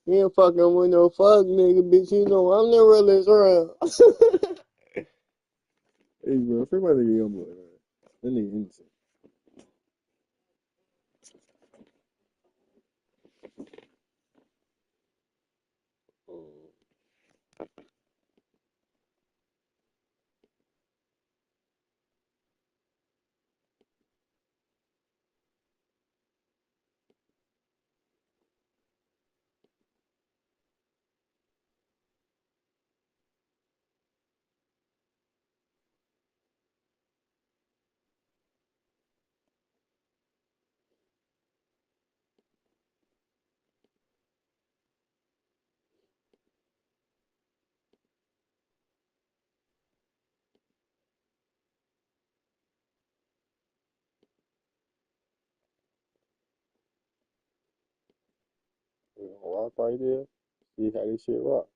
You ain't fucking with no fuck nigga, bitch. You know I'm the realest around. Hey, bro, free my nigga young boy, man. That nigga innocent. You gonna rock right there? See how this shit rock.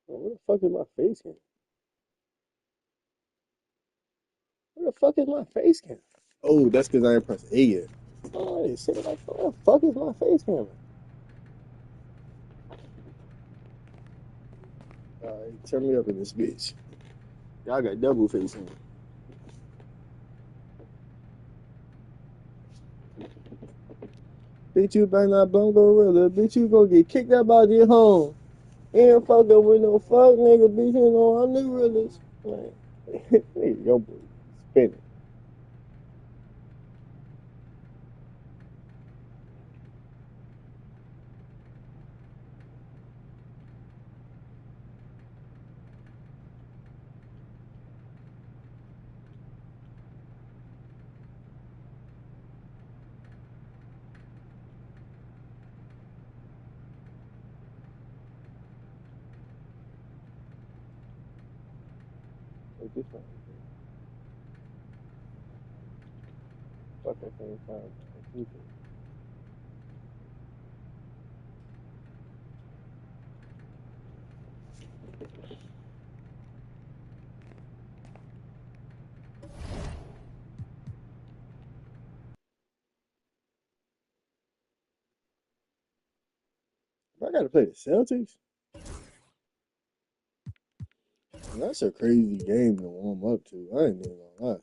Oh, where the fuck is my face cam? Where the fuck is my face cam? Oh, that's because I ain't press A yet. Oh, they said like, where the fuck is my face camera? Alright, turn me up in this bitch. Y'all got double face cam. Bitch, you better not bum gorilla. Bitch, you gonna get kicked out by your home. You ain't fucking with no fuck nigga, bitch. You know I'm the realest. Like, nigga, yo, boy, spinning. Like this one. Fuck that same time. I gotta play the Celtics. That's a crazy game to warm up to. I ain't even gonna lie.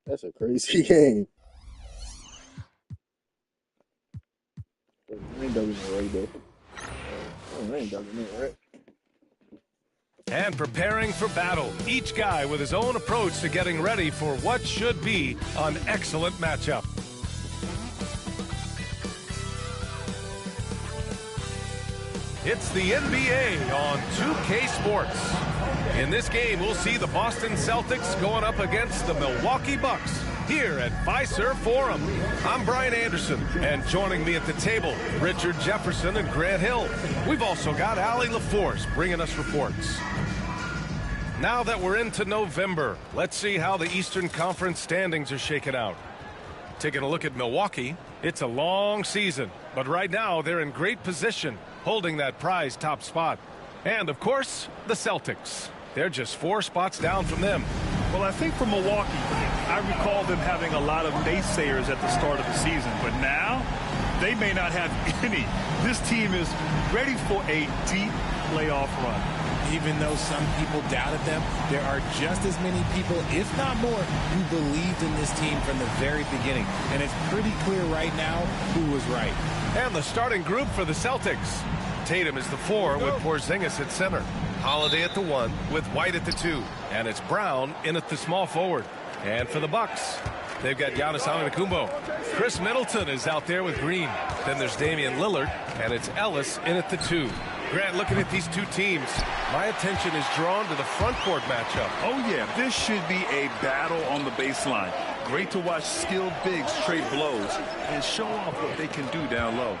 That's a crazy game. I ain't ducking it right though. I ain't ducking it right. And preparing for battle, each guy with his own approach to getting ready for what should be an excellent matchup. It's the NBA on 2K Sports. In this game, we'll see the Boston Celtics going up against the Milwaukee Bucks here at Fiserv Forum. I'm Brian Anderson, and joining me at the table, Richard Jefferson and Grant Hill. We've also got Allie LaForce bringing us reports. Now that we're into November, let's see how the Eastern Conference standings are shaking out. Taking a look at Milwaukee, it's a long season, but right now they're in great position, holding that prized top spot. And, of course, the Celtics. They're just 4 spots down from them. Well, I think for Milwaukee, I recall them having a lot of naysayers at the start of the season, but now they may not have any. This team is ready for a deep playoff run. Even though some people doubted them, there are just as many people, if not more, who believed in this team from the very beginning. And it's pretty clear right now who was right. And the starting group for the Celtics. Tatum is the 4 with Porzingis at center. Holiday at the 1 with White at the 2. And it's Brown in at the small forward. And for the Bucks, they've got Giannis Antetokounmpo. Chris Middleton is out there with Green. Then there's Damian Lillard, and it's Ellis in at the 2. Grant, looking at these two teams, my attention is drawn to the front court matchup. Oh, yeah, this should be a battle on the baseline. Great to watch skilled bigs trade blows and show off what they can do down low.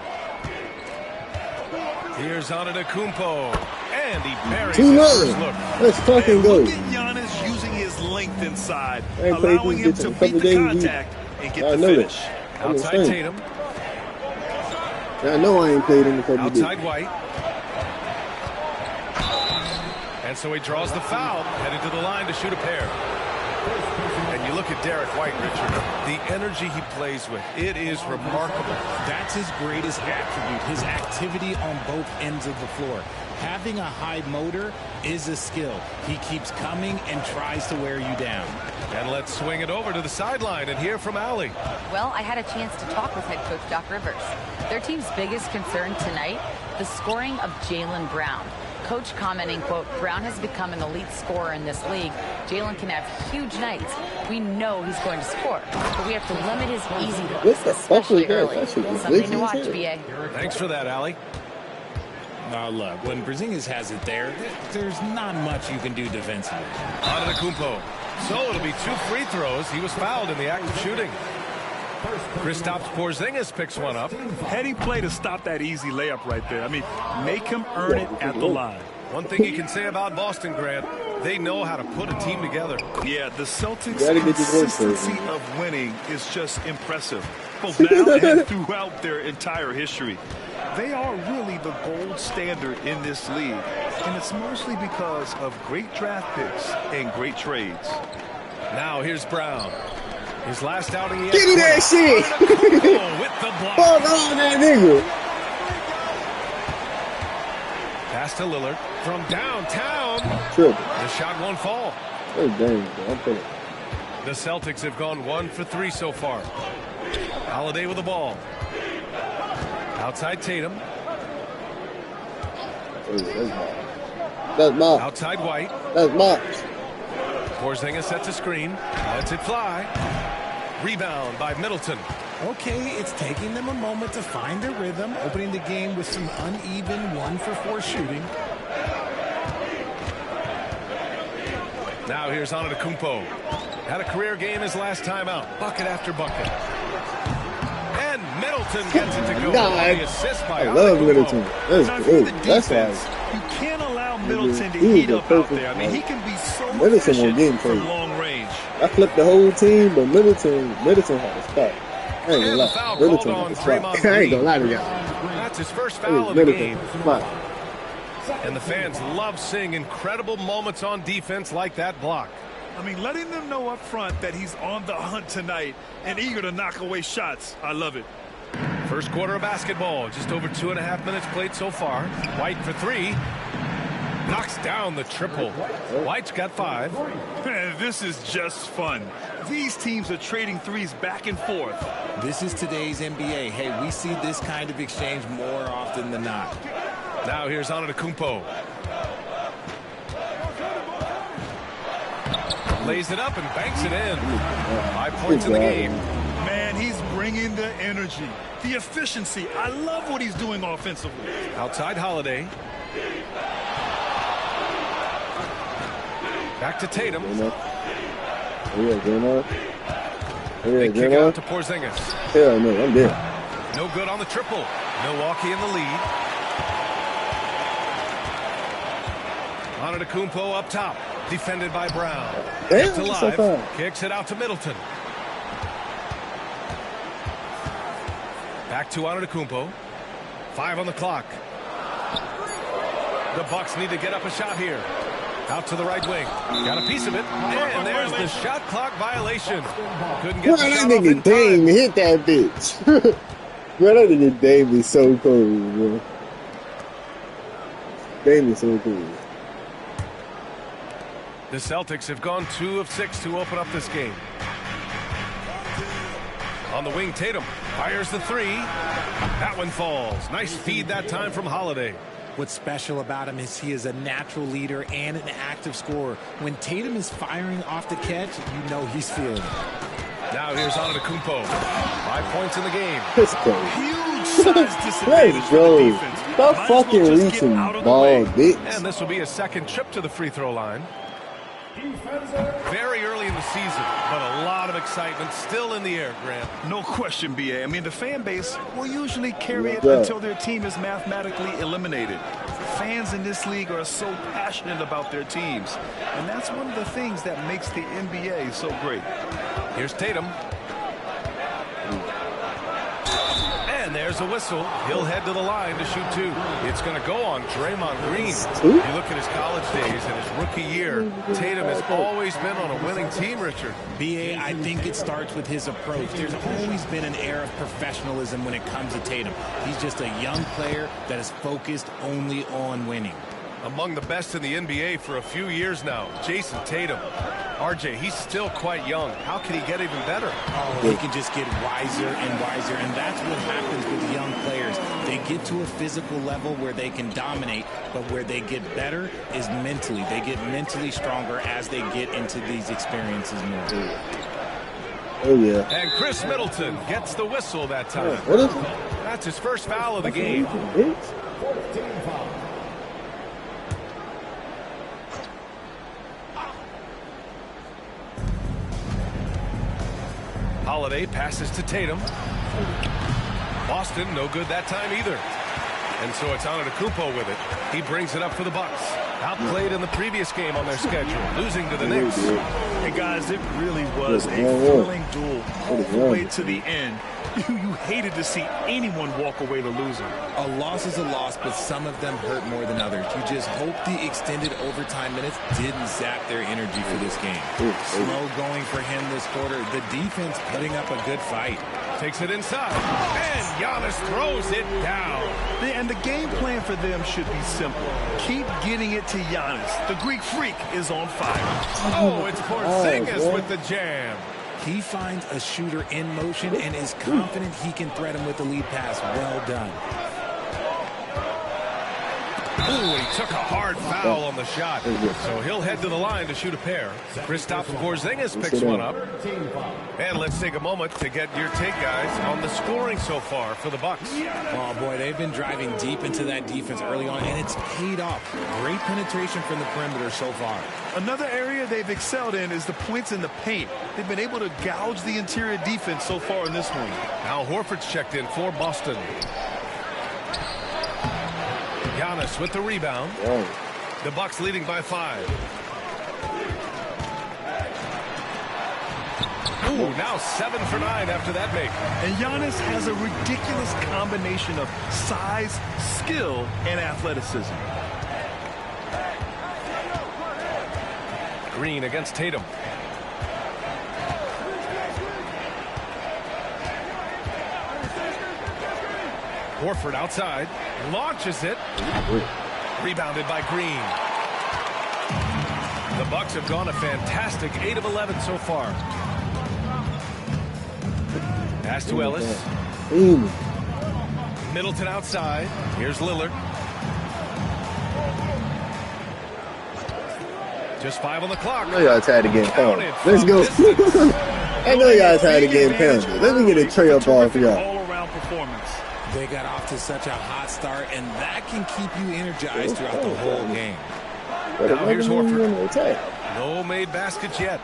Here's Antetokounmpo, and he buries 2-0. look. Let's fucking go. Look at Giannis using his length inside, I ain't played allowing these him bitches to in a couple beat the days. contact and get I the know finish. that. Outside Tatum, I know I ain't played in a couple days. outside White. And so he draws the foul, headed to the line to shoot a pair. And you look look at Derek White, Richard, the energy he plays with, it is remarkable. That's his greatest attribute, his activity on both ends of the floor. Having a high motor is a skill. He keeps coming and tries to wear you down. And let's swing it over to the sideline and hear from Allie. Well, I had a chance to talk with head coach Doc Rivers. Their team's biggest concern tonight, the scoring of Jaylen Brown. Coach commenting, quote, Brown has become an elite scorer in this league. Jaylen can have huge nights. We know he's going to score, but we have to limit his easy looks, especially early. Something to watch, BA. Thanks for that, Allie. Now look, when Porzingis has it there's not much you can do defensively. Antetokounmpo. So it'll be 2 free throws. He was fouled in the act of shooting. Kristaps Porzingis picks one up. Heady play to stop that easy layup right there. I mean, make him earn it at the line. One thing you can say about Boston, Grant, they know how to put a team together. Yeah, the Celtics' consistency of winning is just impressive, both now and throughout their entire history. They are really the gold standard in this league, and it's mostly because of great draft picks and great trades. Now here's Brown. His last outing, he had Give me that shit! with the block. Fuck on that nigga! Pass to Lillard from downtown. Triple. The shot won't fall. That's dangerous, bro. I'm feeling. The Celtics have gone 1 for 3 so far. Holiday with the ball. Outside Tatum. That's mine. Outside White. That's mine. Porzingis sets a screen. Lets it fly. Rebound by Middleton. Okay, it's taking them a moment to find their rhythm, opening the game with some uneven 1 for 4 shooting. Now here's Antetokounmpo. Had a career game his last time out. Bucket after bucket. And Middleton gets it to go. The assist by I love Middleton. That's defense, you can't allow Middleton to heat up out there. I mean, he can be so efficient from long range. I flipped the whole team, but Middleton had a spot. I ain't gonna lie. Middleton had a spot. I ain't gonna lie to y'all. That's his first foul of the game. And the fans love seeing incredible moments on defense like that block. I mean, letting them know up front that he's on the hunt tonight and eager to knock away shots. I love it. First quarter of basketball. Just over 2.5 minutes played so far. White for 3. Knocks down the triple. White's got 5. Man, this is just fun. These teams are trading threes back and forth. This is today's NBA. Hey, we see this kind of exchange more often than not. Now here's Antetokounmpo. Lays it up and banks it in. 5 points in the game. Man, he's bringing the energy, the efficiency. I love what he's doing offensively. Outside Holiday. Back to Tatum. They kick out to Porzingis. Hell no, I'm dead. No good on the triple. Milwaukee in the lead. Antetokounmpo up top. Defended by Brown. Damn, to live. So Kicks it out to Middleton. Back to Antetokounmpo. 5 on the clock. The Bucks need to get up a shot here. Out to the right wing. Got a piece of it. And there's the shot clock violation. Couldn't get the shot off in time. Hit that bitch. Bro, that nigga Dame is so cool, bro. Dame is so cool. The Celtics have gone 2 of 6 to open up this game. On the wing, Tatum fires the 3. That one falls. Nice feed that time from Holiday. What's special about him is he is a natural leader and an active scorer. When Tatum is firing off the catch, you know he's feeling it. Now here's Antetokounmpo. 5 points in the game. That's crazy. Huge size disadvantage for the defense. Stop fucking reaching ball, bitch. And this will be a second trip to the free throw line. Very early in the season, but a lot of excitement still in the air, Grant. No question, BA. I mean, the fan base will usually carry it until their team is mathematically eliminated. Fans in this league are so passionate about their teams, and that's one of the things that makes the NBA so great. Here's Tatum. And And there's a whistle. He'll head to the line to shoot 2. It's going to go on Draymond Green. You look at his college days and his rookie year. Tatum has always been on a winning team, Richard. B.A., I think it starts with his approach. There's always been an air of professionalism when it comes to Tatum. He's just a young player that is focused only on winning. Among the best in the NBA for a few years now, Jason Tatum. RJ, he's still quite young. How can he get even better? Oh, he can just get wiser and wiser, and that's what happens with young players. They get to a physical level where they can dominate, but where they get better is mentally. They get mentally stronger as they get into these experiences more. Oh, yeah. And Chris Middleton gets the whistle that time. What is it? That's his first foul of the game. Holiday passes to Tatum. Boston, no good that time either. And so it's Antetokounmpo with it. He brings it up for the Bucks. Outplayed in the previous game on their schedule, losing to the Knicks. Hey, guys, it really was a thrilling duel all the way to the end. You hated to see anyone walk away the loser. A loss is a loss, but some of them hurt more than others. You just hope the extended overtime minutes didn't zap their energy for this game. Slow going for him this quarter. The defense putting up a good fight. Takes it inside, and Giannis throws it down. And the game plan for them should be simple. Keep getting it to Giannis. The Greek freak is on fire. Oh, it's Porzingis with the jam. He finds a shooter in motion and is confident he can thread him with the lead pass. Well done. Ooh, he took a hard foul on the shot. So he'll head to the line to shoot a pair. Kristaps Porzingis picks one up. And let's take a moment to get your take, guys, on the scoring so far for the Bucks. Oh, boy, they've been driving deep into that defense early on, and it's paid off. Great penetration from the perimeter so far. Another area they've excelled in is the points in the paint. They've been able to gouge the interior defense so far in this one. Al Horford's checked in for Boston. Giannis with the rebound. The Bucks leading by 5. Ooh, now 7 for 9 after that make. And Giannis has a ridiculous combination of size, skill, and athleticism. Green against Tatum. Horford outside, launches it. Rebounded by Green. The Bucks have gone a fantastic 8 of 11 so far. Pass to Ellis. Middleton outside. Here's Lillard. Just 5 on the clock. I know y'all tired of getting pounded. Let's go. I know y'all tired of getting pounded. Let me get a tray up off y'all. All-around performance. They got off to such a hot start, and that can keep you energized throughout the whole game. Now here's Horford. No made baskets yet.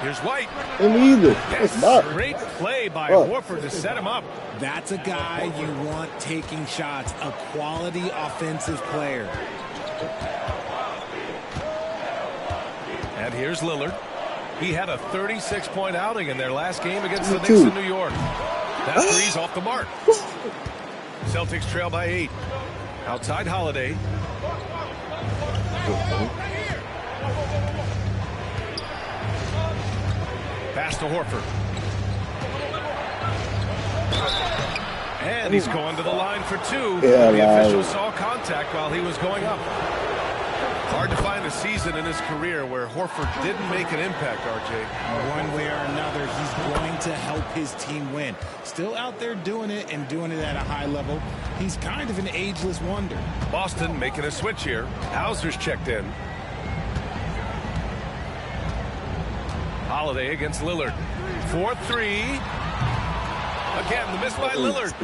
Here's White. Yes, great play by Horford to set him up. That's a guy you want taking shots, a quality offensive player. And here's Lillard. He had a 36-point outing in their last game against the Knicks in New York. That three's off the mark. Celtics trail by 8. Outside Holiday. Pass to Horford. And he's going to the line for 2. The official saw contact while he was going up. Hard to find a season in his career where Horford didn't make an impact, RJ. One way or another, he's going to help his team win. Still out there doing it and doing it at a high level. He's kind of an ageless wonder. Boston making a switch here. Hauser's checked in. Holiday against Lillard. 4-3. Again, the miss by Lillard.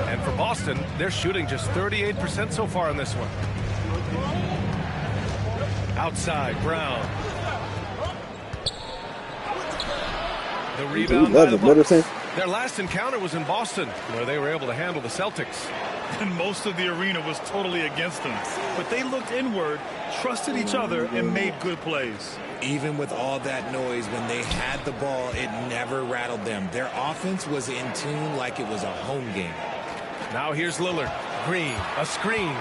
And for Boston, they're shooting just 38% so far in this one. Outside, Brown. The rebound by the Bucks. Their last encounter was in Boston, where they were able to handle the Celtics. And most of the arena was totally against them. But they looked inward, trusted each other, and made good plays. Even with all that noise, when they had the ball, it never rattled them. Their offense was in tune like it was a home game. Now here's Lillard. Green, a screen.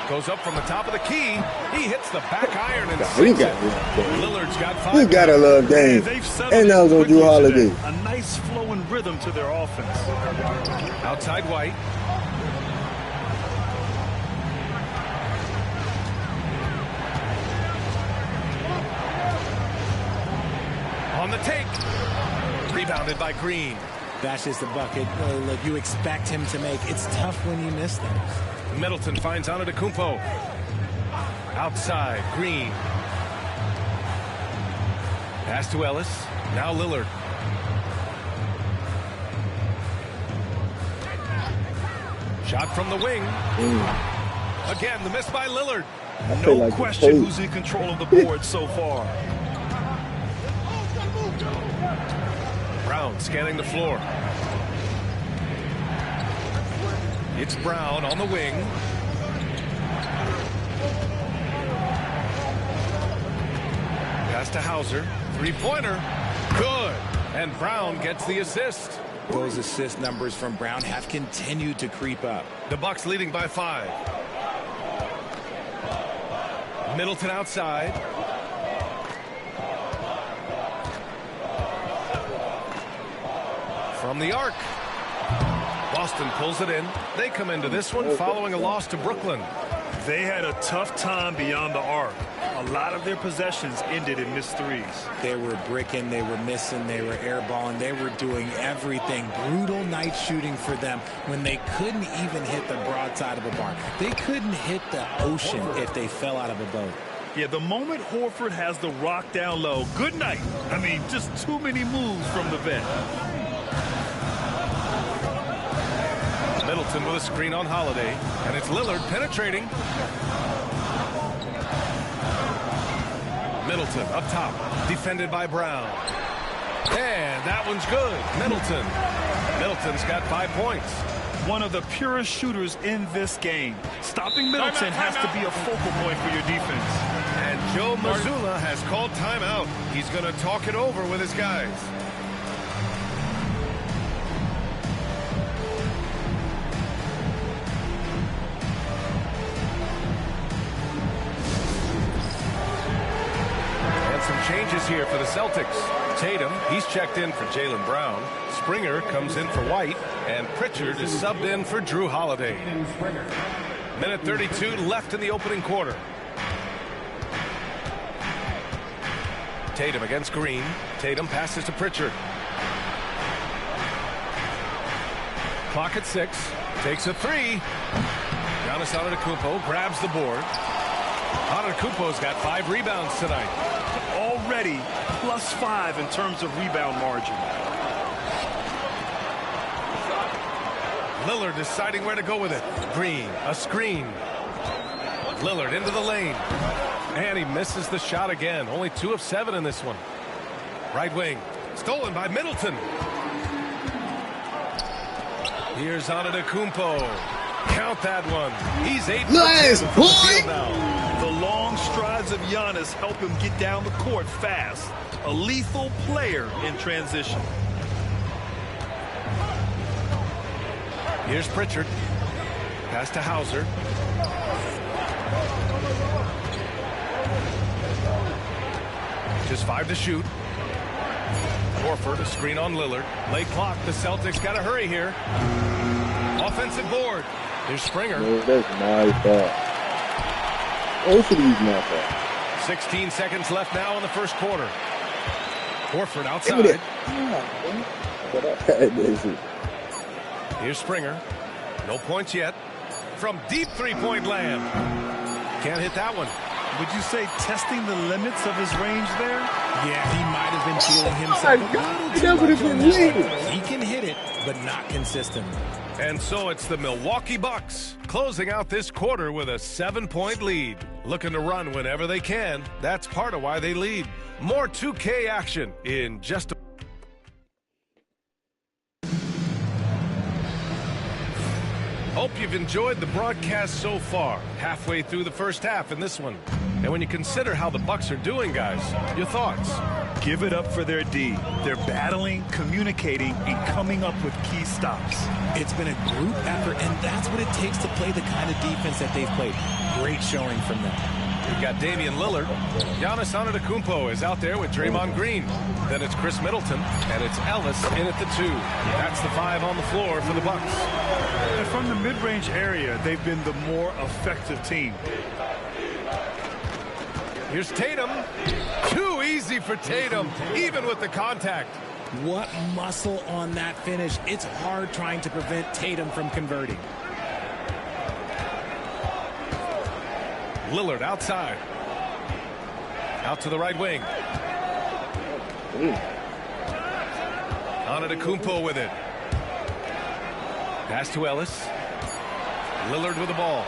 Goes up from the top of the key. He hits the back iron and sinks it. Lillard's got 5. You gotta love Dame. And that was on Jrue Holiday. A nice flow and rhythm to their offense. Outside White. On the take. Rebounded by Green. That's just a bucket. Look, you expect him to make. It's tough when you miss them. Middleton finds Antetokounmpo. Outside, Green. Pass to Ellis. Now Lillard. Shot from the wing. Again, the miss by Lillard. No question who's in control of the board so far. Brown scanning the floor. It's Brown on the wing. Pass to Hauser. Three-pointer. Good. And Brown gets the assist. Those assist numbers from Brown have continued to creep up. The Bucks leading by 5. Middleton outside. From the arc. Boston pulls it in. They come into this one following a loss to Brooklyn. They had a tough time beyond the arc. A lot of their possessions ended in missed threes. They were bricking, they were missing, they were airballing, they were doing everything. Brutal night shooting for them when they couldn't even hit the broadside of a bar. They couldn't hit the ocean if they fell out of a boat. Yeah, the moment Horford has the rock down low, good night. I mean, just too many moves from the vet. Middleton with a screen on Holiday, and it's Lillard penetrating. Middleton up top, defended by Brown. And that one's good. Middleton's got 5 points. One of the purest shooters in this game. Stopping Middleton has to be a focal point for your defense. And Joe Mazzulla has called timeout. He's going to talk it over with his guys. Changes here for the Celtics. Tatum, he's checked in for Jaylen Brown. Springer comes in for White. And Pritchard is subbed in for Jrue Holiday. Minute 32 left in the opening quarter. Tatum against Green. Tatum passes to Pritchard. Clock at 6. Takes a 3. Giannis Antetokounmpo grabs the board. Antetokounmpo's got 5 rebounds tonight. Already +5 in terms of rebound margin. Lillard deciding where to go with it. Green, a screen. Lillard into the lane. And he misses the shot again. Only 2 of 7 in this one. Right wing. Stolen by Middleton. Here's Antetokounmpo. Count that one. He's 8 nice from the field now. The long strides of Giannis help him get down the court fast. A lethal player in transition. Here's Pritchard. Pass to Hauser. Just 5 to shoot. Horford, a screen on Lillard. Late clock. The Celtics got to hurry here. Offensive board. Here's Springer. No, that's my fault. Both of these my fault. 16 seconds left now in the first quarter. Horford outside. Here's Springer. No points yet. From deep three-point land. Can't hit that one. Would you say testing the limits of his range there? Yeah, he might have been feeling himself. He can hit it, but not consistently. And so it's the Milwaukee Bucks closing out this quarter with a 7-point lead. Looking to run whenever they can. That's part of why they lead. More 2K action in just a Hope you've enjoyed the broadcast so far. Halfway through the first half in this one. And when you consider how the Bucks are doing, guys, your thoughts? Give it up for their D. They're battling, communicating, and coming up with key stops. It's been a group effort, and that's what it takes to play the kind of defense that they've played. Great showing from them. We've got Damian Lillard. Giannis Antetokounmpo is out there with Draymond Green. Then it's Chris Middleton, and it's Ellis in at the 2. That's the 5 on the floor for the Bucks. And from the mid-range area, they've been the more effective team. Here's Tatum. Too easy for Tatum, even with the contact. What muscle on that finish. It's hard trying to prevent Tatum from converting. Lillard outside. Out to the right wing. Antetokounmpo with it. Pass to Ellis. Lillard with the ball.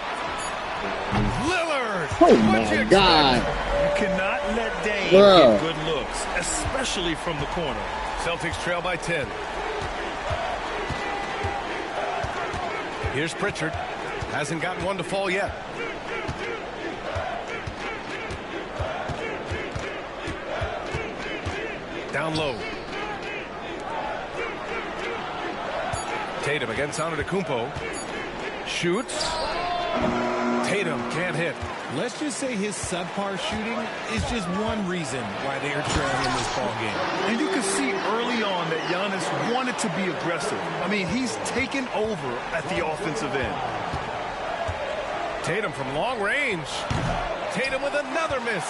Lillard! Oh my God. You cannot let Dame Bro. get good looks, especially from the corner. Celtics trail by 10. Here's Pritchard. Hasn't gotten one to fall yet. Down low. Tatum against Antetokounmpo. Shoots. Tatum can't hit. Let's just say his subpar shooting is just one reason why they are trailing in this ball game. And you can see early on that Giannis wanted to be aggressive. I mean, he's taken over at the offensive end. Tatum from long range. Tatum with another miss.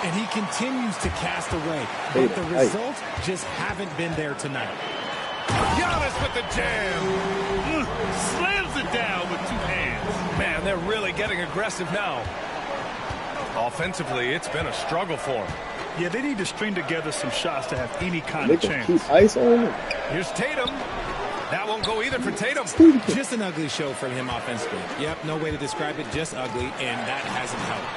And he continues to cast away. But the results just haven't been there tonight. Giannis with the jam. Slams it down with 2 hands. Man, they're really getting aggressive now. Offensively, it's been a struggle for them. Yeah, they need to string together some shots to have any kind They of can chance. keep ice on him. Here's Tatum. That won't go either for Tatum. Just an ugly show from him offensively. Yep, no way to describe it, just ugly, and that hasn't helped.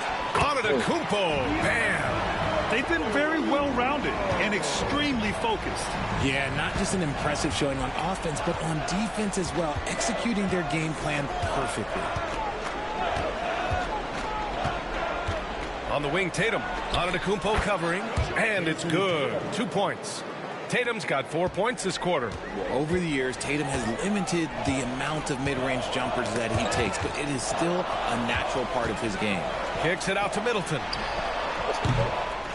Antetokounmpo, bam. They've been very well-rounded and extremely focused. Yeah, not just an impressive showing on offense, but on defense as well, executing their game plan perfectly. On the wing, Tatum. Antetokounmpo covering, and it's good. 2 points. Tatum's got 4 points this quarter. Over the years, Tatum has limited the amount of mid-range jumpers that he takes, but it is still a natural part of his game. Kicks it out to Middleton.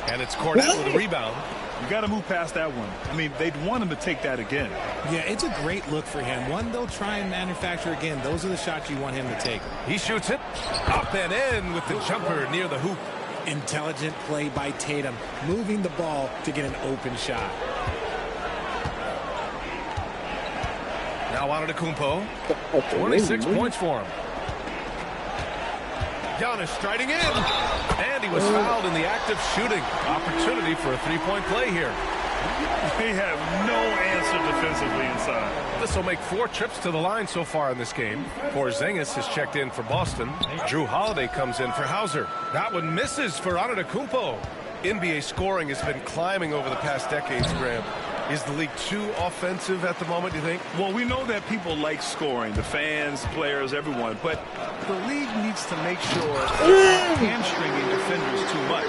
And it's Cornette with a rebound. You got to move past that one. I mean, they'd want him to take that again. Yeah, it's a great look for him. One they'll try and manufacture again. Those are the shots you want him to take. He shoots it. Up and in with the jumper near the hoop. Intelligent play by Tatum, moving the ball to get an open shot. Now Antetokounmpo. 26 points for him. Giannis striding in. And he was fouled in the act of shooting. Opportunity for a three-point play here. They have no answer defensively inside. This will make 4 trips to the line so far in this game. Porzingis has checked in for Boston. Drew Holiday comes in for Hauser. That one misses for Antetokounmpo. NBA scoring has been climbing over the past decades, Graham. Is the league too offensive at the moment, do you think? Well, we know that people like scoring, the fans, players, everyone, but the league needs to make sure it's not hamstringing defenders too much.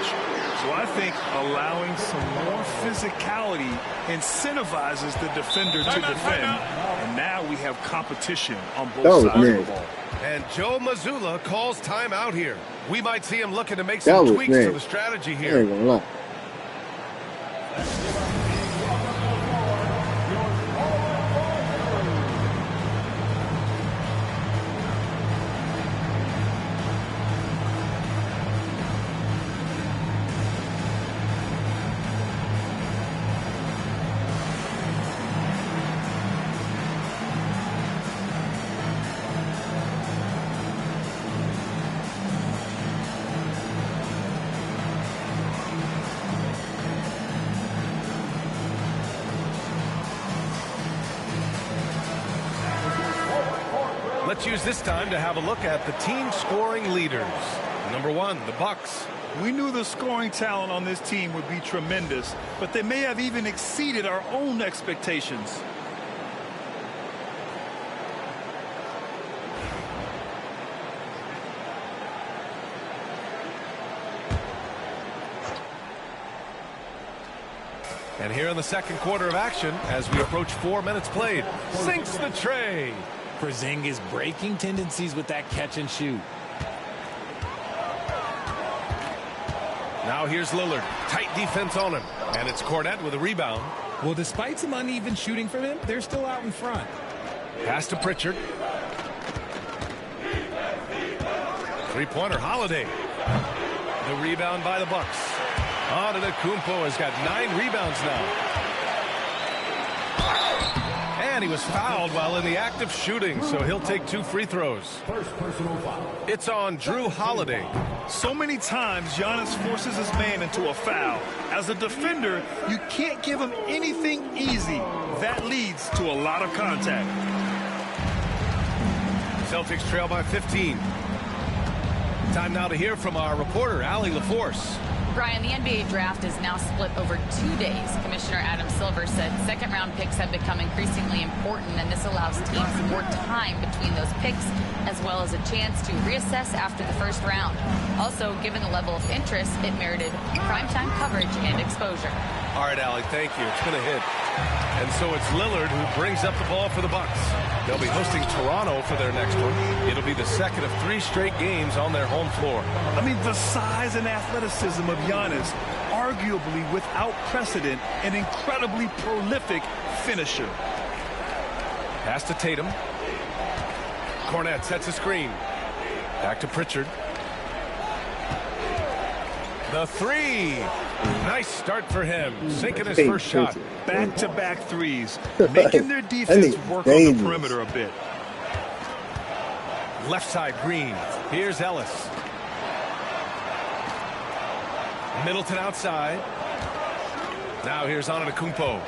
So I think allowing some more physicality incentivizes the defender to defend. And now we have competition on both sides of the ball. And Joe Mazzulla calls timeout here. We might see him looking to make some tweaks to the strategy here. I ain't gonna lie. Let's use this time to have a look at the team scoring leaders. Number 1, the Bucks. We knew the scoring talent on this team would be tremendous, but they may have even exceeded our own expectations. And here in the second quarter of action, as we approach 4 minutes played, sinks the tray. Porzingis breaking tendencies with that catch and shoot. Now here's Lillard. Tight defense on him. And it's Kornet with a rebound. Well, despite some uneven shooting from him, they're still out in front. Pass to Pritchard. Three-pointer, Holiday. The rebound by the Bucks. Antetokounmpo has got 9 rebounds now. And he was fouled while in the act of shooting, so he'll take 2 free throws. First personal foul. It's on Drew Holiday. So many times Giannis forces his man into a foul. As a defender, you can't give him anything easy. That leads to a lot of contact. Celtics trail by 15. Time now to hear from our reporter, Allie LaForce. Brian, the NBA draft is now split over 2 days. Commissioner Adam Silver said second-round picks have become increasingly important, and this allows teams more time between those picks, as well as a chance to reassess after the first round. Also, given the level of interest, it merited primetime coverage and exposure. All right, Allie, thank you. It's been a hit. And so it's Lillard who brings up the ball for the Bucks. They'll be hosting Toronto for their next one. It'll be the second of 3 straight games on their home floor. I mean, the size and athleticism of Giannis, arguably without precedent, an incredibly prolific finisher. Pass to Tatum. Kornet sets a screen. Back to Pritchard. The 3. Nice start for him. Sinking his first shot. Back-to-back threes, making their defense work on the perimeter a bit. Left side, Green. Here's Ellis. Middleton outside. Now here's Antetokounmpo.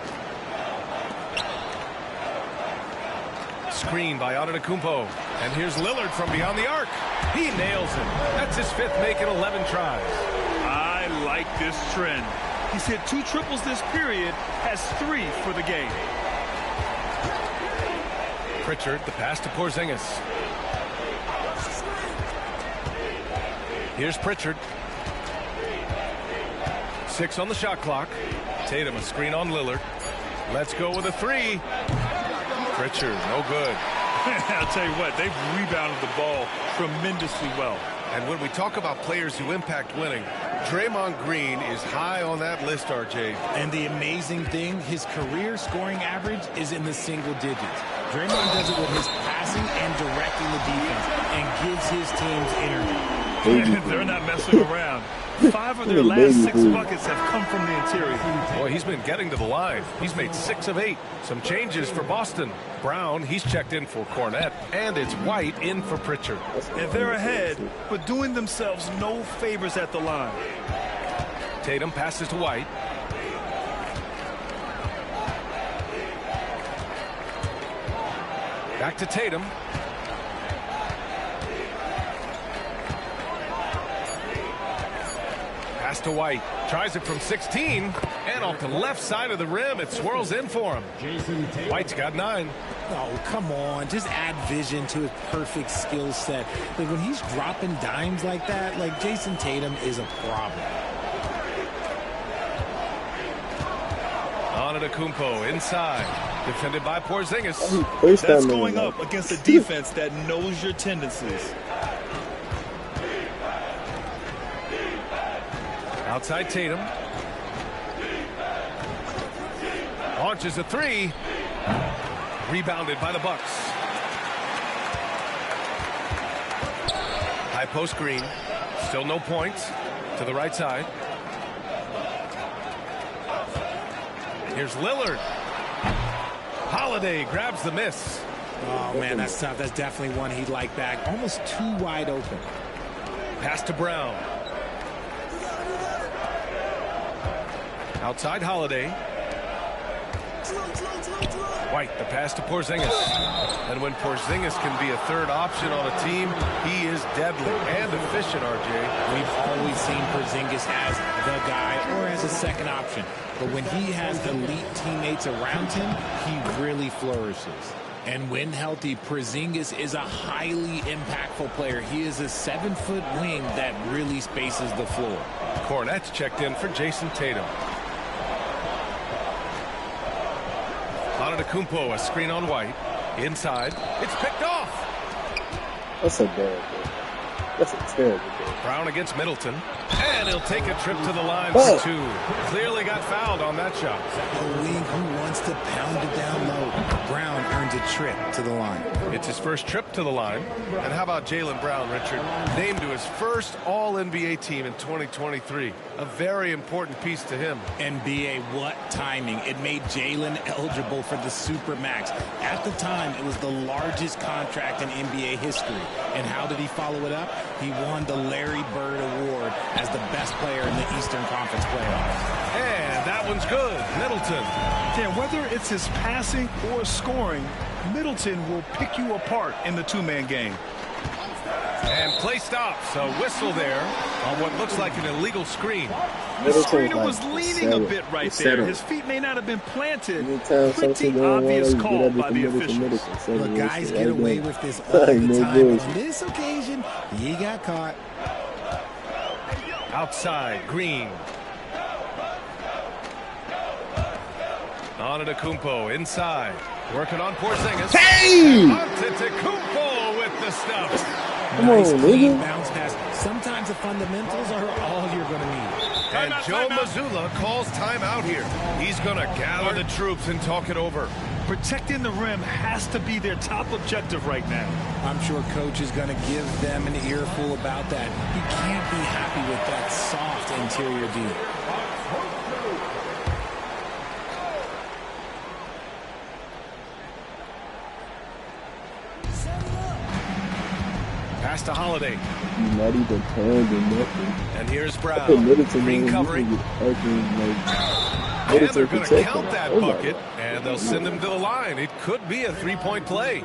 Screen by Antetokounmpo. And here's Lillard from beyond the arc. He nails it. That's his 5th make in 11 tries. I like this trend. He's hit 2 triples this period, has 3 for the game. Pritchard, the pass to Porzingis. Here's Pritchard. 6 on the shot clock. Tatum, a screen on Lillard. Let's go with a 3. Pritchard, no good. I'll tell you what, they've rebounded the ball tremendously well. And when we talk about players who impact winning, Draymond Green is high on that list, RJ. And the amazing thing, his career scoring average is in the single digits. Draymond does it with his passing and directing the defense and gives his teams energy. They're not messing around. 5 of their last 6 buckets have come from the interior. Boy, he's been getting to the line. He's made 6 of 8. Some changes for Boston. Brown, he's checked in for Kornet, and it's White in for Pritchard. And they're ahead, but doing themselves no favors at the line. Tatum passes to White. Back to Tatum. Pass to White. Tries it from 16. And off the left side of the rim, it swirls in for him. White's got 9. Oh, come on. Just add vision to his perfect skill set. Like, when he's dropping dimes like that, like, Jason Tatum is a problem. Antetokounmpo inside. Defended by Porzingis. That's going up against a defense that knows your tendencies. Outside Tatum. Launches a 3. Rebounded by the Bucks. High post Green. Still no points. To the right side. Here's Lillard. Holiday grabs the miss. Oh, man, that's tough. That's definitely one he'd like back. Almost too wide open. Pass to Brown. Outside Holiday. White, the pass to Porzingis. And when Porzingis can be a 3rd option on a team, he is deadly and efficient, RJ. We've always seen Porzingis as the guy or as a 2nd option. But when he has elite teammates around him, he really flourishes. And when healthy, Porzingis is a highly impactful player. He is a 7-foot wing that really spaces the floor. Kornet's checked in for Jason Tatum. Antetokounmpo, a screen on White. Inside. It's picked off. That's a bad thing. That's a terrible thing. Brown against Middleton. And he'll take a trip to the line for two. Clearly got fouled on that shot. A wing who wants to pound it down low. Brown earns a trip to the line. It's his first trip to the line. And how about Jaylen Brown, Richard? Named to his first All-NBA team in 2023. A very important piece to him. NBA, what timing. It made Jaylen eligible for the Supermax. At the time, it was the largest contract in NBA history. And how did he follow it up? He won the Larry Bird Award as the best player in the Eastern Conference playoffs. And that one's good. Middleton. Yeah, whether it's his passing or scoring, Middleton will pick you apart in the two-man game. And play stops. A whistle there on what looks like an illegal screen. The screener was leaning a bit right there. His feet may not have been planted. Pretty obvious call by the officials. Look, guys get away with this all the time. On this occasion, he got caught. Outside, Green. Antetokounmpo inside. Working on Porzingis. Hey! Antetokounmpo with the stuff. Come on, nigga. Bounce pass. Sometimes the fundamentals are all you're going to need. And Joe Mazzulla calls timeout here. He's going to gather the troops and talk it over. Protecting the rim has to be their top objective right now. I'm sure coach is going to give them an earful about that. He can't be happy with that soft interior D. Pass to Holiday. Not even turned or nothing. And here's Brown. Green covering. And they're going to count that bucket, and they'll send him to the line. It could be a three-point play.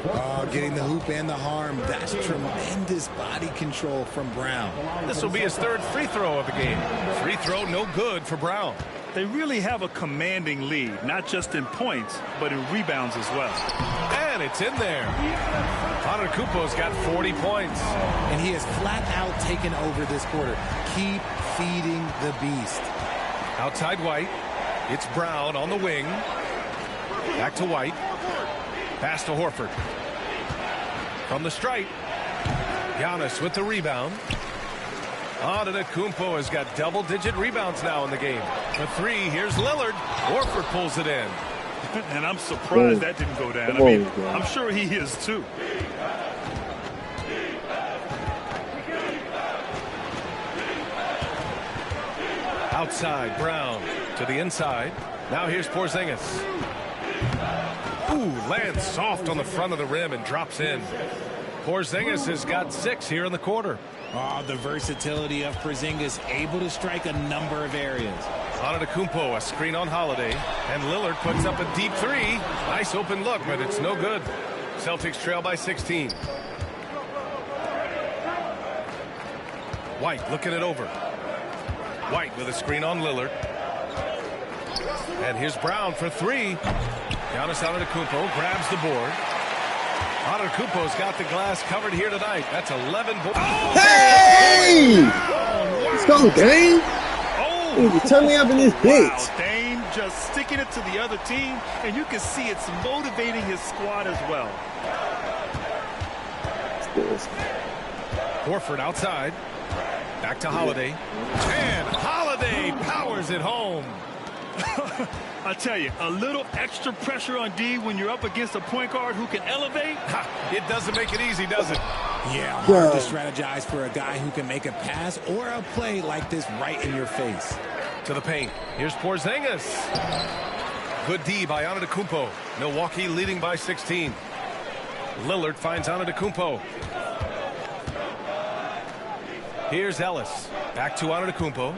Oh, getting the hoop and the harm. That's tremendous body control from Brown. This will be his third free throw of the game. Free throw no good for Brown. They really have a commanding lead, not just in points, but in rebounds as well. And it's in there. Antetokounmpo's got 40 points. And he has flat out taken over this quarter. Keep feeding the beast. Outside White. It's Brown on the wing. Back to White. Pass to Horford. From the stripe. Giannis with the rebound. Antetokounmpo has got double-digit rebounds now in the game. For three, here's Lillard. Horford pulls it in. And I'm surprised that didn't go down. I mean, I'm sure he is too. Outside, Brown to the inside. Now here's Porzingis. Ooh, lands soft on the front of the rim and drops in. Porzingis has got 6 here in the quarter. Oh, the versatility of Porzingis, able to strike a number of areas. Antetokounmpo, a screen on Holiday, and Lillard puts up a deep three. Nice open look, but it's no good. Celtics trail by 16. White looking it over. White with a screen on Lillard. And here's Brown for three. Giannis Antetokounmpo grabs the board. Antetokounmpo's got the glass covered here tonight. That's 11 points. Oh, hey! Let's go, Dame. Oh, turn me up in this bitch. Wow, Dame just sticking it to the other team, and you can see it's motivating his squad as well. Horford outside. Back to Holiday. And Holiday powers it home. I tell you, a little extra pressure on D when you're up against a point guard who can elevate. It doesn't make it easy, does it? Yeah, hard to strategize for a guy who can make a pass or a play like this right in your face. To the paint. Here's Porzingis. Good D by Antetokounmpo. Milwaukee leading by 16. Lillard finds Antetokounmpo. Here's Ellis. Back to Antetokounmpo.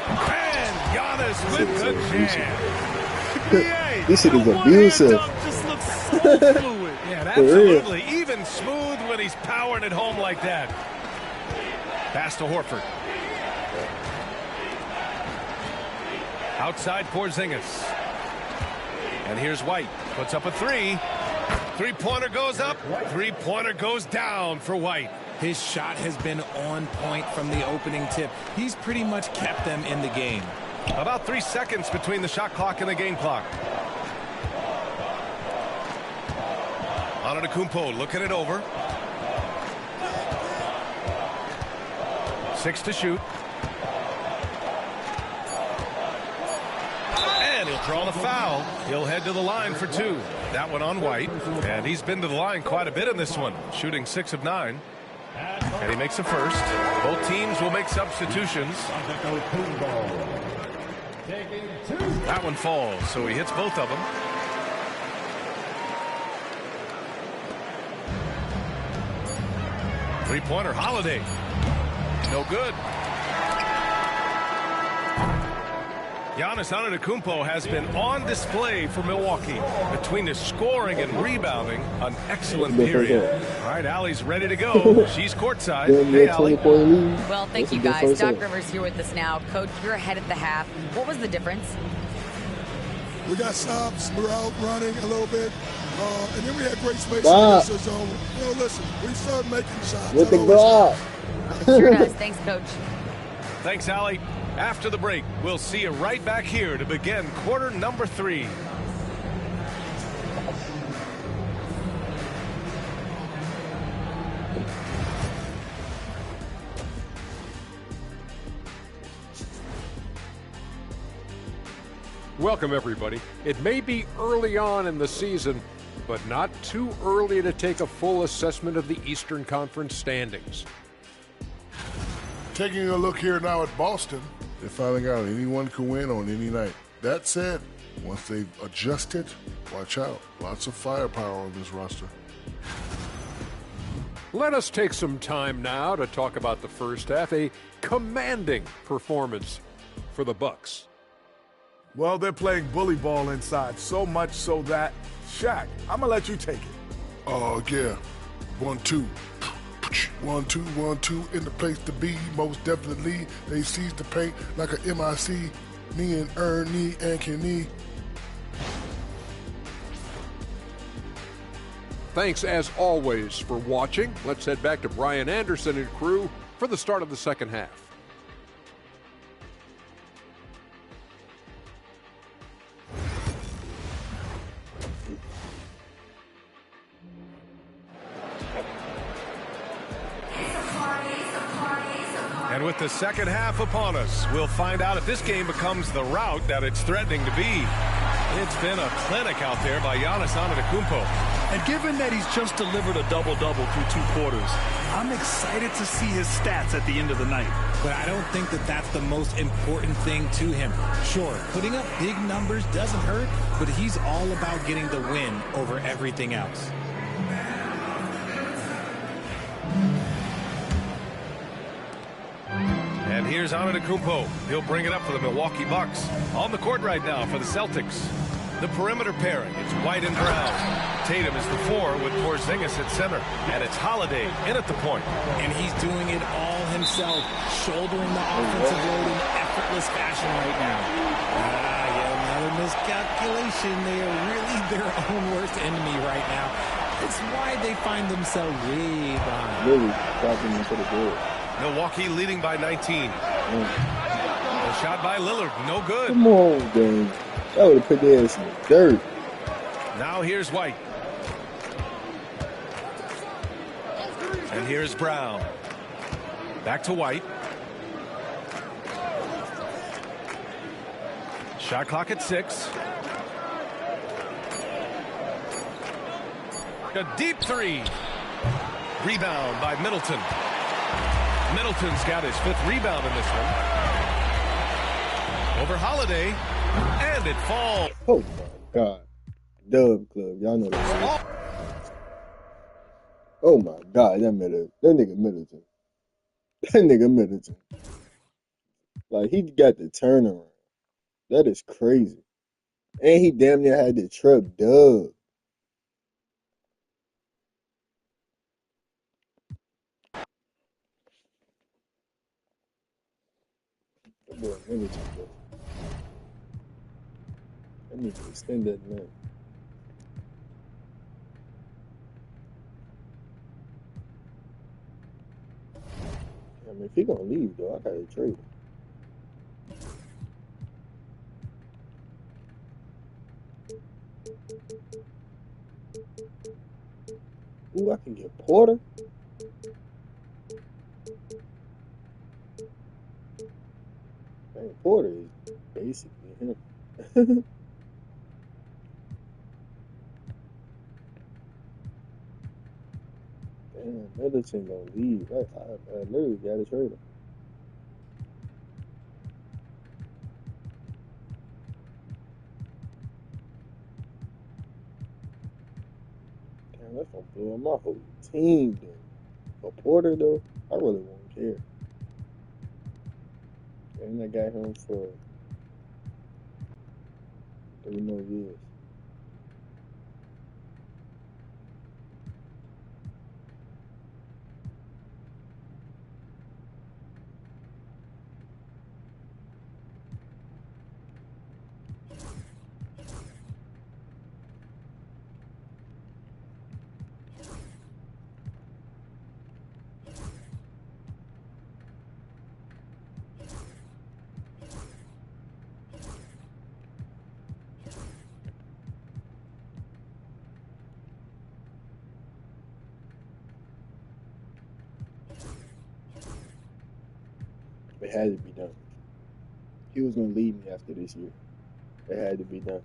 And Giannis with the jam. This shit is abusive. Just looks so fluid. Yeah, absolutely. Even smooth when he's powering it home like that. Pass to Horford. Outside Porzingis. And here's White. Puts up a three. Three-pointer goes up. Three-pointer goes down for White. His shot has been on point from the opening tip. He's pretty much kept them in the game. About 3 seconds between the shot clock and the game clock. Antetokounmpo looking it over. 6 to shoot. And he'll draw the foul. He'll head to the line for 2. That one on White. And he's been to the line quite a bit in this one, shooting 6 of 9. And he makes a first. Both teams will make substitutions. That one falls, so he hits both of them. Three-pointer, Holiday. No good. Giannis Antetokounmpo has been on display for Milwaukee. Between his scoring and rebounding, an excellent period. All right, Allie's ready to go. She's courtside. Hey, Allie. Well, thank you, guys. Doc Rivers here with us now. Coach, you're ahead at the half. What was the difference? We got stops. We're out running a little bit. And then we had great space in the zone. You know, listen, we started making shots. With the guard. Sure does. Thanks, Coach. Thanks, Allie. After the break, we'll see you right back here to begin quarter number 3. Welcome, everybody. It may be early on in the season, but not too early to take a full assessment of the Eastern Conference standings. Taking a look here now at Boston, they're finding out anyone can win on any night. That said, once they've adjusted, watch out. Lots of firepower on this roster. Let us take some time now to talk about the first half, a commanding performance for the Bucks. Well, they're playing bully ball inside, so much so that, Shaq, I'm going to let you take it. Oh, yeah. 1-2. 1-2, 1-2 in the place to be. Most definitely, they seize the paint like a MIC. Me and Ernie and Kenny. Thanks, as always, for watching. Let's head back to Brian Anderson and crew for the start of the second half. And with the second half upon us, we'll find out if this game becomes the rout that it's threatening to be. It's been a clinic out there by Giannis Antetokounmpo. And given that he's just delivered a double-double through 2 quarters, I'm excited to see his stats at the end of the night. But I don't think that that's the most important thing to him. Sure, putting up big numbers doesn't hurt, but he's all about getting the win over everything else. And here's Antetokounmpo. He'll bring it up for the Milwaukee Bucks. On the court right now for the Celtics. The perimeter pairing, it's White and Brown. Tatum is the 4 with Porzingis at center. And it's Holiday in at the point. And he's doing it all himself, shouldering the offensive load in effortless fashion right now. Another miscalculation. They are really their own worst enemy right now. It's why they find themselves way behind. Really, dropping into the board. Milwaukee leading by 19. A shot by Lillard, no good. Come on, gang. That would have put their ass in the dirt. Now here's White. And here's Brown. Back to White. Shot clock at 6. A deep 3. Rebound by Middleton. Middleton's got his 5th rebound in this one. Over Holiday. And it falls. Oh, my God. Dub Club. Y'all know that. Oh, my God. That nigga Middleton. That nigga Middleton. Like, he got the turnaround. That is crazy. And he damn near had the truck dub. That boy Middleton, bro. I need to extend that man. I mean, if he gonna leave, though, I gotta trade him. Ooh, I can get Porter. Man, Porter is basically him. Damn, Middleton gonna leave. I literally gotta trade him. Damn, that's gonna blow up my whole team, dude. For Porter, though, I really won't care. And I got him for 3 more years. It had to be done. He was gonna leave me after this year. It had to be done.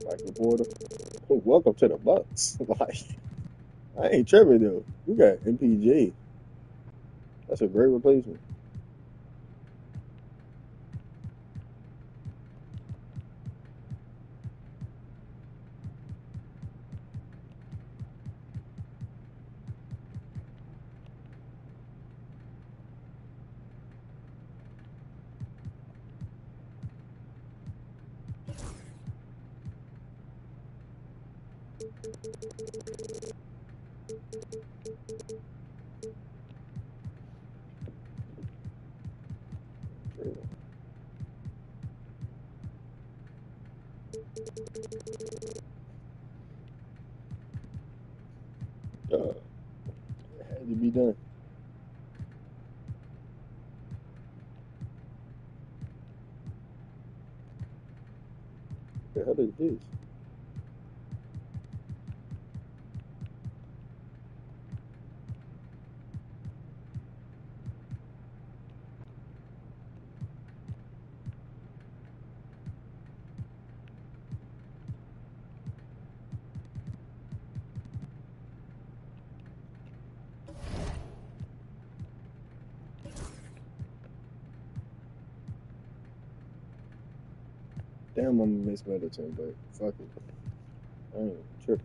Michael Porter. Oh, welcome to the Bucks. Like, I ain't tripping though. We got MPJ. That's a great replacement. It had to be done. The hell is this? Damn, I'm gonna miss Middleton, but fuck it. I ain't tripping.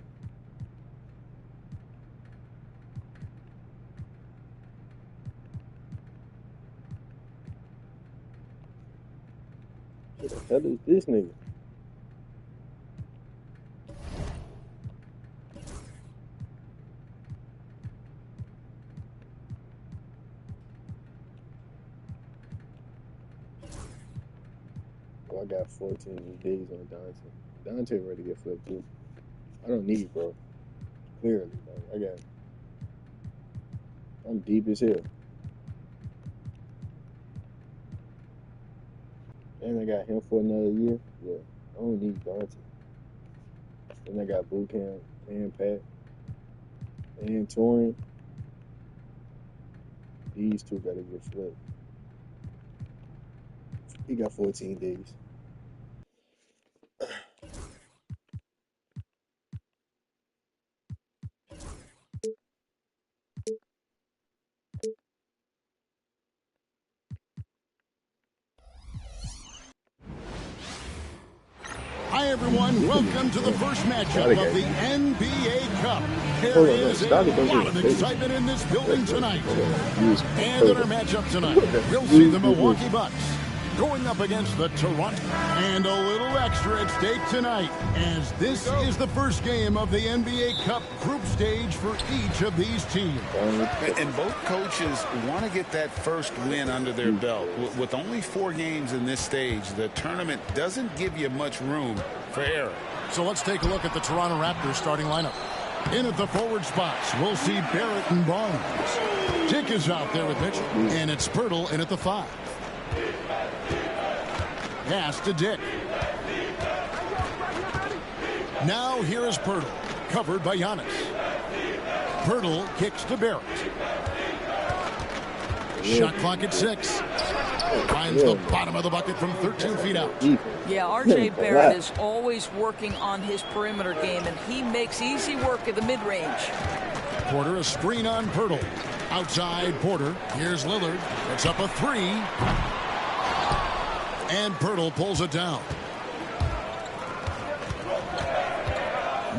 What the hell is this nigga? Oh, I got 14 days on Dante. Dante ready to get flipped too. I don't need, bro. Clearly, like, I'm deep as hell. And I got him for another year. Yeah, I don't need Dante. Then I got Bootcamp and Pat and Torrent. These two gotta get flipped. He got 14 days. Hi, everyone. Welcome to the first matchup of the NBA Cup. There is a lot of excitement in this building tonight. And in our matchup tonight, we'll see the Milwaukee Bucks going up against the Toronto. And a little extra at stake tonight, as this is the first game of the NBA Cup group stage for each of these teams. And both coaches want to get that first win under their belt. With only 4 games in this stage, the tournament doesn't give you much room for error. So let's take a look at the Toronto Raptors starting lineup. In at the forward spots, we'll see Barrett and Barnes. Dick Dick is out there with Mitchell. And it's Poeltl in at the 5. Pass to Dick. Now here is Poeltl, covered by Giannis. Poeltl kicks to Barrett. Shot clock at 6. Finds the bottom of the bucket from 13 feet out. Yeah, R.J. Barrett is always working on his perimeter game, and he makes easy work at the mid-range. Porter, a screen on Poeltl. Outside Porter. Here's Lillard. It's up a 3. And Poeltl pulls it down.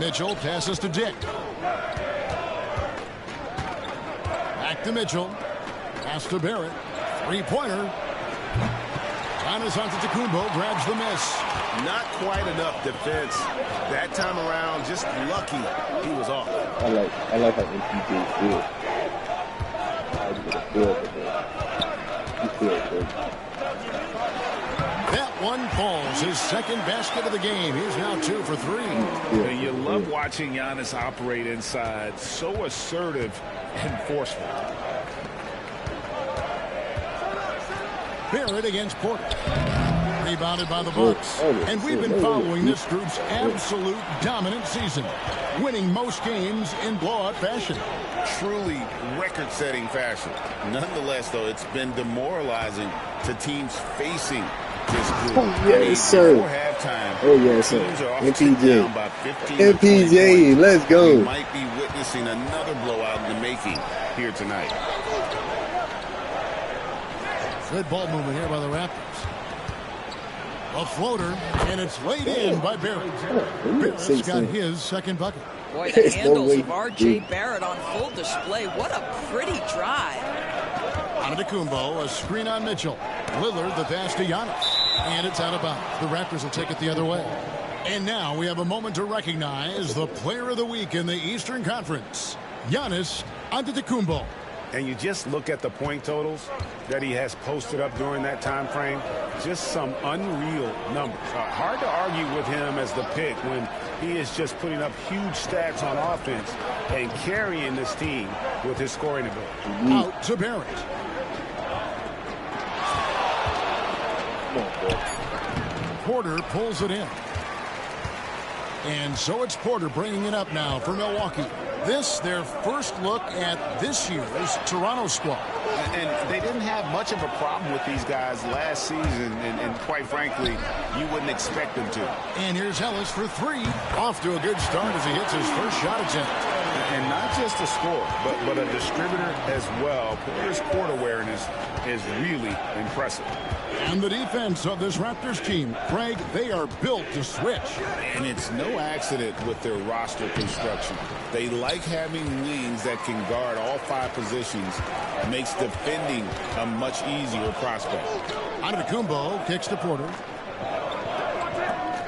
Mitchell passes to Dick. Back to Mitchell. Pass to Barrett. 3-pointer. Giannis Antetokounmpo grabs the miss. Not quite enough defense that time around. Just lucky he was off. I like how MPJ feels. He feels good. That one falls. His second basket of the game. He's now 2 for 3. And you love watching Giannis operate inside. So assertive and forceful. Barrett against Porter. Rebounded by the Bucks. And we've been following this group's absolute dominant season, winning most games in blowout fashion. Truly record-setting fashion. Nonetheless, though, it's been demoralizing to teams facing this group. Oh, yes, sir. Before halftime, oh, yes, sir. MPJ. MPJ, let's go. We might be witnessing another blowout in the making here tonight. Good ball movement here by the Raptors. A floater, and it's laid in by Barrett. Barrett's got his second bucket. Boy, the handles of R.J. Barrett on full display. What a pretty drive. Antetokounmpo, a screen on Mitchell. Lillard, the pass to Giannis. And it's out of bounds. The Raptors will take it the other way. And now we have a moment to recognize the player of the week in the Eastern Conference, Giannis Antetokounmpo. And you just look at the point totals that he has posted up during that time frame. Just some unreal numbers. Hard to argue with him as the pick when he is just putting up huge stats on offense and carrying this team with his scoring ability. Out to Barrett. Porter pulls it in. And so it's Porter bringing it up now for Milwaukee. This, their first look at this year's Toronto squad. And they didn't have much of a problem with these guys last season, and quite frankly, you wouldn't expect them to. And here's Ellis for 3. Off to a good start as he hits his first shot attempt. And not just a scorer, but a distributor as well. Porter's court awareness is really impressive. And the defense of this Raptors team, Craig, they are built to switch. And it's no accident with their roster construction. They like having wings that can guard all 5 positions. It makes defending a much easier prospect. Antetokounmpo kicks to Porter.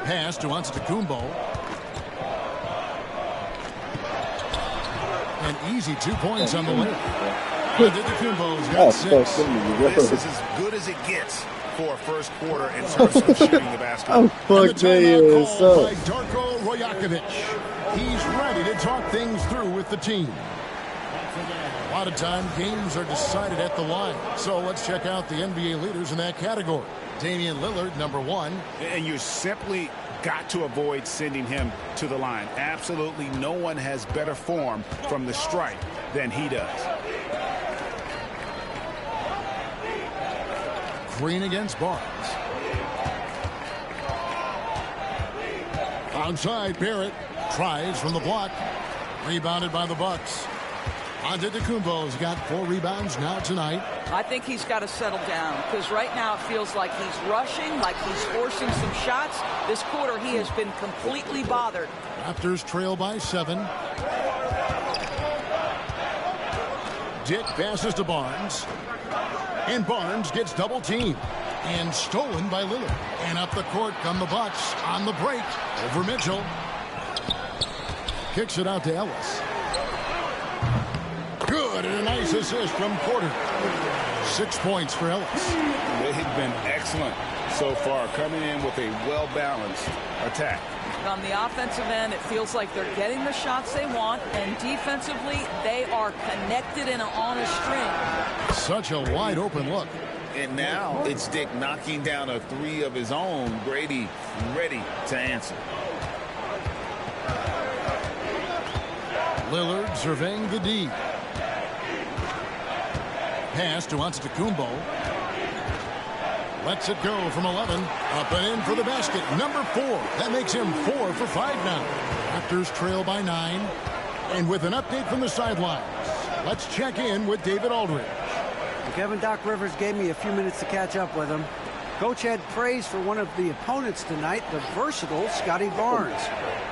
Pass to Antetokounmpo. An easy 2 points on the way. Antetokounmpo's got 6. This is as good as it gets for a first quarter in terms of shooting the basketball. Fuck by Darko Rajakovic. He's ready to talk things through with the team. A lot of time games are decided at the line. So let's check out the NBA leaders in that category. Damian Lillard, number 1. And you simply got to avoid sending him to the line. Absolutely no one has better form from the stripe than he does. Green against Barnes. Outside, Barrett tries from the block. Rebounded by the Bucks. Antetokounmpo's got 4 rebounds now tonight. I think he's got to settle down because right now it feels like he's rushing, like he's forcing some shots. This quarter he has been completely bothered. Raptors trail by 7. Dick passes to Barnes. And Barnes gets double teamed. And stolen by Lillard. And up the court come the Bucks on the break. Over Mitchell. Kicks it out to Ellis. Good, and a nice assist from Porter. 6 points for Ellis. They've been excellent so far, coming in with a well-balanced attack. On the offensive end, it feels like they're getting the shots they want, and defensively, they are connected and on a string. Such a wide open look. And now it's Dick knocking down a three of his own. Grady ready to answer. Lillard surveying the D. Pass to Antetokounmpo. Lets it go from 11. Up and in for the basket. Number 4. That makes him 4 for 5 now. Raptors trail by 9. And with an update from the sidelines, let's check in with David Aldridge. Kevin, Doc Rivers gave me a few minutes to catch up with him. Coach had praise for one of the opponents tonight, the versatile Scotty Barnes.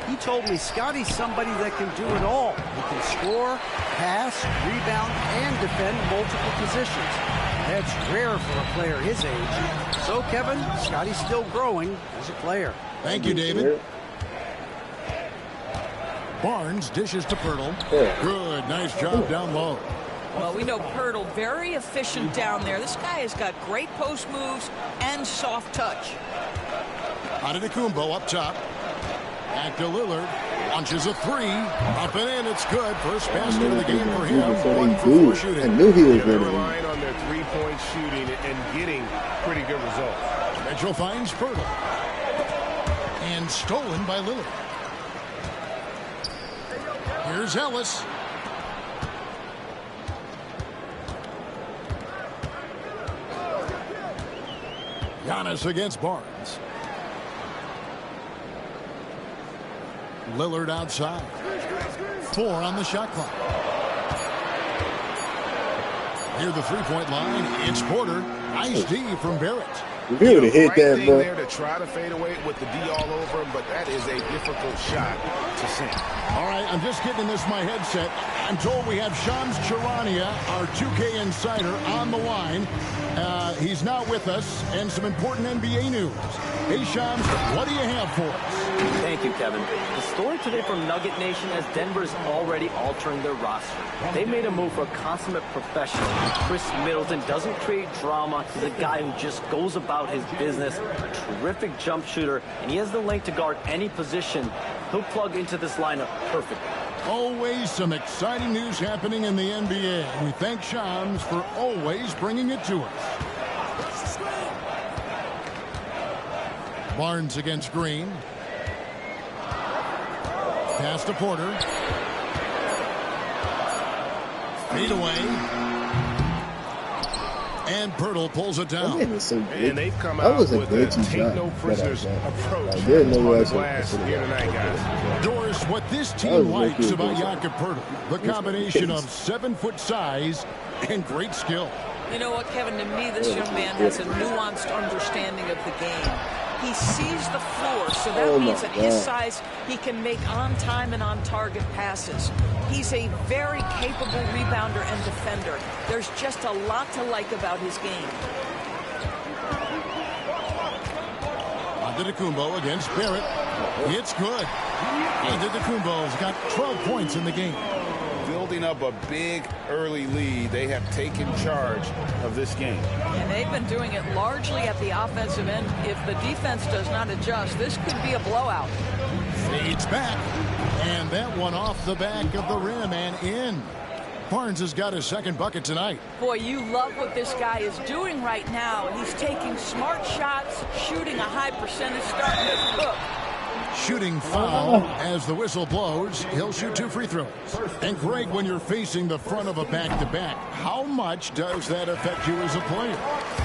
He told me Scotty's somebody that can do it all. He can score, pass, rebound, and defend multiple positions. That's rare for a player his age. So, Kevin, Scotty's still growing as a player. Thank you, David. Barnes dishes to Pirtle. Good, nice job down low. Well, we know Pirtle, very efficient down there. This guy has got great post moves and soft touch. Antetokounmpo up top. Back to Lillard. Launches a 3. Up and in. It's good. First basket of the game for him. 1 for 4 shooting. I knew he was They're ready. relying on their three-point shooting and getting pretty good results. Mitchell finds Pirtle. And stolen by Lillard. Here's Ellis. Giannis against Barnes. Lillard outside. 4 on the shot clock. Near the three-point line, it's Porter. Nice D from Barrett. If he would have hit that, bro. There to try to fade away with the D all over him, but that is a difficult shot to sink. All right, I'm just getting this my headset. I'm told we have Shams Charania, our 2K insider, on the line. He's not with us, and some important NBA news. Hey, Shams, what do you have for us? Thank you, Kevin. The story today from Nugget Nation as Denver is already altering their roster. They made a move for a consummate professional. Chris Middleton doesn't create drama. He's a guy who just goes about his business, a terrific jump shooter, and he has the length to guard any position. He'll plug into this lineup perfectly. Always some exciting news happening in the NBA. We thank Shams for always bringing it to us. Barnes against Green. Pass to Porter. Fade away. And Pirtle pulls it down. And they've come out with a take no prisoners approach on the glass here tonight, guys. Doris, what this team likes about Jakob Pirtle, the combination of 7-foot size and great skill. You know what, Kevin, to me, this young man has a nuanced understanding of the game. He sees the floor, so that means at his size, he can make on-time and on-target passes. He's a very capable rebounder and defender. There's just a lot to like about his game. Antetokounmpo against Barrett. It's good. Antetokounmpo's got 12 points in the game. Building up a big early lead. They have taken charge of this game. And they've been doing it largely at the offensive end. If the defense does not adjust, this could be a blowout. Fades back. And that one off the back of the rim and in. Barnes has got his second bucket tonight. Boy, you love what this guy is doing right now. He's taking smart shots, shooting a high percentage, starting to cook. Shooting foul as the whistle blows. He'll shoot 2 free throws. And Greg, when you're facing the front of a back-to-back, how much does that affect you as a player?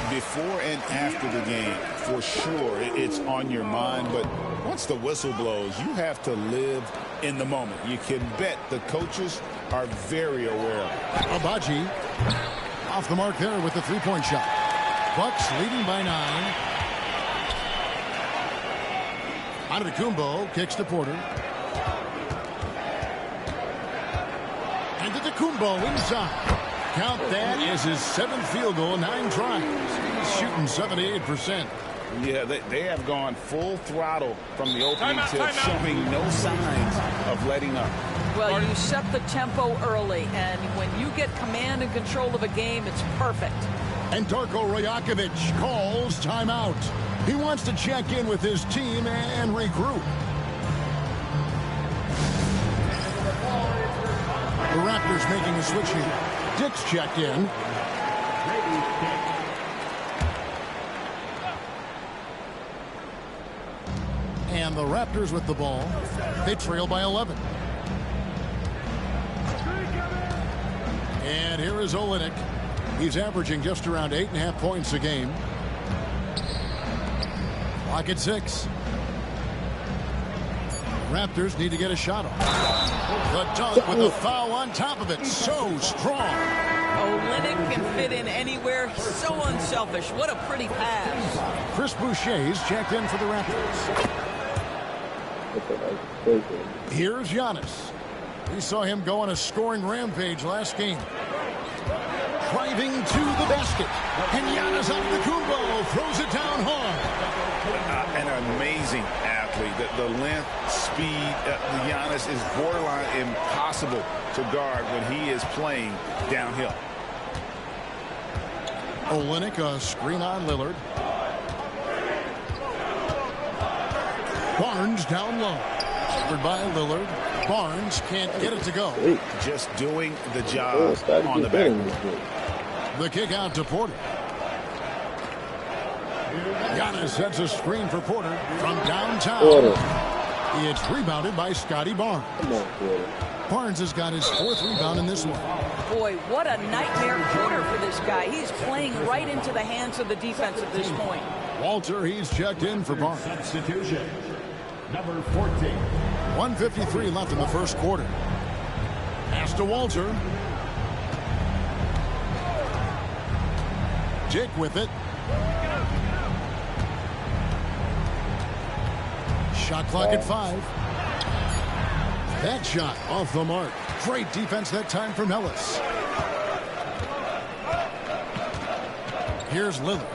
Before and after the game, for sure, it's on your mind. But once the whistle blows, you have to live in the moment. You can bet the coaches are very aware of it. Abaji off the mark there with the three-point shot. Bucks leading by 9. Antetokounmpo kicks to Porter. Antetokounmpo inside. Count that as his 7th field goal, 9 tries. He's shooting 78%. Yeah, they have gone full throttle from the opening tip, showing no signs of letting up. Well, you set the tempo early, and when you get command and control of a game, it's perfect. And Darko Rajakovic calls timeout. He wants to check in with his team and regroup. The Raptors making a switch here. Dick's checked in. And the Raptors with the ball. They trail by 11. And here is Olynyk. He's averaging just around 8.5 points a game. Clock at 6. Raptors need to get a shot off. The dunk with the foul on top of it. So strong. Olynyk can fit in anywhere. He's so unselfish. What a pretty pass. Chris Boucher's checked in for the Raptors. Here's Giannis. We saw him go on a scoring rampage last game. Driving to the basket. And Giannis Antetokounmpo throws it down hard. An amazing athlete. The length, speed, Giannis is borderline impossible to guard when he is playing downhill. Olynyk, a screen on Lillard. Barnes down low. Covered by Lillard. Barnes can't get it to go. Just doing the job on the backboard. The kick out to Porter. Giannis sets a screen for Porter from downtown. It's rebounded by Scotty Barnes. Barnes has got his 4th rebound in this one. Boy, what a nightmare quarter for this guy. He's playing right into the hands of the defense at this point. Walter, he's checked in for Barnes. Substitution. Number 14. 1:53 left in the first quarter. Pass to Walter. Dick with it. Shot clock at 5. That shot off the mark. Great defense that time from Ellis. Here's Lillard.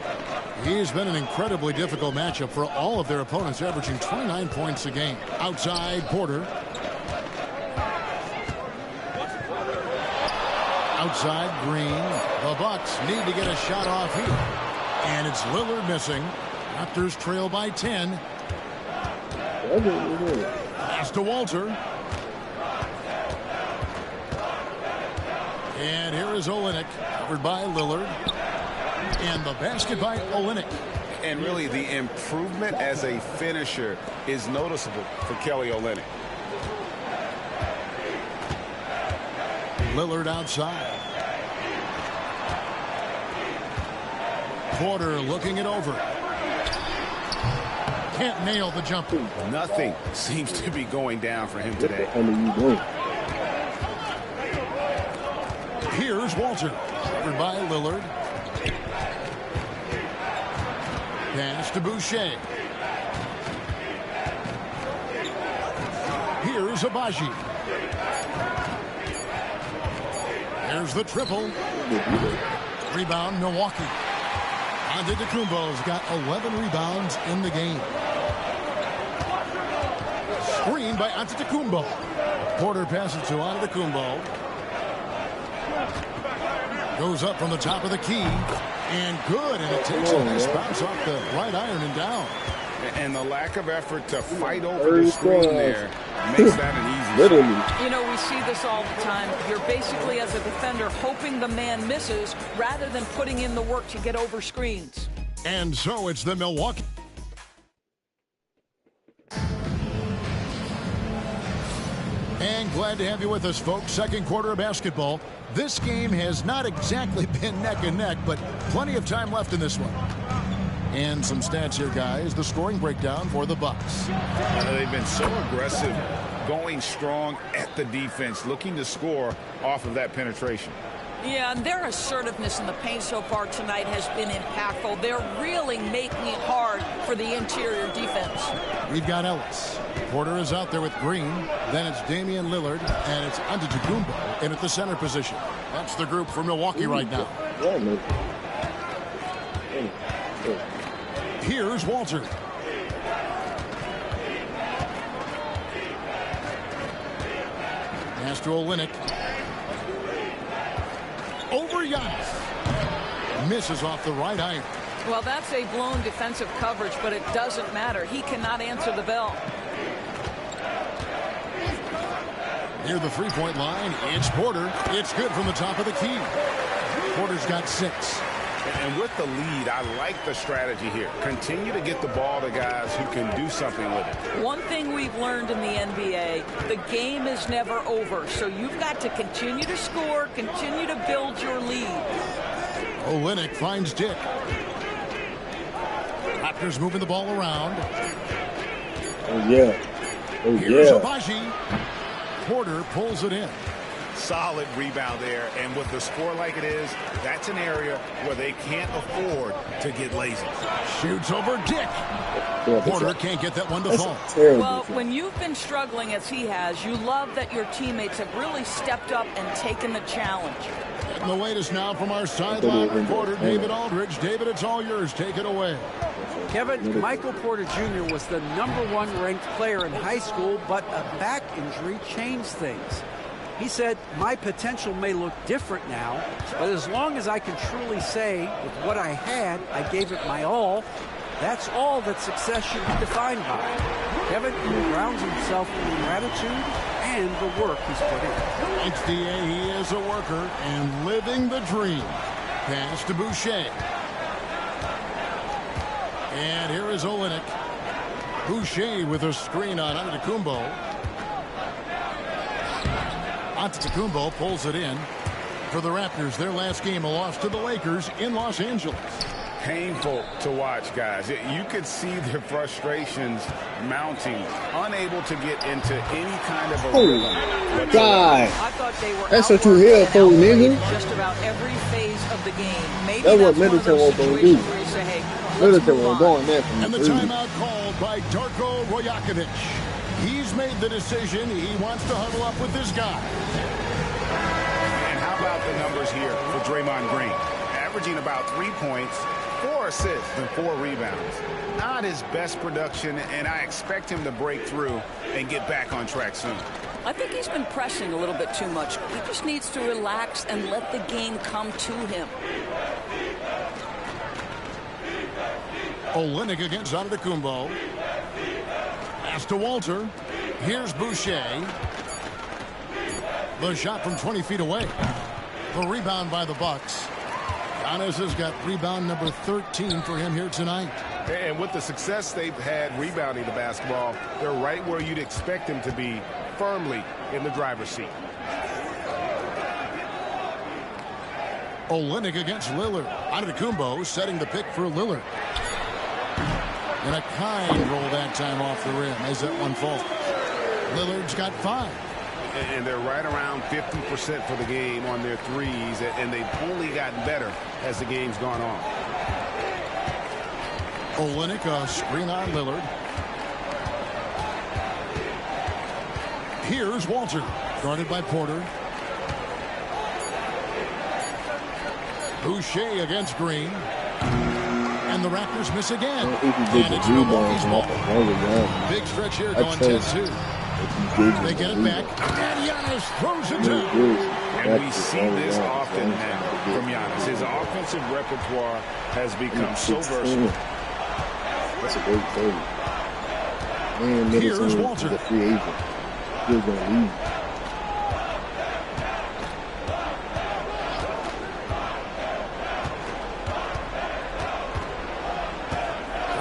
He's been an incredibly difficult matchup for all of their opponents, averaging 29 points a game. Outside, Porter. Outside, Green. The Bucks need to get a shot off here. And it's Lillard missing. Raptors trail by 10. Pass to Walter. And here is Olynyk, covered by Lillard. And the basket by Olynyk. And really, the improvement as a finisher is noticeable for Kelly Olynyk. Lillard outside. Porter looking it over. Can't nail the jumper. Nothing seems to be going down for him today. Here's Walter, covered by Lillard. Pass to Boucher. Here's Abaji. There's the triple. Rebound, Milwaukee. Antetokounmpo's got 11 rebounds in the game. Screen by Antetokounmpo. Porter passes to Antetokounmpo. Goes up from the top of the key. And good, and it takes a nice bounce off the right iron and down. And the lack of effort to fight over the screen there makes that an easy shot. You know, we see this all the time. You're basically, as a defender, hoping the man misses rather than putting in the work to get over screens. And so it's the Milwaukee. And glad to have you with us, folks. Second quarter of basketball. This game has not exactly been neck and neck, but plenty of time left in this one. And some stats here, guys. The scoring breakdown for the Bucks. They've been so aggressive, going strong at the defense, looking to score off of that penetration. Yeah, and their assertiveness in the paint so far tonight has been impactful. They're really making it hard for the interior defense. We've got Ellis. Porter is out there with Green. Then it's Damian Lillard, and it's Antetokounmpo in at the center position. That's the group for Milwaukee right now. Here's Walter. Pass to Olynyk. Over Giannis. Misses off the right iron. Well, that's a blown defensive coverage, but it doesn't matter. He cannot answer the bell. Near the three-point line, it's Porter. It's good from the top of the key. Porter's got 6. And with the lead, I like the strategy here. Continue to get the ball to guys who can do something with it. One thing we've learned in the NBA, the game is never over. So you've got to continue to score, continue to build your lead. Olynyk finds Dick. Raptors moving the ball around. Oh, yeah. Oh, Here's yeah. Abaji. Porter pulls it in. Solid rebound there, and with the score like it is, that's an area where they can't afford to get lazy. Shoots over Dick. Porter can't get that one to fall. Well, when you've been struggling as he has, you love that your teammates have really stepped up and taken the challenge. Getting the latest now from our sideline reporter, David Aldridge. David, it's all yours. Take it away. Kevin, Michael Porter Jr. was the #1 ranked player in high school, but a back injury changed things. He said, my potential may look different now, but as long as I can truly say with what I had, I gave it my all, that's all that success should be defined by. Kevin grounds himself in gratitude and the work he's put in. Thanks, D.A. He is a worker and living the dream. Pass to Boucher. And here is Olynyk. Boucher with a screen on Antetokounmpo. Antetokounmpo pulls it in. For the Raptors, their last game, a loss to the Lakers in Los Angeles. Painful to watch, guys. You could see their frustrations mounting, unable to get into any kind of a rhythm. God. I thought they were that's what you here for, nigga. Just about every phase of the game. Maybe that's what Middleton was going to do. Middleton was going there from and the timeout called by Darko Rajakovic. He's made the decision. He wants to huddle up with this guy. And how about the numbers here for Draymond Green? Averaging about 3 points, 4 assists, and 4 rebounds. Not his best production, and I expect him to break through and get back on track soon. I think he's been pressing a little bit too much. He just needs to relax and let the game come to him. Olynyk against Antetokounmpo. Pass to Walter. Here's Boucher. The shot from 20 feet away. The rebound by the Bucks. Giannis has got rebound number 13 for him here tonight. And with the success they've had rebounding the basketball, they're right where you'd expect them to be, firmly in the driver's seat. Olynyk against Lillard. Antetokounmpo setting the pick for Lillard. And a kind roll that time off the rim as that one falls. Lillard's got 5. And they're right around 50% for the game on their threes, and they've only gotten better as the game's gone on. Olynyk, a screen on Lillard. Here's Walter, guarded by Porter. Boucher against Green. And the Raptors miss again. And it's Milwaukee's ball. Big stretch here going 10-2. They get it back. And Giannis throws it down. And we see this often now from Giannis. His offensive repertoire has become so versatile. That's a great play. And here's Walter. The free agent. Still going to leave.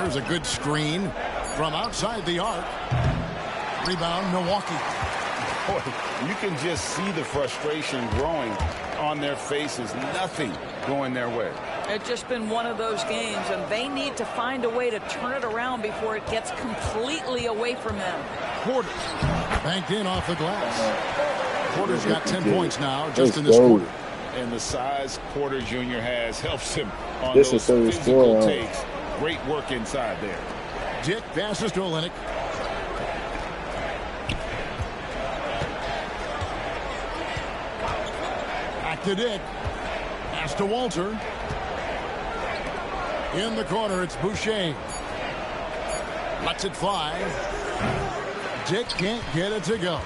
There's a good screen from outside the arc. Rebound, Milwaukee. Boy, you can just see the frustration growing on their faces. Nothing going their way. It's just been one of those games, and they need to find a way to turn it around before it gets completely away from them. Porter banked in off the glass. Porter's got 10 points now just in this quarter. And the size Porter Jr. has helps him on this those physical takes. Great work inside there. Dick passes to Olynyk. Back to Dick. Pass to Walter. In the corner, it's Boucher. Lets it fly. Dick can't get it to go.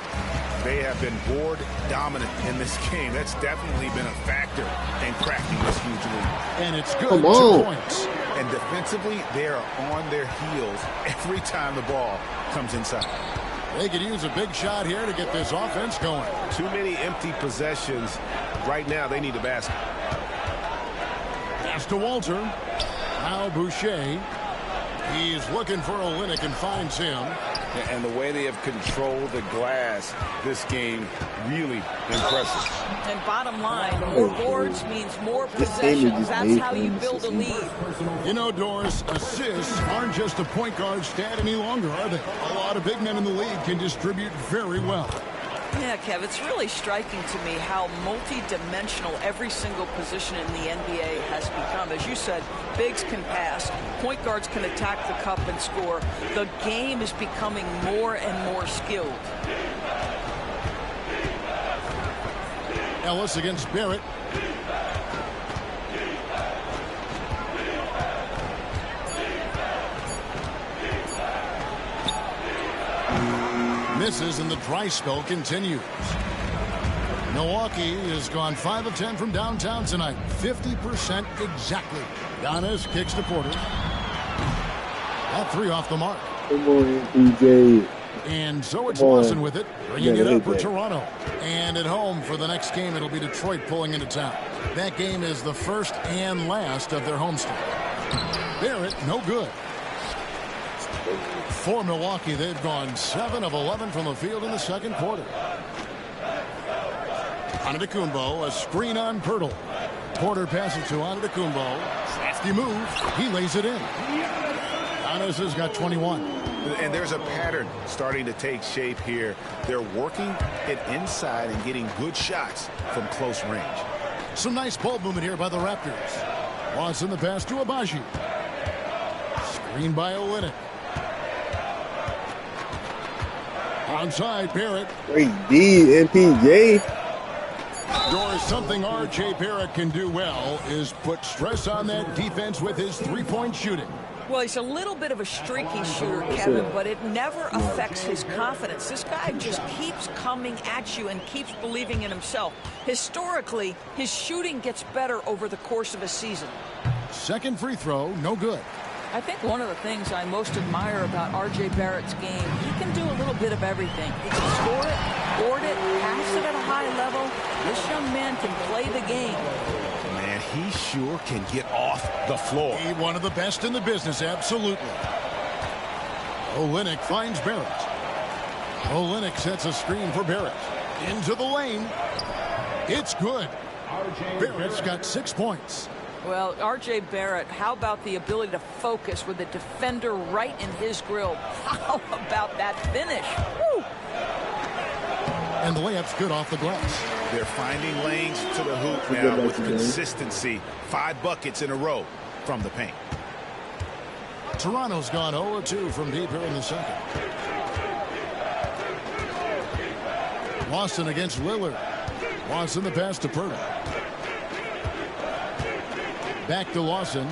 They have been board dominant in this game. That's definitely been a factor in cracking this huge lead. And it's good. 2 points. And defensively, they are on their heels every time the ball comes inside. They could use a big shot here to get this offense going. Too many empty possessions. Right now, they need a basket. Pass to Walter. Now Boucher. He's looking for Olynyk and finds him. And the way they have controlled the glass this game, really impressive. And bottom line, more boards means more possessions. That's how you build a lead. You know, Doris, assists aren't just a point guard stat any longer, are they? A lot of big men in the league can distribute very well. Yeah, Kev, it's really striking to me how multi-dimensional every single position in the NBA has become. As you said, bigs can pass, point guards can attack the cup and score. The game is becoming more and more skilled. Ellis against Barrett. Misses and the dry spell continues. Milwaukee has gone 5 of 10 from downtown tonight. 50% exactly. Giannis kicks to Porter. That 3 off the mark. Come on, DJ. And so it's Lawson with it, bringing it up for Toronto. And at home for the next game, it'll be Detroit pulling into town. That game is the first and last of their homestand. Barrett, no good. For Milwaukee, they've gone 7 of 11 from the field in the second quarter. Antetokounmpo, a screen on Pirtle. Porter passes to Antetokounmpo. Nasty move. He lays it in. Giannis has got 21. And there's a pattern starting to take shape here. They're working it inside and getting good shots from close range. Some nice ball movement here by the Raptors. Watson the pass to Abaji. Screen by Olynyk. Onside, Barrett. Great D, MPJ. Doris, something R.J. Barrett can do well is put stress on that defense with his three-point shooting. Well, he's a little bit of a streaky shooter, Kevin, but it never affects his confidence. This guy just keeps coming at you and keeps believing in himself. Historically, his shooting gets better over the course of a season. Second free throw, no good. I think one of the things I most admire about R.J. Barrett's game, he can do a little bit of everything. He can score it, board it, pass it at a high level. This young man can play the game. Man, he sure can get off the floor. He's one of the best in the business, absolutely. Olynyk finds Barrett. Olynyk sets a screen for Barrett. Into the lane. It's good. Barrett's got 6 points. Well, R.J. Barrett, how about the ability to focus with the defender right in his grill? How about that finish? Woo! And the layup's good off the glass. They're finding lanes to the hoop now with consistency. 5 buckets in a row from the paint. Toronto's gone 0-2 from deep here in the second. Lawson against Lillard. Lawson the pass to Pirtle. Back to Lawson.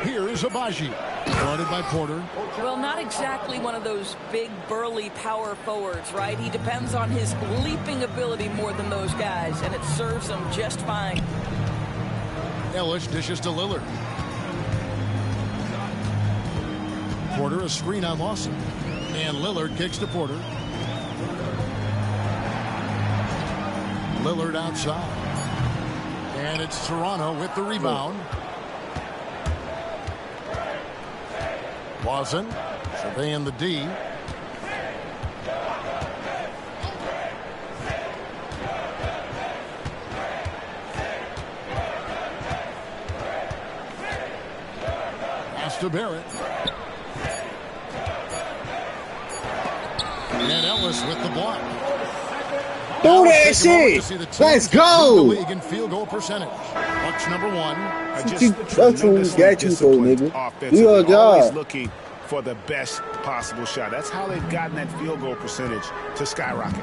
Here is Abaji. Guarded by Porter. Well, not exactly one of those big, burly power forwards, right? He depends on his leaping ability more than those guys, and it serves him just fine. Ellis dishes to Lillard. Porter a screen on Lawson. And Lillard kicks to Porter. Lillard outside. And it's Toronto with the rebound. Lawson surveying the D. Pass to Barrett. And Ellis with the block. Do that shit. Let's go. League in field goal percentage. Bucks number 1. That's what we got you for, nigga. Do your Always job. looking for the best possible shot. That's how they've gotten that field goal percentage to skyrocket.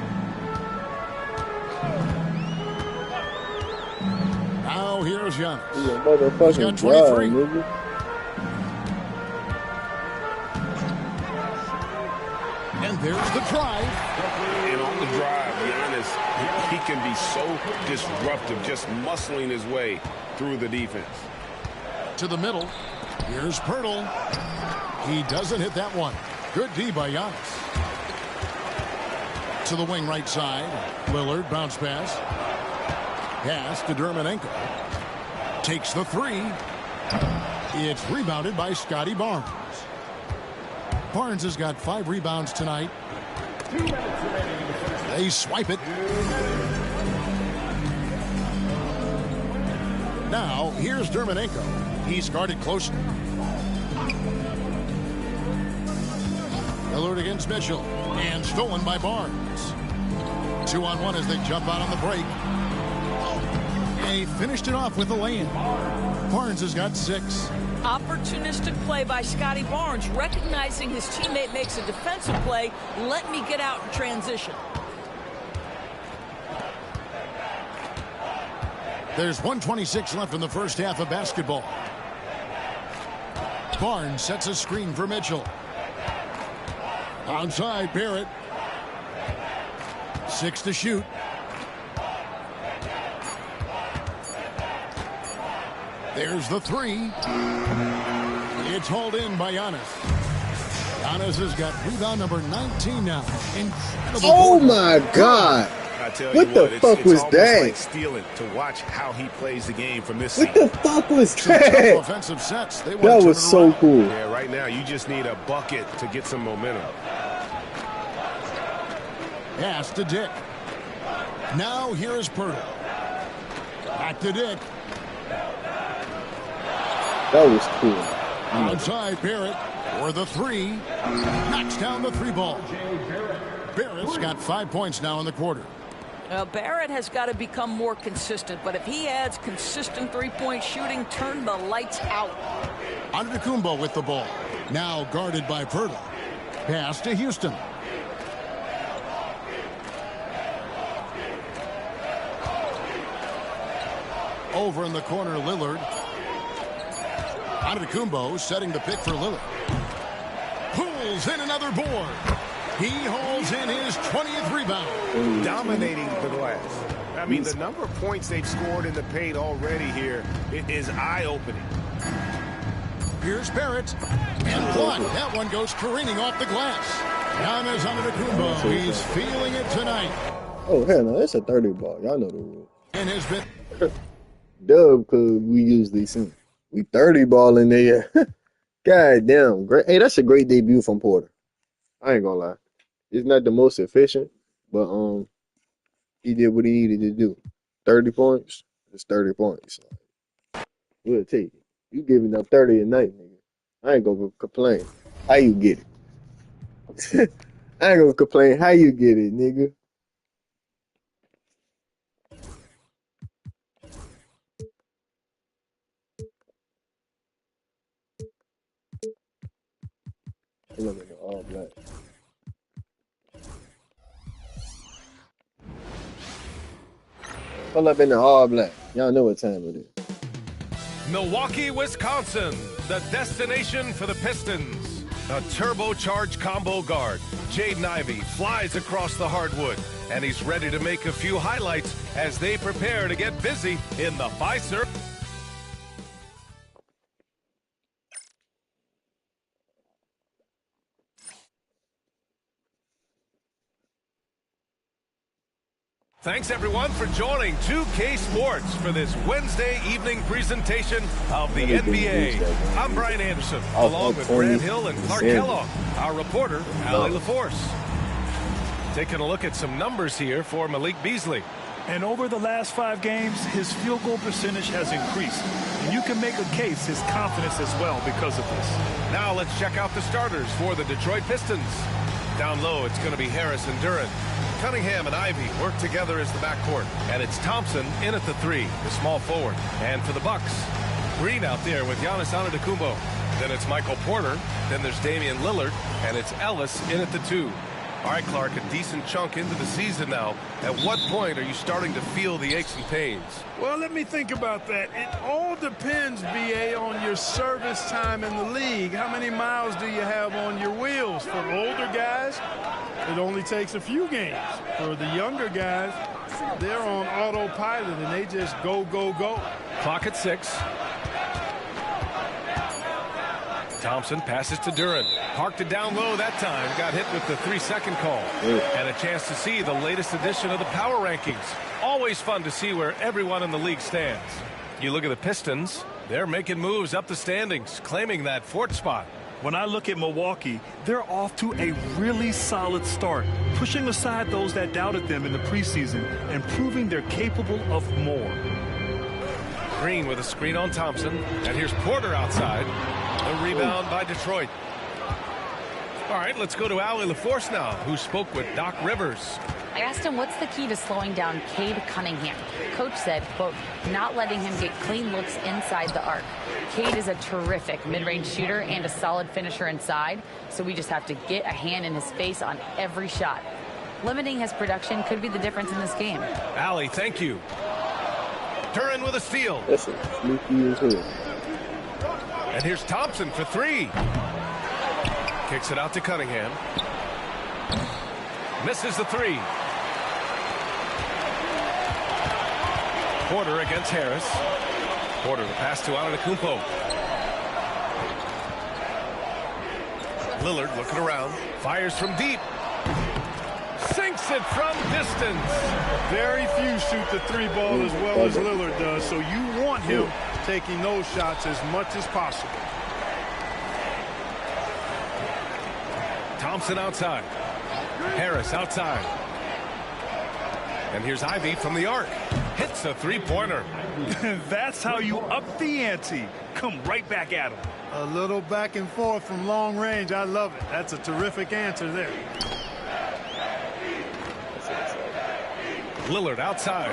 Now here's Giannis. He's a motherfucking job, nigga. And there's the drive. And on the drive, Giannis, he can be so disruptive, just muscling his way through the defense. To the middle. Here's Pirtle. He doesn't hit that one. Good D by Giannis. To the wing right side. Lillard bounce pass. Pass to Dermonenko. Takes the three. It's rebounded by Scotty Barnes. Barnes has got 5 rebounds tonight. They swipe it. Now, here's Dermonenko. He's guarded closely. Lillard against Mitchell. And stolen by Barnes. 2-on-1 as they jump out on the break. They finished it off with a lay-in. Barnes has got 6. Opportunistic play by Scotty Barnes, recognizing his teammate makes a defensive play. Let me get out in transition. There's 1:26 left in the first half of basketball. Barnes sets a screen for Mitchell. Outside, Barrett. 6 to shoot. There's the three. It's hauled in by Giannis. Giannis has got rebound number 19 now. Incredible. Oh my God. What the fuck was that? Like stealing to watch how he plays the game from this What the fuck was Some that? tough offensive sets. They want That to was turn it so around. cool. Yeah, right now you just need a bucket to get some momentum. Pass to Dick. Now here is Purtle. Back to Dick. That was cool. Outside, Barrett for the three. Knocks down the 3-ball. Barrett's got 5 points now in the quarter. Barrett has got to become more consistent, but if he adds consistent three-point shooting, turn the lights out. Antetokounmpo with the ball. Now guarded by Purtle. Pass to Houston. Over in the corner, Lillard. Antetokounmpo setting the pick for Lillard. Pulls in another board. He holds in his 20th rebound. Dominating the glass. I mean, the number of points they've scored in the paint already here is eye-opening. Here's Barrett. And blocked. That one goes careening off the glass. Giannis Antetokounmpo. He's feeling it tonight. Oh, hell no. That's a 30 ball. Y'all know the rule. And has been... Dub, because we usually see. We 30 ball in there. God damn. Great. Hey, that's a great debut from Porter. I ain't gonna lie. It's not the most efficient, but he did what he needed to do. 30 points. It's 30 points. We'll take it. You giving up 30 a night, nigga. I ain't gonna complain. How you get it? I ain't gonna complain. How you get it, nigga? Look at all black. Pull up in the all black. Y'all know what time it is. Milwaukee, Wisconsin, the destination for the Pistons. A turbocharged combo guard, Jaden Ivey, flies across the hardwood, and he's ready to make a few highlights as they prepare to get busy in the Fiserv. Thanks, everyone, for joining 2K Sports for this Wednesday evening presentation of the NBA. I'm Brian Anderson, along with Grant Hill and Clark Kellogg, our reporter, Allie LaForce. Taking a look at some numbers here for Malik Beasley. And over the last 5 games, his field goal percentage has increased. And you can make a case his confidence as well because of this. Now let's check out the starters for the Detroit Pistons. Down low, it's going to be Harris and Duren. Cunningham and Ivey work together as the backcourt. And it's Thompson in at the 3, the small forward. And for the Bucks, Green out there with Giannis Antetokounmpo. Then it's Michael Porter. Then there's Damian Lillard. And it's Ellis in at the 2. All right, Clark, a decent chunk into the season now. At what point are you starting to feel the aches and pains? Well, let me think about that. It all depends, BA, on your service time in the league. How many miles do you have on your wheels? For older guys, it only takes a few games. For the younger guys, they're on autopilot and they just go, go, go. Clock at 6. Thompson passes to Duren. Parked it down low that time. Got hit with the 3-second call. And a chance to see the latest edition of the power rankings. Always fun to see where everyone in the league stands. You look at the Pistons, they're making moves up the standings, claiming that fourth spot. When I look at Milwaukee, they're off to a really solid start, pushing aside those that doubted them in the preseason and proving they're capable of more. Green with a screen on Thompson, and here's Porter outside. A rebound by Detroit. All right, let's go to Allie LaForce now, who spoke with Doc Rivers. I asked him what's the key to slowing down Cade Cunningham. Coach said, quote, not letting him get clean looks inside the arc. Cade is a terrific mid-range shooter and a solid finisher inside, so we just have to get a hand in his face on every shot. Limiting his production could be the difference in this game. Allie, thank you. Duren with a steal. That's a sneaky as hell. And here's Thompson for three. Kicks it out to Cunningham. Misses the three. Porter against Harris. Porter the pass to Antetokounmpo. Lillard looking around. Fires from deep. Sinks it from distance. Very few shoot the three ball as well as Lillard does, so you want him taking those shots as much as possible. Thompson outside. Harris outside. And here's Ivy from the arc. Hits a three-pointer. That's how you up the ante. Come right back at him. A little back and forth from long range. I love it. That's a terrific answer there. Lillard outside.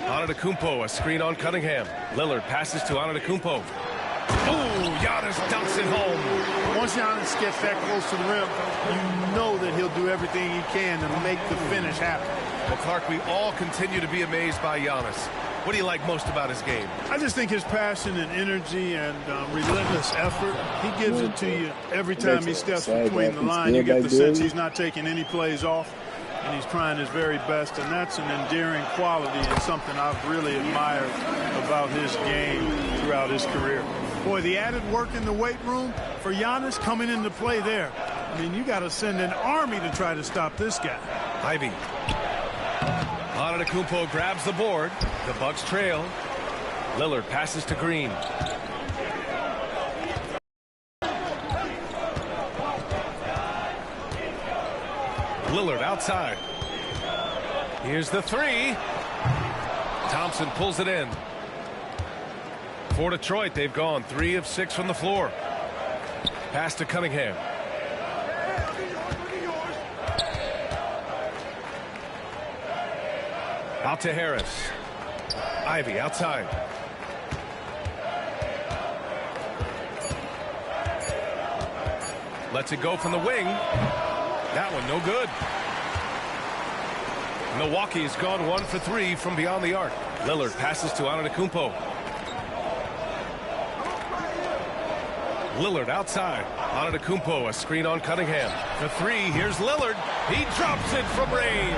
Antetokounmpo, a screen on Cunningham. Lillard passes to Antetokounmpo. Oh, Giannis dunks it home. Once Giannis gets that close to the rim, you know that he'll do everything he can to make the finish happen. Well, Clark, we all continue to be amazed by Giannis. What do you like most about his game? I just think his passion and energy and relentless effort. He gives it to you every time he steps between the line. You get the sense he's not taking any plays off, and he's trying his very best, and that's an endearing quality and something I've really admired about his game throughout his career. Boy, the added work in the weight room for Giannis coming into play there. I mean, you got to send an army to try to stop this guy. Ivy. Antetokounmpo grabs the board. The Bucks trail. Lillard passes to Green. Lillard outside. Here's the three. Thompson pulls it in. For Detroit, they've gone 3 of 6 from the floor. Pass to Cunningham. Out to Harris. Ivy outside. Lets it go from the wing. That one no good. Milwaukee's gone 1 for 3 from beyond the arc. Lillard passes to Antetokounmpo. Lillard outside. Antetokounmpo, a screen on Cunningham. For 3, here's Lillard. He drops it from range.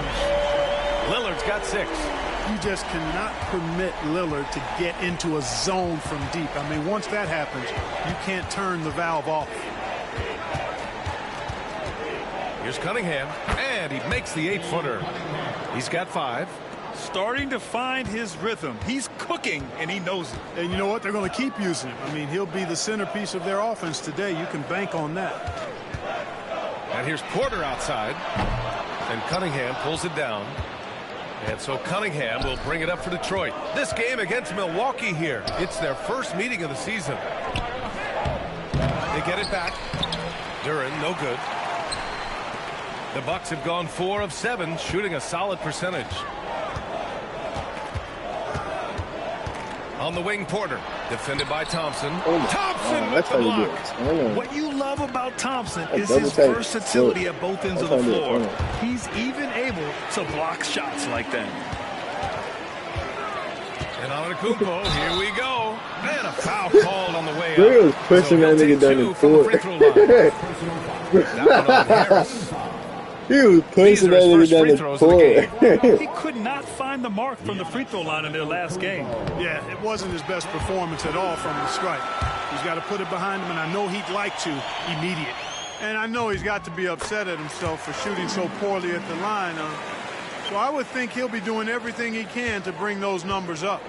Lillard's got 6. You just cannot permit Lillard to get into a zone from deep. I mean, once that happens, you can't turn the valve off. Here's Cunningham, and he makes the 8-footer. He's got 5. Starting to find his rhythm. He's cooking, and he knows it. And you know what? They're going to keep using him. I mean, he'll be the centerpiece of their offense today. You can bank on that. And here's Porter outside. And Cunningham pulls it down. And so Cunningham will bring it up for Detroit. This game against Milwaukee here. It's their first meeting of the season. They get it back. Duren, no good. The Bucks have gone 4 of 7, shooting a solid percentage. On the wing, Porter. Defended by Thompson. Thompson with the block. What you love about Thompson is his versatility at both ends of the floor. He's even able to block shots like that. And Antetokounmpo, here we go. And a foul called on the way up. He was pushing that nigga down the court. That one on Harris. He was pushing that nigga down the court. He could not find the mark from the free throw line in their last game. Yeah, it wasn't his best performance at all from the strike. He's got to put it behind him, and I know he'd like to immediate. And I know he's got to be upset at himself for shooting so poorly at the line. So I would think he'll be doing everything he can to bring those numbers up.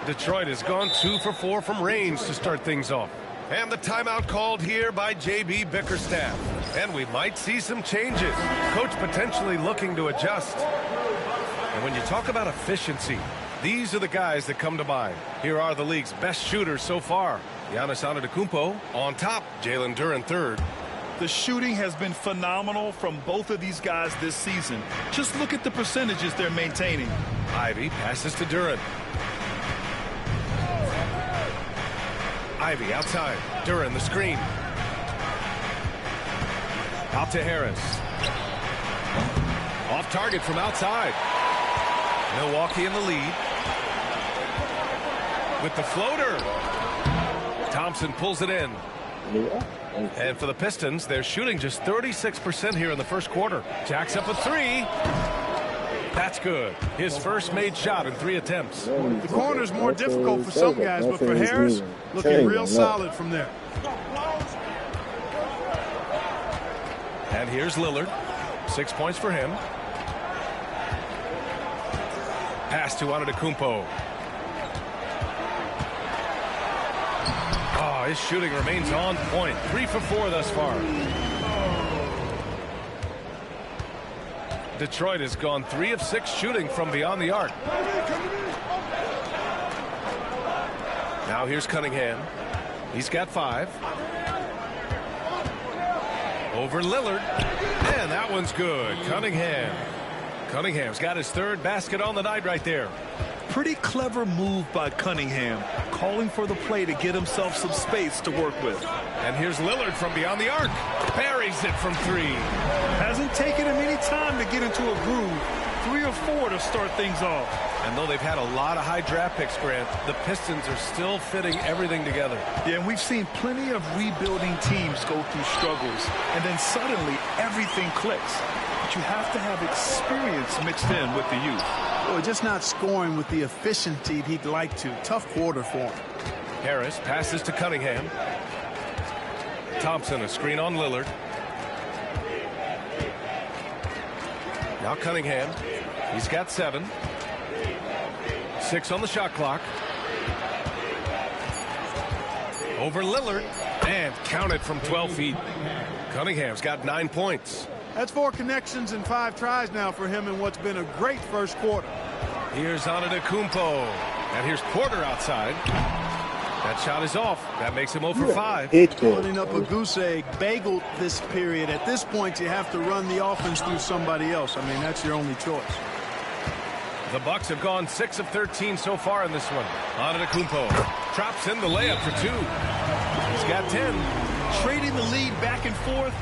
Detroit has gone 2 for 4 from range to start things off. And the timeout called here by J.B. Bickerstaff. And we might see some changes. Coach potentially looking to adjust. And when you talk about efficiency, these are the guys that come to mind. Here are the league's best shooters so far. Giannis Antetokounmpo on top, Jalen Duren third. The shooting has been phenomenal from both of these guys this season. Just look at the percentages they're maintaining. Ivy passes to Duren. Ivy outside. Duren the screen. Out to Harris. Off target from outside. Milwaukee in the lead. With the floater. Thompson pulls it in. And for the Pistons, they're shooting just 36% here in the first quarter. Jacks up a three. That's good. His first made shot in 3 attempts. The corner's more difficult for some guys, but for Harris, looking real solid from there. And here's Lillard. 6 points for him. Pass to Antetokounmpo. Oh, his shooting remains on point. 3 for 4 thus far. Detroit has gone 3 of 6 shooting from beyond the arc. Now here's Cunningham. He's got 5. Over Lillard. And that one's good. Cunningham's got his 3rd basket on the night right there. Pretty clever move by Cunningham, calling for the play to get himself some space to work with. And here's Lillard from beyond the arc. Buries it from 3. Hasn't taken him any time to get into a groove. 3 or 4 to start things off. And though they've had a lot of high draft picks, Grant, the Pistons are still fitting everything together. Yeah, and we've seen plenty of rebuilding teams go through struggles, and then suddenly everything clicks. But you have to have experience mixed in with the youth. Well, just not scoring with the efficiency he'd like to. Tough quarter for him. Harris passes to Cunningham. Thompson, a screen on Lillard. Now Cunningham. He's got 7. 6 on the shot clock. Over Lillard. And counted from 12 feet. Cunningham's got 9 points. That's 4 connections and 5 tries now for him in what's been a great first quarter. Here's Antetokounmpo. And here's Porter outside. That shot is off. That makes him 0 for 5. Putting up a goose egg, bageled this period. At this point, you have to run the offense through somebody else. I mean, that's your only choice. The Bucks have gone 6 of 13 so far in this one. Antetokounmpo drops in the layup for 2. He's got 10. Trading the lead back and forth.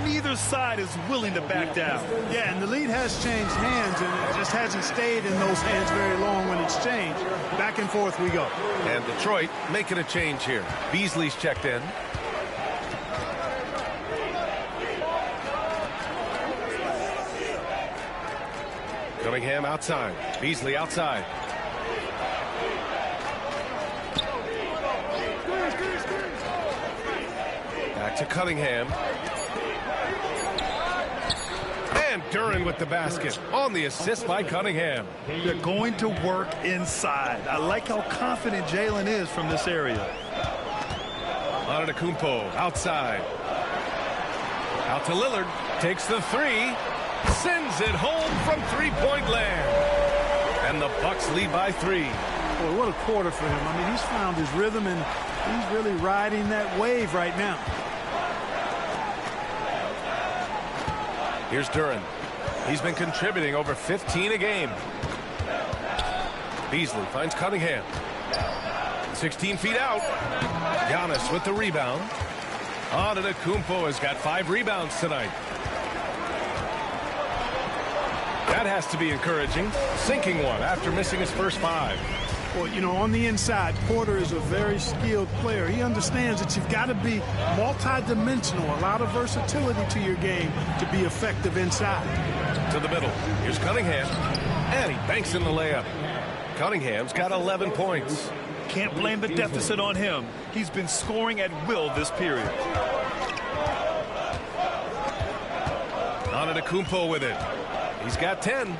Neither side is willing to back down. Yeah, and the lead has changed hands, and it just hasn't stayed in those hands very long when it's changed. Back and forth we go. And Detroit making a change here. Beasley's checked in. Cunningham outside. Beasley outside. Back to Cunningham. And Duren with the basket on the assist by Cunningham. They're going to work inside. I like how confident Jalen is from this area. Antetokounmpo outside. Out to Lillard. Takes the 3. Sends it home from 3-point land. And the Bucks lead by 3. Boy, what a quarter for him. I mean, he's found his rhythm, and he's really riding that wave right now. Here's Duren. He's been contributing over 15 a game. Beasley finds Cunningham. 16 feet out. Giannis with the rebound. Antetokounmpo has got 5 rebounds tonight. That has to be encouraging. Sinking one after missing his first 5. Well, you know, on the inside, Porter is a very skilled player. He understands that you've got to be multi-dimensional, a lot of versatility to your game to be effective inside. To the middle. Here's Cunningham. And he banks in the layup. Cunningham's got 11 points. Can't blame the deficit on him. He's been scoring at will this period. Antetokounmpo with it. He's got 10.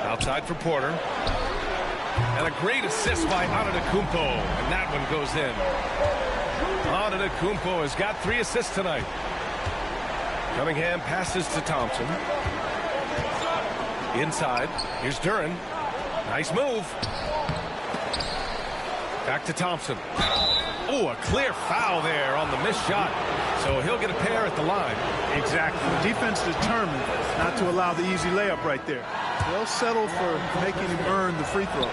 Outside for Porter. And a great assist by Antetokounmpo. And that one goes in. Antetokounmpo has got 3 assists tonight. Cunningham passes to Thompson. Inside. Here's Duren. Nice move. Back to Thompson. Oh, a clear foul there on the missed shot. So he'll get a pair at the line. Exactly. The defense determined not to allow the easy layup right there. They'll settle for making him earn the free throw.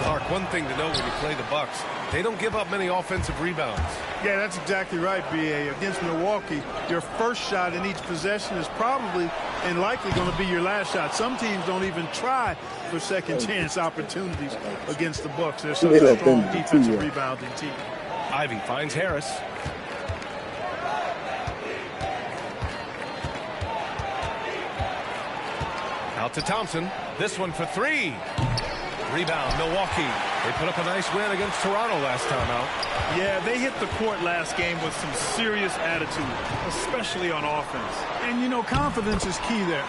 Clark, one thing to know when you play the Bucks, they don't give up many offensive rebounds. Yeah, that's exactly right, B.A. Against Milwaukee, your first shot in each possession is probably and likely going to be your last shot. Some teams don't even try for second chance opportunities against the Bucks. They're such a strong defensive rebounding team. Ivey finds Harris. Out to Thompson. This one for 3. Rebound, Milwaukee. They put up a nice win against Toronto last time out. Yeah, they hit the court last game with some serious attitude, especially on offense. And, you know, confidence is key there.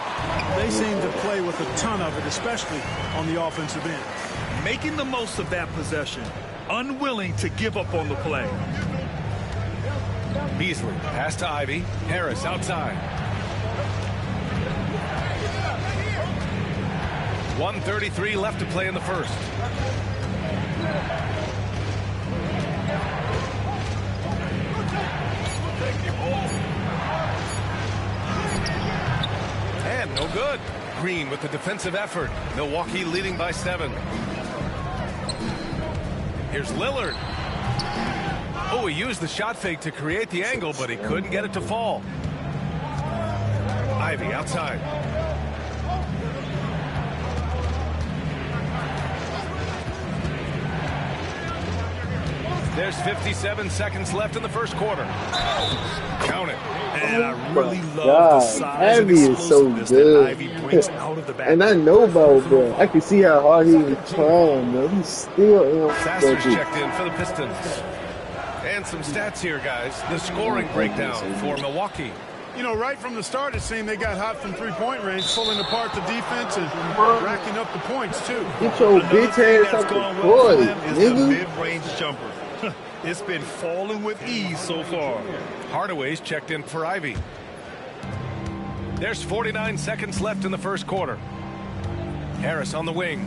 They seem to play with a ton of it, especially on the offensive end. Making the most of that possession, unwilling to give up on the play. Beasley, pass to Ivey. Harris outside. 1:33 left to play in the first. And no good. Green with the defensive effort. Milwaukee leading by 7. Here's Lillard. Oh, he used the shot fake to create the angle, but he couldn't get it to fall. Ivey outside. There's 57 seconds left in the first quarter. Count it. And I really love the size and explosiveness that Ivey brings out of the back. And I know about that. I can see how hard he was trying, though. He's still Sasser's checked in for the Pistons. And some stats here, guys. The scoring breakdown for Milwaukee. You know, right from the start, it seemed they got hot from three-point range, pulling apart the defense and racking up the points, too. Get your bitch ass off the court, nigga. Mid-range jumper. It's been falling with ease so far. Hardaway's checked in for Ivey. There's 49 seconds left in the first quarter. Harris on the wing.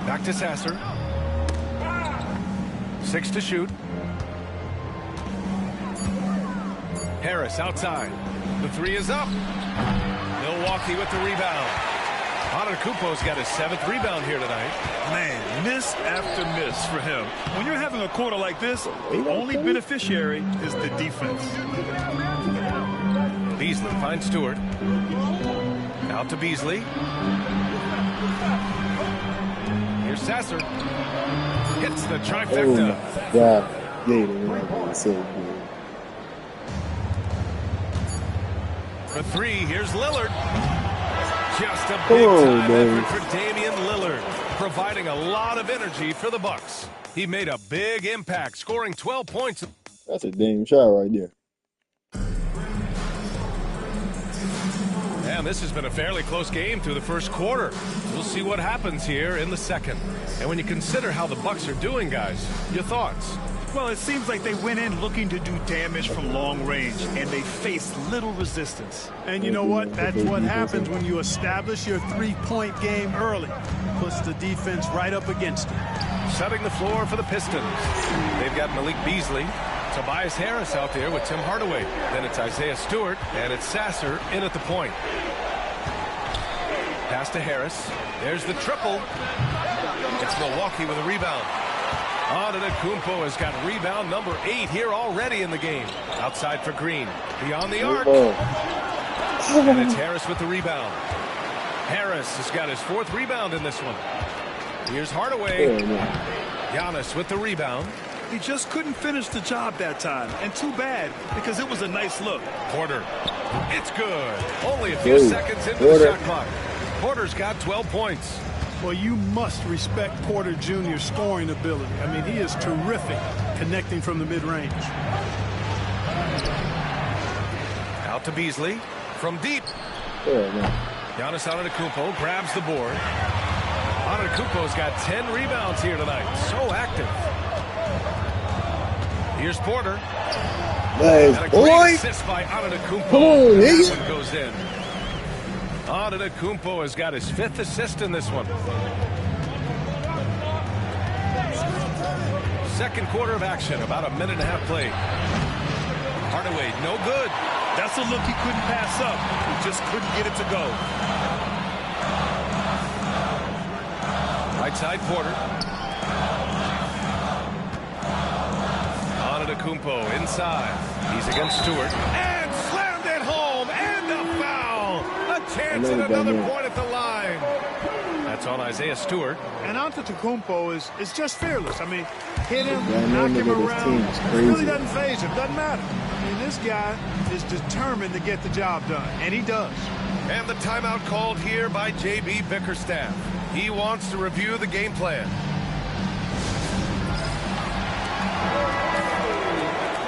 Back to Sasser. 6 to shoot. Harris outside. The 3 is up. Milwaukee with the rebound. Antetokounmpo's got his 7th rebound here tonight. Man, miss after miss for him. When you're having a quarter like this, the only beneficiary is the defense. Beasley finds Stewart. Out to Beasley. Here's Sasser. Hits the trifecta. Oh, God. Yeah, so good. For 3, here's Lillard. Just a big-time effort for Damian Lillard, providing a lot of energy for the Bucks. He made a big impact, scoring 12 points. That's a damn shot right there. And this has been a fairly close game through the first quarter. We'll see what happens here in the second. And when you consider how the Bucks are doing, guys, your thoughts? Well, it seems like they went in looking to do damage from long range, and they faced little resistance. And you know what? That's what happens when you establish your three-point game early. Puts the defense right up against it. Setting the floor for the Pistons. They've got Malik Beasley. Tobias Harris out there with Tim Hardaway. Then it's Isaiah Stewart, and it's Sasser in at the point. Pass to Harris. There's the triple. It's Milwaukee with a rebound. Antetokounmpo has got rebound number 8 here already in the game. Outside for Green. Beyond the arc. And it's Harris with the rebound. Harris has got his 4th rebound in this one. Here's Hardaway. Giannis with the rebound. He just couldn't finish the job that time. And too bad, because it was a nice look. Porter. It's good. Only a few seconds into the shot clock. Porter's got 12 points. Well, you must respect Porter Jr.'s scoring ability. I mean, he is terrific connecting from the mid-range. Out to Beasley from deep. Giannis Antetokounmpo grabs the board. Antetokounmpo's got 10 rebounds here tonight. So active. Here's Porter. Nice, and a boy. great assist by Antetokounmpo. That one goes in. Antetokounmpo has got his 5th assist in this one. Second quarter of action, about a minute and a half played. Hardaway, no good. That's a look he couldn't pass up. He just couldn't get it to go. Right side, Porter. Antetokounmpo inside. He's against Stewart. And slammed it home. And a foul. A chance at another point at the line. That's on Isaiah Stewart. And Antetokounmpo is just fearless. I mean, hit him, knock him around. It really doesn't faze him. Doesn't matter. I mean, this guy is determined to get the job done, and he does. And the timeout called here by J.B. Bickerstaff. He wants to review the game plan.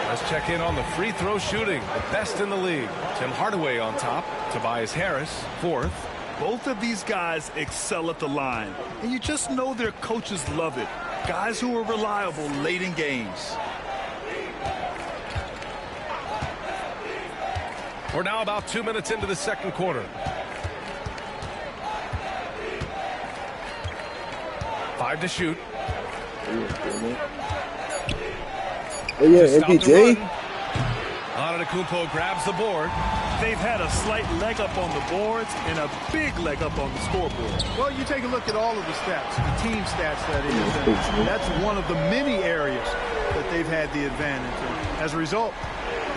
Let's check in on the free throw shooting, the best in the league. Tim Hardaway on top, Tobias Harris 4th. Both of these guys excel at the line, and you just know their coaches love it. Guys who are reliable late in games. We're now about 2 minutes into the second quarter. 5 to shoot. Oh yeah, MPJ. Antetokounmpo grabs the board. They've had a slight leg up on the boards and a big leg up on the scoreboard. Well, you take a look at all of the stats, the team stats that is, and that's one of the many areas that they've had the advantage. And as a result,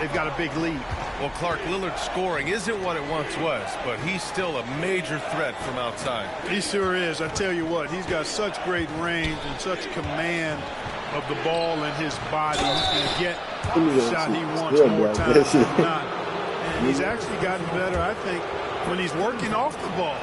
they've got a big lead. Well, Clark, Lillard's scoring isn't what it once was, but he's still a major threat from outside. He sure is. I tell you what, he's got such great range and such command of the ball in his body. He can get the shot he wants more times than not. And he's actually gotten better, I think, when he's working off the ball.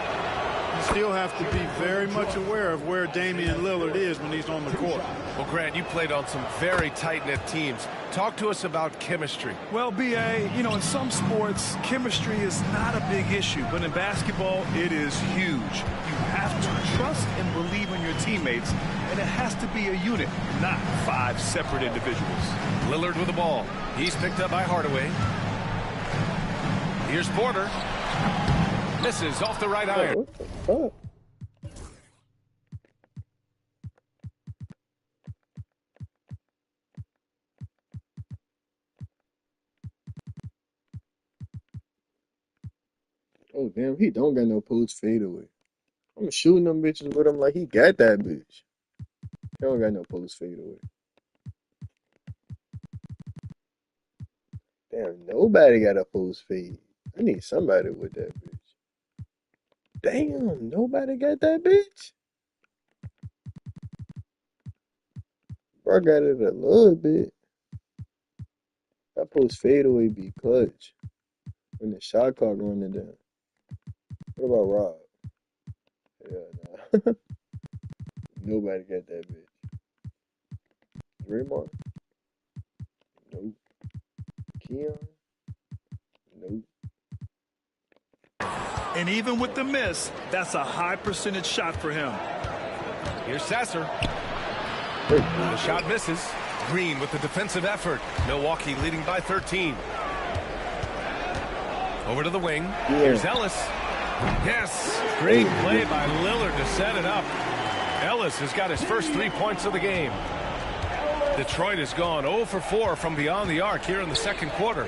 You still have to be very much aware of where Damian Lillard is when he's on the court. Well, Grant, you played on some very tight-knit teams. Talk to us about chemistry. Well, B.A., you know, in some sports, chemistry is not a big issue. But in basketball, it is huge. You have to trust and believe in your teammates. And it has to be a unit, not 5 separate individuals. Lillard with the ball. He's picked up by Hardaway. Here's Porter. Misses off the right iron. What the fuck? Oh damn, he don't got no post fadeaway. I'm shooting them bitches with him like he got that bitch. He don't got no post fadeaway. Damn, nobody got a post fade. I need somebody with that bitch. Damn, nobody got that bitch. Bro, I got it a little bit. That post fadeaway be clutch when the shot clock running down. What about Rob? Yeah, nah. Nobody got that bitch. Draymond? Nope. Keon? Nope. And even with the miss, that's a high percentage shot for him. Here's Sasser. The shot misses. Green with the defensive effort. Milwaukee leading by 13. Over to the wing. Yeah. Here's Ellis. Yes. Great play by Lillard to set it up. Ellis has got his first 3 points of the game. Detroit has gone 0 for 4 from beyond the arc here in the second quarter.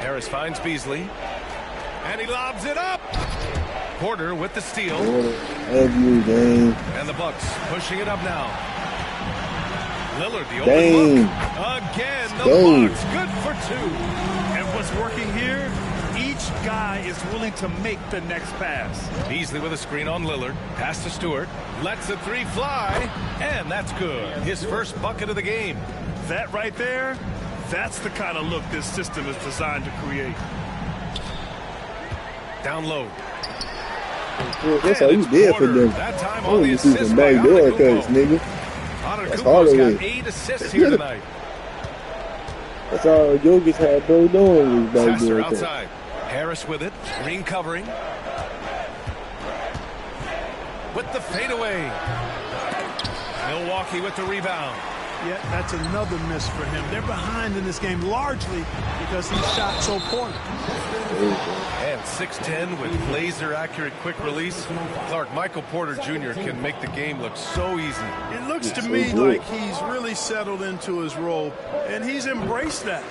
Harris finds Beasley. And he lobs it up. Porter with the steal. And the Bucks pushing it up now. Lillard, the open look. Again, the Bucks good for 2. And what's working here, each guy is willing to make the next pass. Beasley with a screen on Lillard. Pass to Stewart. Lets the three fly. And that's good. His first bucket of the game. That right there, that's the kind of look this system is designed to create. Down low. That's how you did for them. That time oh, on the you see some back door cuts, nigga. That's Antetokounmpo's got 8 assists here tonight. That's all Jokic had bro doing was back Sasser door outside. Harris with it. Green covering. With the fadeaway. Milwaukee with the rebound. Yeah, that's another miss for him. They're behind in this game largely because he shot so poorly. And 6'10" with laser-accurate quick release. Clark, Michael Porter Jr. can make the game look so easy. It looks to me like he's really settled into his role, and he's embraced that.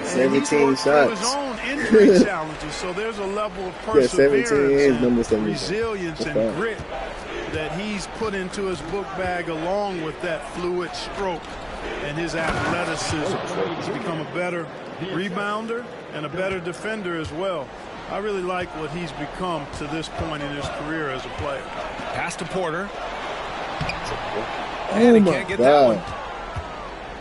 17 shots. His own injury challenges, so there's a level of perseverance, 17 and resilience, and grit that he's put into his book bag along with that fluid stroke and his athleticism. He's become a better rebounder and a better defender as well. I really like what he's become to this point in his career as a player. Pass to Porter. Oh my God.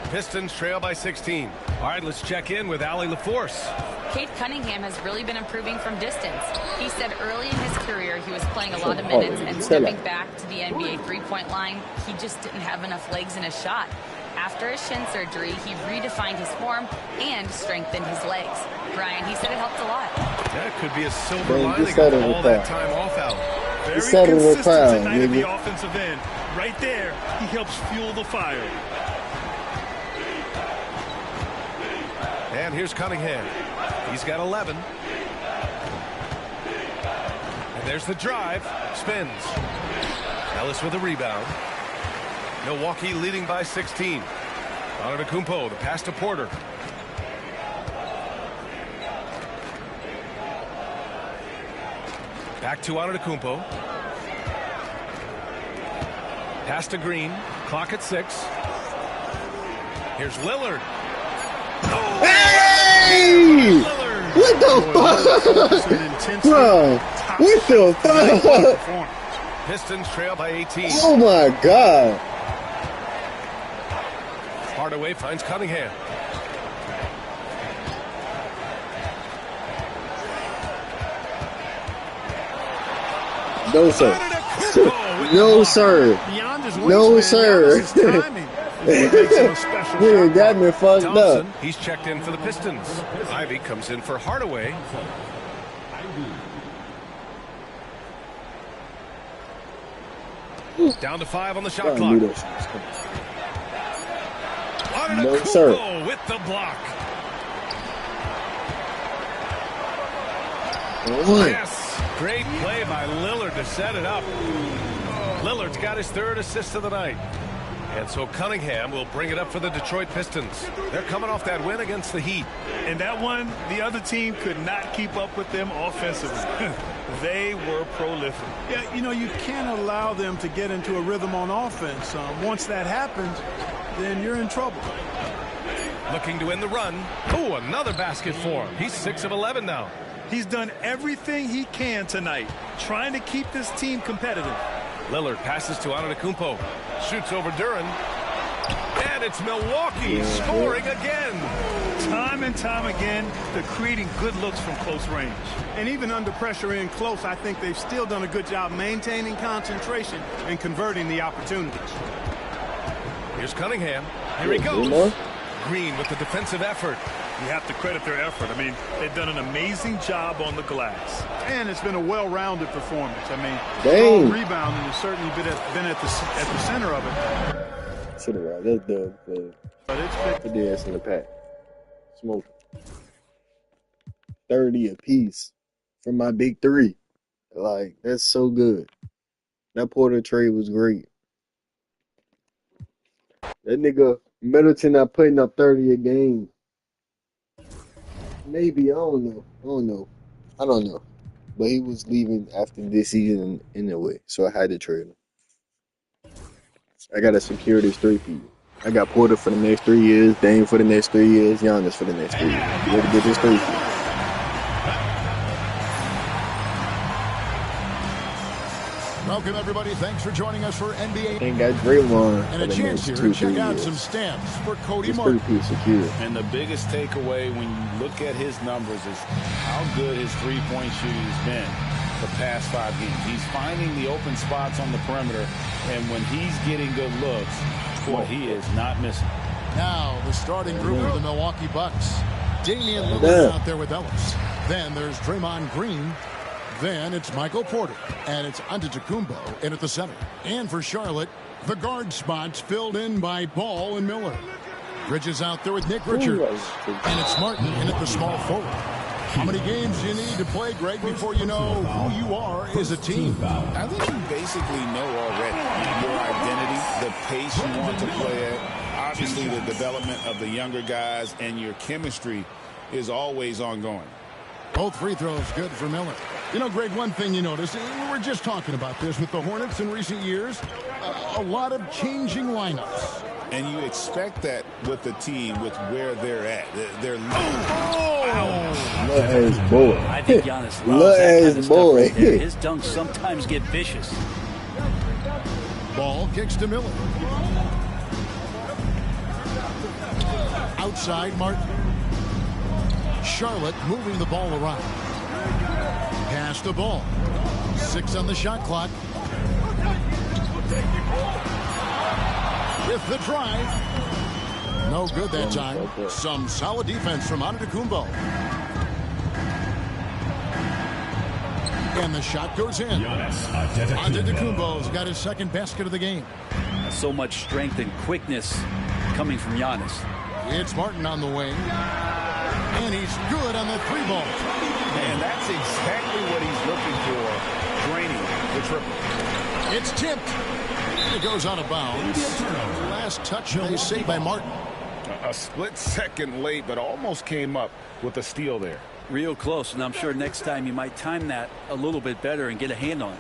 Pistons trail by 16. All right, let's check in with Allie LaForce. Cade Cunningham has really been improving from distance. He said early in his career he was playing a lot of minutes and stepping back to the NBA three-point line, he just didn't have enough legs in his shot. After his shin surgery, he redefined his form and strengthened his legs. Brian, he said it helped a lot. That could be a silver lining of all that time off out. Very consistent tonight at the offensive end. Right there, he helps fuel the fire. And here's Cunningham. He's got 11. And there's the drive. Spins. Ellis with a rebound. Milwaukee leading by 16. Antetokounmpo, the pass to Porter. Back to Antetokounmpo. Pass to Green. Clock at 6. Here's Lillard. Hey! What the fuck? Bro, what the fuck? Pistons trail by 18. Oh my God. Hardaway finds Cunningham. No, sir. No, sir. No, sir. You got me fucked up. He's checked in for the Pistons. Ivy comes in for Hardaway. Down to 5 on the shot clock. No, sir. With the block. What? Yes. Great play by Lillard to set it up. Lillard's got his 3rd assist of the night. And so Cunningham will bring it up for the Detroit Pistons. They're coming off that win against the Heat. And that one, the other team could not keep up with them offensively. They were prolific. Yeah, you know, you can't allow them to get into a rhythm on offense. Once that happens, then you're in trouble. Looking to win the run. Oh, another basket for him. He's 6 of 11 now. He's done everything he can tonight, trying to keep this team competitive. Lillard passes to Antetokounmpo. Shoots over Duren. And it's Milwaukee scoring again. Time and time again, they're creating good looks from close range. And even under pressure in close, I think they've still done a good job maintaining concentration and converting the opportunities. Here's Cunningham. Here he goes. Green with the defensive effort. You have to credit their effort. I mean, they've done an amazing job on the glass. And it's been a well-rounded performance. I dang. mean, rebounding has certainly been at the center of it. Should have right. That's the DS in the pack. Smoke. 30 apiece from my big 3. Like, that's so good. That Porter trade was great. That nigga Middleton not putting up 30 a game. Maybe, I don't know. But he was leaving after this season anyway, so I had to trade him. I got to secure this 3-peat. I got Porter for the next 3 years, Dame for the next 3 years, Giannis for the next 3 years. You got to get this 3-peat. Welcome, everybody. Thanks for joining us for NBA. Ain't got Draymond. And a chance here to check out some stats for Cody Martin. And the biggest takeaway when you look at his numbers is how good his three-point shooting has been the past 5 games. He's finding the open spots on the perimeter, and when he's getting good looks, boy, he is not missing. Now, the starting group of the Milwaukee Bucks. Damian Lillard out there with Ellis. Then there's Draymond Green. Then it's Michael Porter. And it's Antetokounmpo in at the center. And for Charlotte, the guard spots filled in by Ball and Miller. Bridges out there with Nick Richards. And it's Martin in at the small forward. How many games do you need to play, Greg, before you know who you are as a team? I think you basically know already your identity, the pace you want to play at, obviously the development of the younger guys, and your chemistry is always ongoing. Both free throws good for Miller. You know, Greg, one thing you notice, we were just talking about this with the Hornets in recent years, a lot of changing lineups. And you expect that with the team, with where they're at. They're Little boy. I think Giannis loves that kind of stuff right there. His dunks sometimes get vicious. Ball kicks to Miller. Outside, Martin. Charlotte moving the ball around. Pass the ball. 6 on the shot clock. With the drive. No good that time. Some solid defense from Antetokounmpo. And the shot goes in. Antetokounmpo's got his second basket of the game. So much strength and quickness coming from Giannis. It's Martin on the wing. And he's good on the 3-ball. And that's exactly what he's looking for, draining the triple. It's tipped. It goes out of bounds. Last touch, they say, by Martin. A split second late, but almost came up with a steal there. Real close, and I'm sure next time you might time that a little bit better and get a hand on it.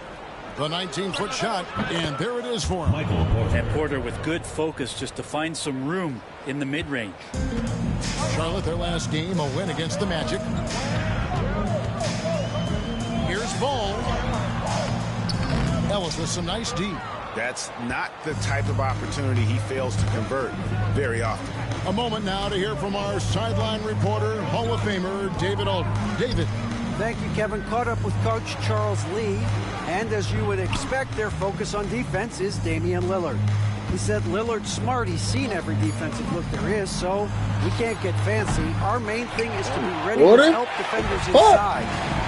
The 19-foot shot, and there it is for him. And Porter with good focus just to find some room in the mid-range. Charlotte, their last game, a win against the Magic. Here's Ball. Ellis with some nice D. That's not the type of opportunity he fails to convert very often. A moment now to hear from our sideline reporter, Hall of Famer David Aldridge. David. Thank you, Kevin. Caught up with Coach Charles Lee. And as you would expect, their focus on defense is Damian Lillard. He said Lillard's smart. He's seen every defensive look there is, so we can't get fancy. Our main thing is to be ready to help defenders inside.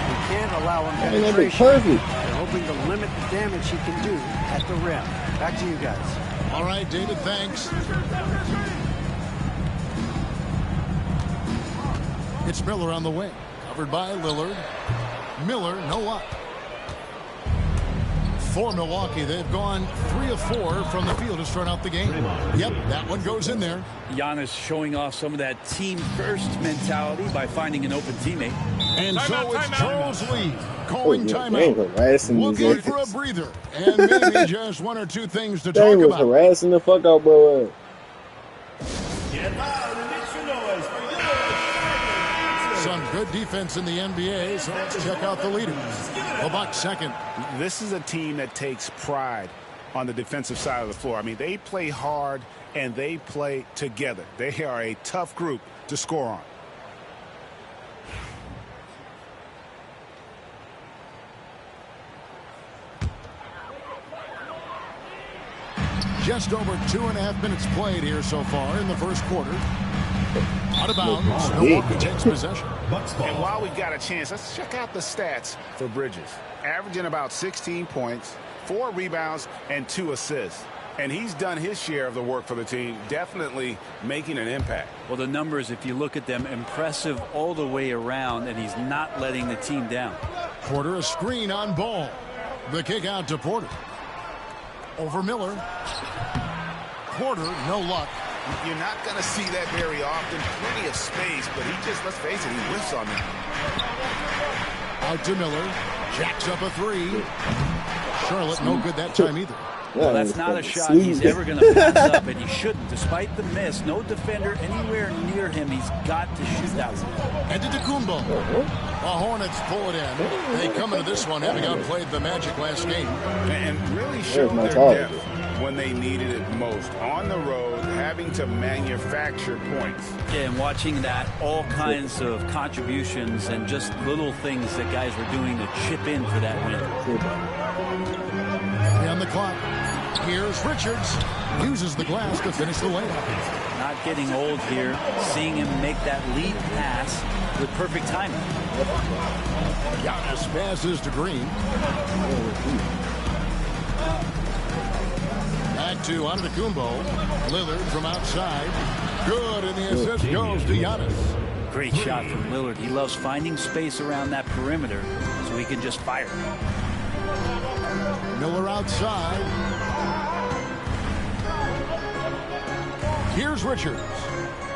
We can't allow him penetration. They're hoping to limit the damage he can do at the rim. Back to you guys. All right, David, thanks. It's Miller on the wing. Covered by Lillard. Miller, no luck. For Milwaukee, they've gone 3 of 4 from the field to start out the game. Yep, that one goes in there. Giannis showing off some of that team-first mentality by finding an open teammate. And so it's Charles Lee calling timeout. Looking for a breather. And maybe just 1 or 2 things to talk about. Harassing the fuck out, bro. Some good defense in the NBA, so let's check out the leaders. The Bucks second. This is a team that takes pride on the defensive side of the floor. I mean, they play hard and they play together. They are a tough group to score on. Just over 2.5 minutes played here so far in the first quarter. Out of bounds. Milwaukee takes possession. And while we've got a chance, let's check out the stats for Bridges. Averaging about 16 points, 4 rebounds, and 2 assists. And he's done his share of the work for the team, definitely making an impact. Well, the numbers, if you look at them, impressive all the way around, and he's not letting the team down. Porter, a screen on Ball. The kick out to Porter. Over Miller. Porter, no luck. You're not going to see that very often. Plenty of space, but he just, let's face it, he whiffs on that. Out to Miller. Jacks up a 3. Charlotte, no good that time either. Well, that's not a shot he's ever going to pass up, and he shouldn't. Despite the miss, no defender anywhere near him. He's got to shoot that one. Antetokounmpo. The Hornets pull it in. They come into this one having outplayed the Magic last game. And really showed their depth when they needed it most. On the road, having to manufacture points. Yeah, and watching that, all kinds of contributions and just little things that guys were doing to chip in for that win. On the clock. Here's Richards. Uses the glass to finish the layup. Not getting old here. Seeing him make that lead pass with perfect timing. Giannis passes to Green. Back to Antetokounmpo. Lillard from outside. Good, and the assist goes to Giannis. Great shot from Lillard. He loves finding space around that perimeter so he can just fire. Miller outside. Here's Richards.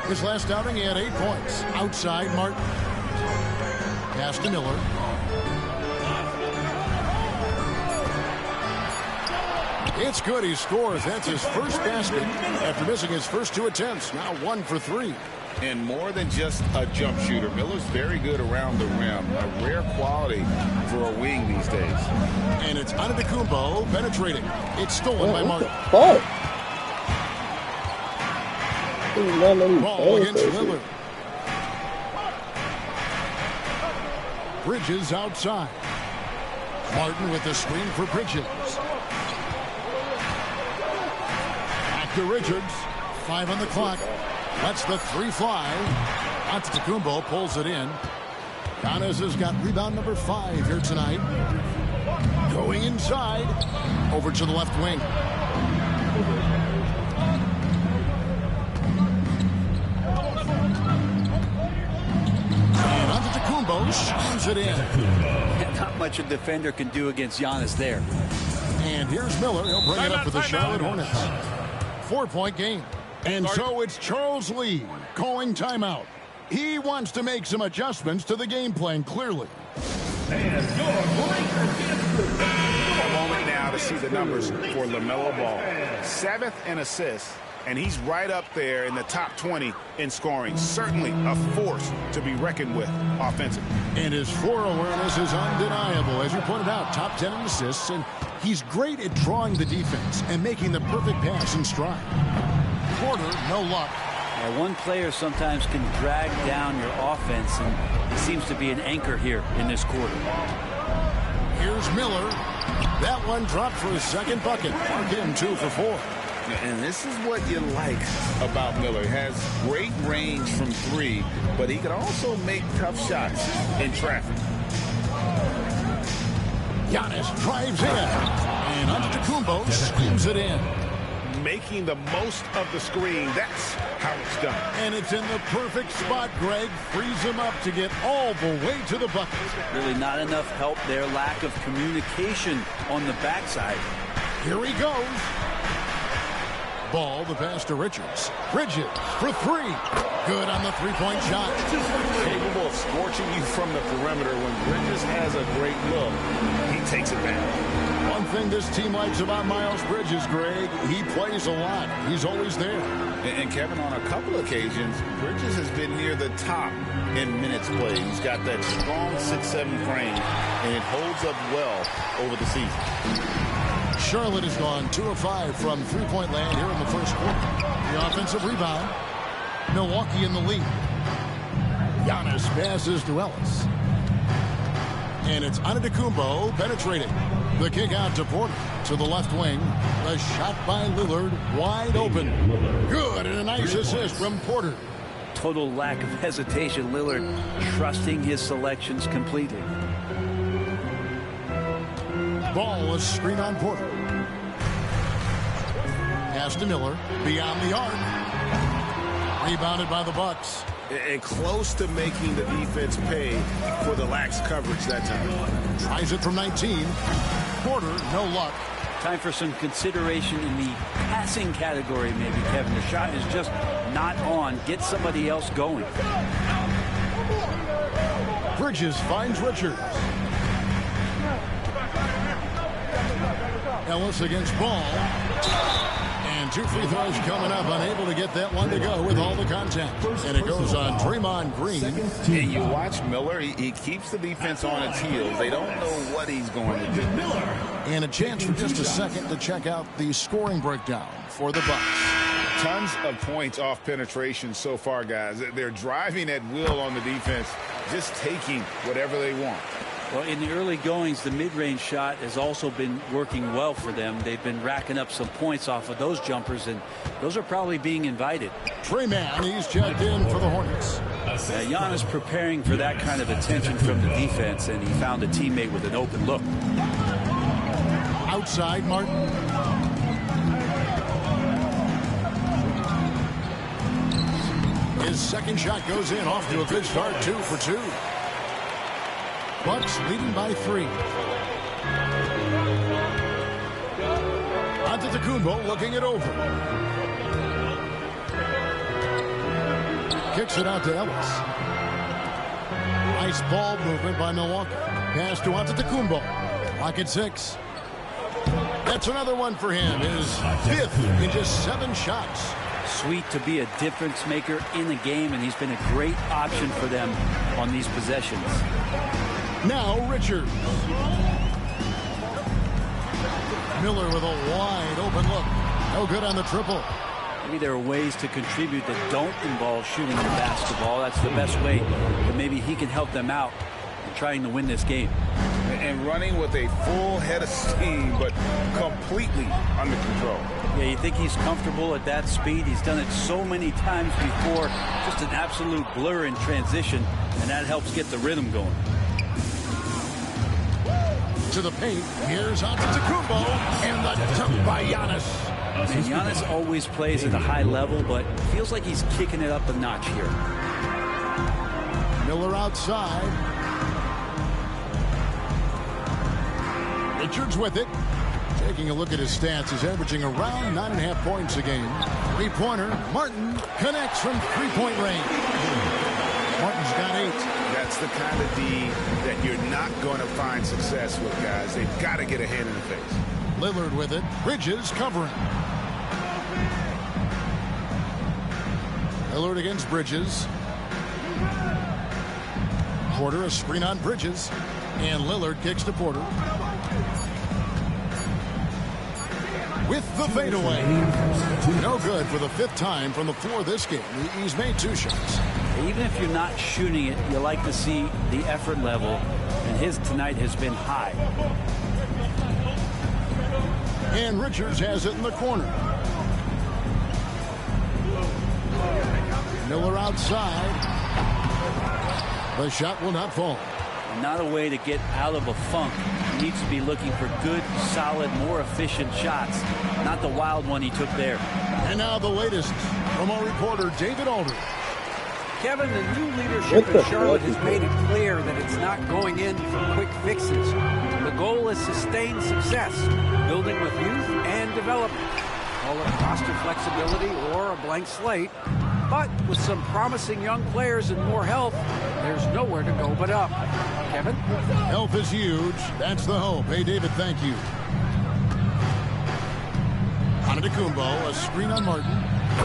His last outing, he had 8 points. Outside, Martin. Pass to Miller. It's good. He scores. That's his first basket after missing his first 2 attempts. Now 1 for 3. And more than just a jump shooter, Miller's very good around the rim. A rare quality for a wing these days. And it's Antetokounmpo penetrating. It's stolen by Martin. Ball against Lillard. Bridges outside. Martin with the screen for Bridges. Back to Richards. 5 on the clock. Lets the 3 fly. Antetokounmpo pulls it in. Giannis has got rebound number 5 here tonight. Going inside. Over to the left wing. And Antetokounmpo shines it in. Not much a defender can do against Giannis there. And here's Miller. He'll bring it up for the Charlotte Hornets. 4-point game. And so it's Charles Lee calling timeout. He wants to make some adjustments to the game plan, clearly. A moment now to see the numbers for LaMelo Ball. 7th in assists, and he's right up there in the top 20 in scoring. Certainly a force to be reckoned with offensively. And his floor awareness is undeniable. As you pointed out, top 10 in assists, and he's great at drawing the defense and making the perfect pass in stride. Porter, no luck. Yeah, one player sometimes can drag down your offense, and he seems to be an anchor here in this quarter. Here's Miller. That one dropped for his second bucket. Mark him 2 for 4. And this is what you like about Miller. He has great range from 3, but he can also make tough shots in traffic. Giannis drives in. And Antetokounmpo screams it in. Making the most of the screen. That's how it's done. And it's in the perfect spot, Greg. Frees him up to get all the way to the bucket. Really not enough help there. Lack of communication on the backside. Here he goes. Ball, the pass to Richards. Bridges for 3. Good on the 3-point shot. Capable of scorching you from the perimeter. When Bridges has a great look, he takes it back. One thing this team likes about Miles Bridges, Greg, he plays a lot. He's always there. And Kevin, on a couple occasions, Bridges has been near the top in minutes played. He's got that strong 6'7" frame, and it holds up well over the season. Charlotte has gone 2 of 5 from 3-point land here in the first quarter. The offensive rebound. Milwaukee in the lead. Giannis passes to Ellis. And it's Antetokounmpo penetrating. The kick out to Porter to the left wing. The shot by Lillard wide open. Good, and a nice assist from Porter. Total lack of hesitation. Lillard trusting his selections completely. Ball is screen on Porter. Pass to Miller. Beyond the arc. Rebounded by the Bucks. And close to making the defense pay for the lax coverage that time. Tries it from 19. Porter, no luck. Time for some consideration in the passing category, maybe, Kevin. The shot is just not on. Get somebody else going. Bridges finds Richards. Ellis against Ball. And 2 free throws coming up. Unable to get that one to go with all the contact. And it goes on Draymond Green. And you watch Miller. He keeps the defense on its heels. They don't know what he's going to do. And a chance for just a second to check out the scoring breakdown for the Bucks. Tons of points off penetration so far, guys. They're driving at will on the defense, just taking whatever they want. Well, in the early goings, the mid-range shot has also been working well for them. They've been racking up some points off of those jumpers, and those are probably being invited. Trey Mann, he's checked in for the Hornets. Giannis preparing for that kind of attention from the defense, and he found a teammate with an open look. Outside, Martin. His second shot goes in, off to a good start, 2 for 2. Bucks leading by 3. Antetokounmpo looking it over. Kicks it out to Ellis. Nice ball movement by Milwaukee. Pass to Antetokounmpo. Lock at 6. That's another one for him. His 5th in just 7 shots. Sweet to be a difference maker in the game, and he's been a great option for them on these possessions. Now Richards. Miller with a wide open look. No good on the triple. Maybe there are ways to contribute that don't involve shooting the basketball. That's the best way that maybe he can help them out in trying to win this game. And running with a full head of steam, but completely under control. Yeah, you think he's comfortable at that speed. He's done it so many times before. Just an absolute blur in transition, and that helps get the rhythm going. To the paint, here's Antetokounmpo, and the dunk by Giannis. And Giannis always plays at a high level, but feels like he's kicking it up a notch here. Miller outside. Richards with it. Taking a look at his stats, he's averaging around 9.5 points a game. 3-pointer. Martin connects from 3-point range. Martin's got 8. That's the kind of D that you're not going to find success with, guys. They've got to get a hand in the face. Lillard with it. Bridges covering. Lillard against Bridges. Porter, a screen on Bridges. And Lillard kicks to Porter. With the fadeaway. No good for the 5th time from the floor this game. He's made 2 shots. Even if you're not shooting it, you like to see the effort level, and his tonight has been high. And Richards has it in the corner. Miller outside. The shot will not fall. Not a way to get out of a funk. He needs to be looking for good, solid, more efficient shots. Not the wild one he took there. And now the latest from our reporter, David Aldridge. Kevin, the new leadership in Charlotte has made it clear that it's not going in for quick fixes. The goal is sustained success, building with youth and development. Call it roster flexibility or a blank slate. But with some promising young players and more health, there's nowhere to go but up. Kevin? Health is huge. That's the hope. Hey, David, thank you. Antetokounmpo, a screen on Martin.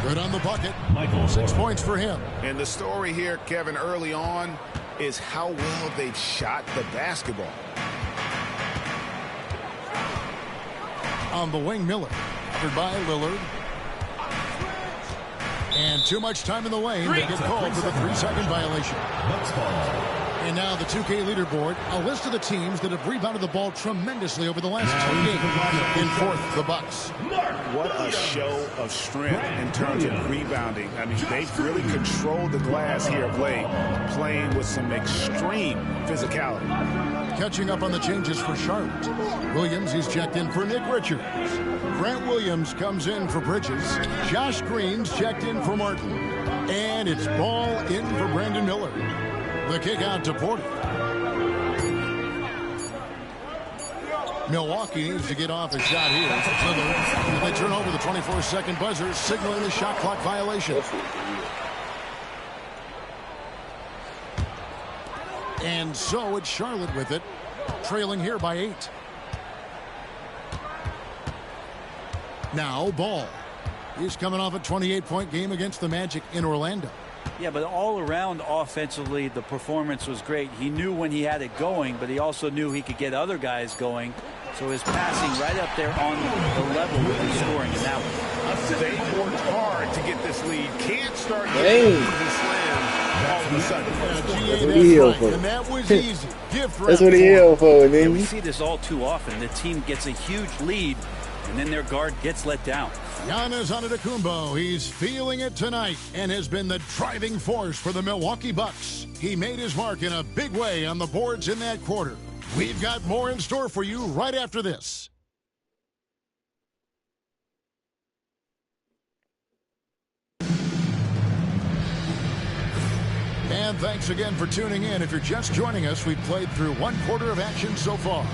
Good on the bucket. 6 points for him. And the story here, Kevin, early on is how well they've shot the basketball. On the wing, Miller. Covered by Lillard. And too much time in the lane. They get called for the 3-second violation. And now the 2K leaderboard, a list of the teams that have rebounded the ball tremendously over the last 2 games. In 4th, the Bucks. What a show of strength in terms of rebounding. I mean, they've really controlled the glass here of late, playing with some extreme physicality. Catching up on the changes for Charlotte. Williams, he's checked in for Nick Richards. Grant Williams comes in for Bridges. Josh Green's checked in for Martin. And it's ball in for Brandon Miller. The kick out to Porter. Milwaukee needs to get off a shot here. Lillard. They turn over the 24-second buzzer, signaling the shot clock violation. And so it's Charlotte with it, trailing here by 8. Now Ball. He's coming off a 28-point game against the Magic in Orlando. Yeah, but all around offensively, the performance was great. He knew when he had it going, but he also knew he could get other guys going. So his passing right up there on the level with his scoring in that one. They worked hard to get this lead. Can't start getting easy slams all of a sudden. That's what he here for. And that was easy. That's what he here for. Yeah, we see this all too often. The team gets a huge lead, and then their guard gets let down. Giannis Antetokounmpo, he's feeling it tonight and has been the driving force for the Milwaukee Bucks. He made his mark in a big way on the boards in that quarter. We've got more in store for you right after this. And thanks again for tuning in. If you're just joining us, we've played through one quarter of action so far.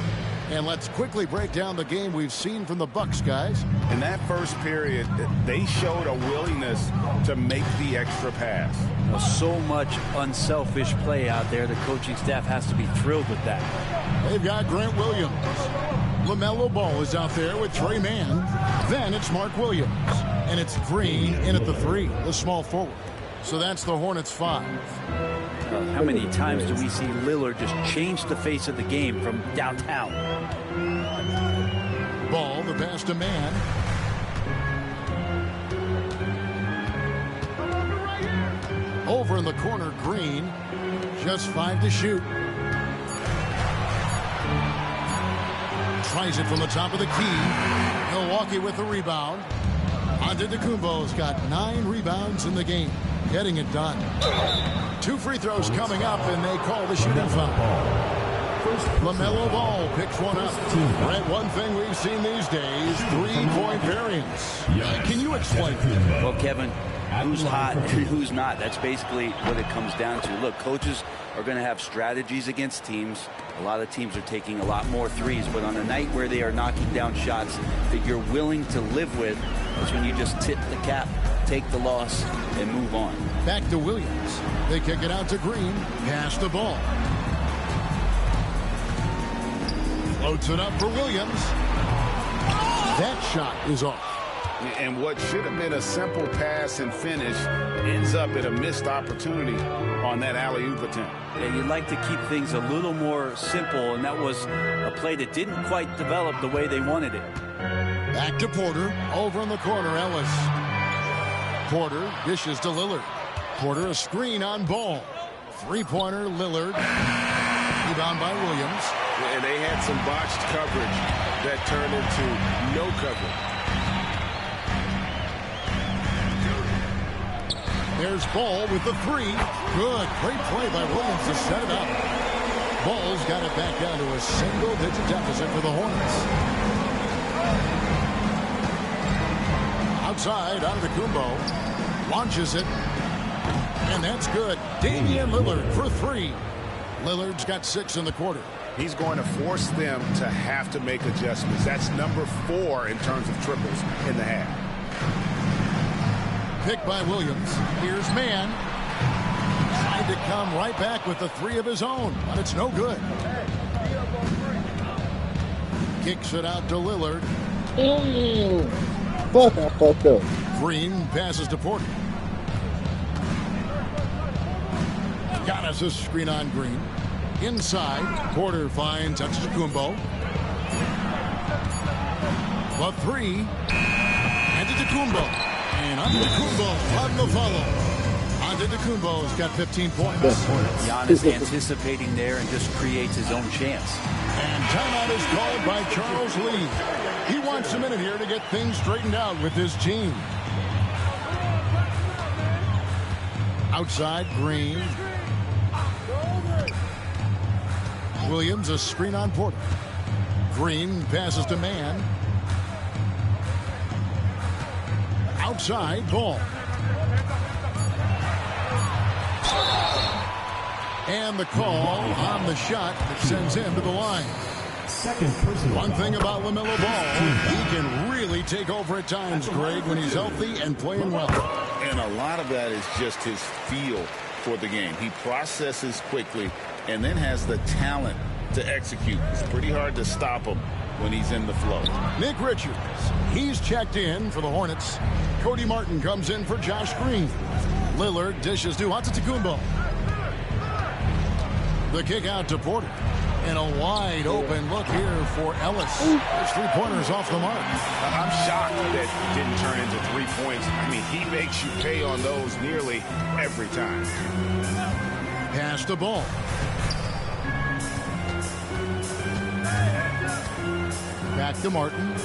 And let's quickly break down the game we've seen from the Bucks, guys. In that first period, they showed a willingness to make the extra pass. Well, so much unselfish play out there. The coaching staff has to be thrilled with that. They've got Grant Williams. LaMelo Ball is out there with Trey Mann. Then it's Mark Williams. And it's Green in at the 3, the small forward. So that's the Hornets 5. How many times do we see Lillard just change the face of the game from downtown? Ball, the pass to Mann. Over in the corner, Green. Just 5 to shoot. Tries it from the top of the key. Milwaukee with the rebound. Antetokounmpo's got 9 rebounds in the game. Getting it done. 2 free throws coming up, and they call the shooting foul. LaMelo Ball picks one up. Brett, one thing we've seen these days, 3-point variance. Can you explain that? Well, Kevin, who's hot and who's not? That's basically what it comes down to. Look, coaches are going to have strategies against teams. A lot of teams are taking a lot more threes, but on a night where they are knocking down shots that you're willing to live with, is when you just tip the cap, take the loss, and move on. Back to Williams. They kick it out to Green. Pass the ball. Floats it up for Williams. That shot is off. And what should have been a simple pass and finish ends up in a missed opportunity on that alley-oop attempt. Yeah, you'd like to keep things a little more simple, and that was a play that didn't quite develop the way they wanted it. Back to Porter. Over in the corner, Ellis. Porter dishes to Lillard. Porter a screen on Ball. 3-pointer, Lillard. Rebound by Williams. And they had some botched coverage that turned into no coverage. There's Ball with the 3. Good. Great play by Williams to set it up. Ball's got it back down to a single-digit deficit for the Hornets. Outside, Antetokounmpo launches it. And that's good. Damian Lillard for 3. Lillard's got 6 in the quarter. He's going to force them to have to make adjustments. That's number 4 in terms of triples in the half. Pick by Williams. Here's Mann. Tried to come right back with the 3 of his own, but it's no good. Kicks it out to Lillard. Fuck, I fucked up. Green passes to Porter. Giannis a screen on Green. Inside, Porter finds Antetokounmpo. The 3. Antetokounmpo. And Antetokounmpo on the follow. Antetokounmpo's got 15 points. Giannis anticipating there and just creates his own chance. And timeout is called by Charles Lee. He wants a minute here to get things straightened out with his team. Outside, Green. Williams a screen on Porter. Green passes to Mann. Outside, Ball. And the call on the shot that sends him to the line. One thing about LaMelo Ball, he can really take over at times, Greg, when he's healthy and playing well. And a lot of that is just his feel for the game. He processes quickly and then has the talent to execute. It's pretty hard to stop him when he's in the flow. Nick Richards, he's checked in for the Hornets. Cody Martin comes in for Josh Green. Lillard dishes to Antetokounmpo. The kick out to Porter. And a wide open look here for Ellis. There's 3 pointers off the mark. I'm shocked that it didn't turn into 3 points. I mean, he makes you pay on those nearly every time. Pass the ball. Back to Martin.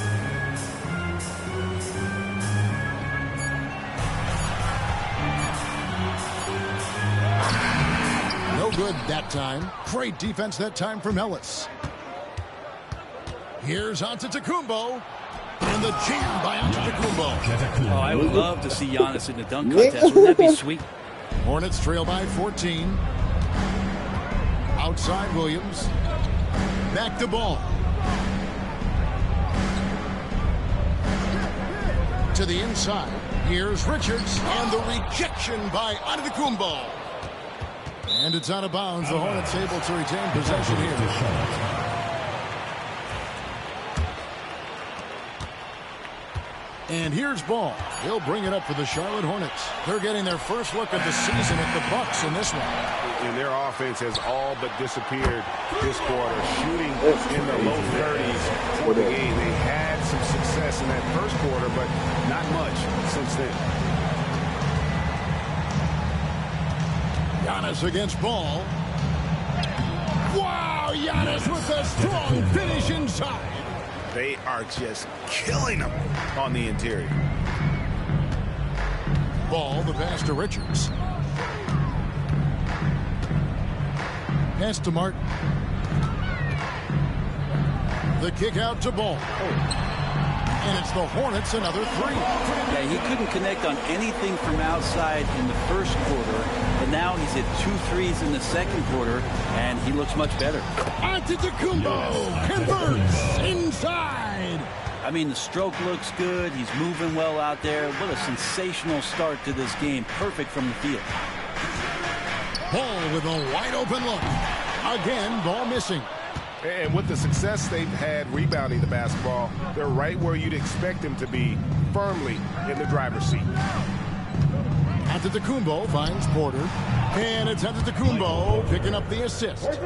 No good that time. Great defense that time from Ellis. Here's Antetokounmpo. And the jam by Antetokounmpo. Oh, I would love to see Giannis in the dunk contest. Wouldn't that be sweet? Hornets trail by 14. Outside Williams. Back to ball. To the inside. Here's Richards. And the rejection by Antetokounmpo. And it's out of bounds. The Hornets able to retain possession here. And here's Ball. He'll bring it up for the Charlotte Hornets. They're getting their first look of the season at the Bucks in this one. And their offense has all but disappeared this quarter, shooting in the low 30s for the game. They had some success in that first quarter, but not much since then. Giannis against Ball. Wow, Giannis with a strong finish inside. They are just killing them on the interior. Ball, the pass to Richards. Pass to Martin. The kick out to Ball. And it's the Hornets another 3. Yeah, he couldn't connect on anything from outside in the first quarter, but now he's hit 2 threes in the second quarter, and he looks much better. Antetokounmpo converts inside. I mean, the stroke looks good. He's moving well out there. What a sensational start to this game. Perfect from the field. Ball with a wide open look. Again, Ball missing. And with the success they've had rebounding the basketball, they're right where you'd expect them to be, firmly in the driver's seat. Antetokounmpo finds Porter. And it's Antetokounmpo picking up the assist.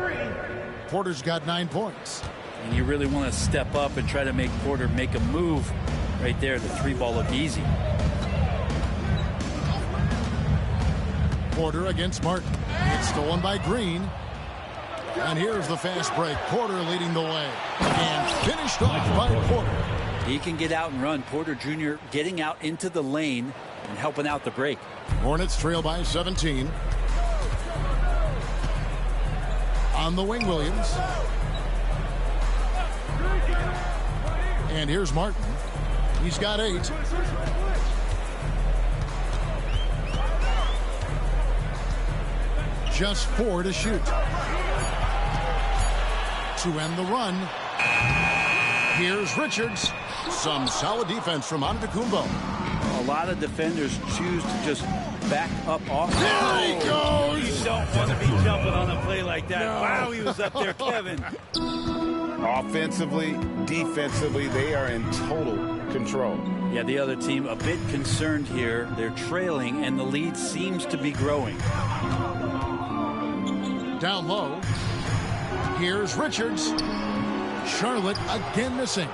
Porter's got 9 points. And you really want to step up and try to make Porter make a move right there. The 3-ball looked easy. Porter against Martin. It's stolen by Green. And here's the fast break. Porter leading the way. And finished off by Porter. He can get out and run. Porter Jr. getting out into the lane and helping out the break. Hornets trail by 17. On the wing, Williams. And here's Martin. He's got 8. Just 4 to shoot. To end the run. Here's Richards. Some solid defense from Antetokounmpo. A lot of defenders choose to just back up off. There he goes! You don't want to be jumping on a play like that. No. Wow, he was up there, Kevin. Offensively, defensively, they are in total control. Yeah, the other team a bit concerned here. They're trailing, and the lead seems to be growing. Down low. Here's Richards. Charlotte again missing.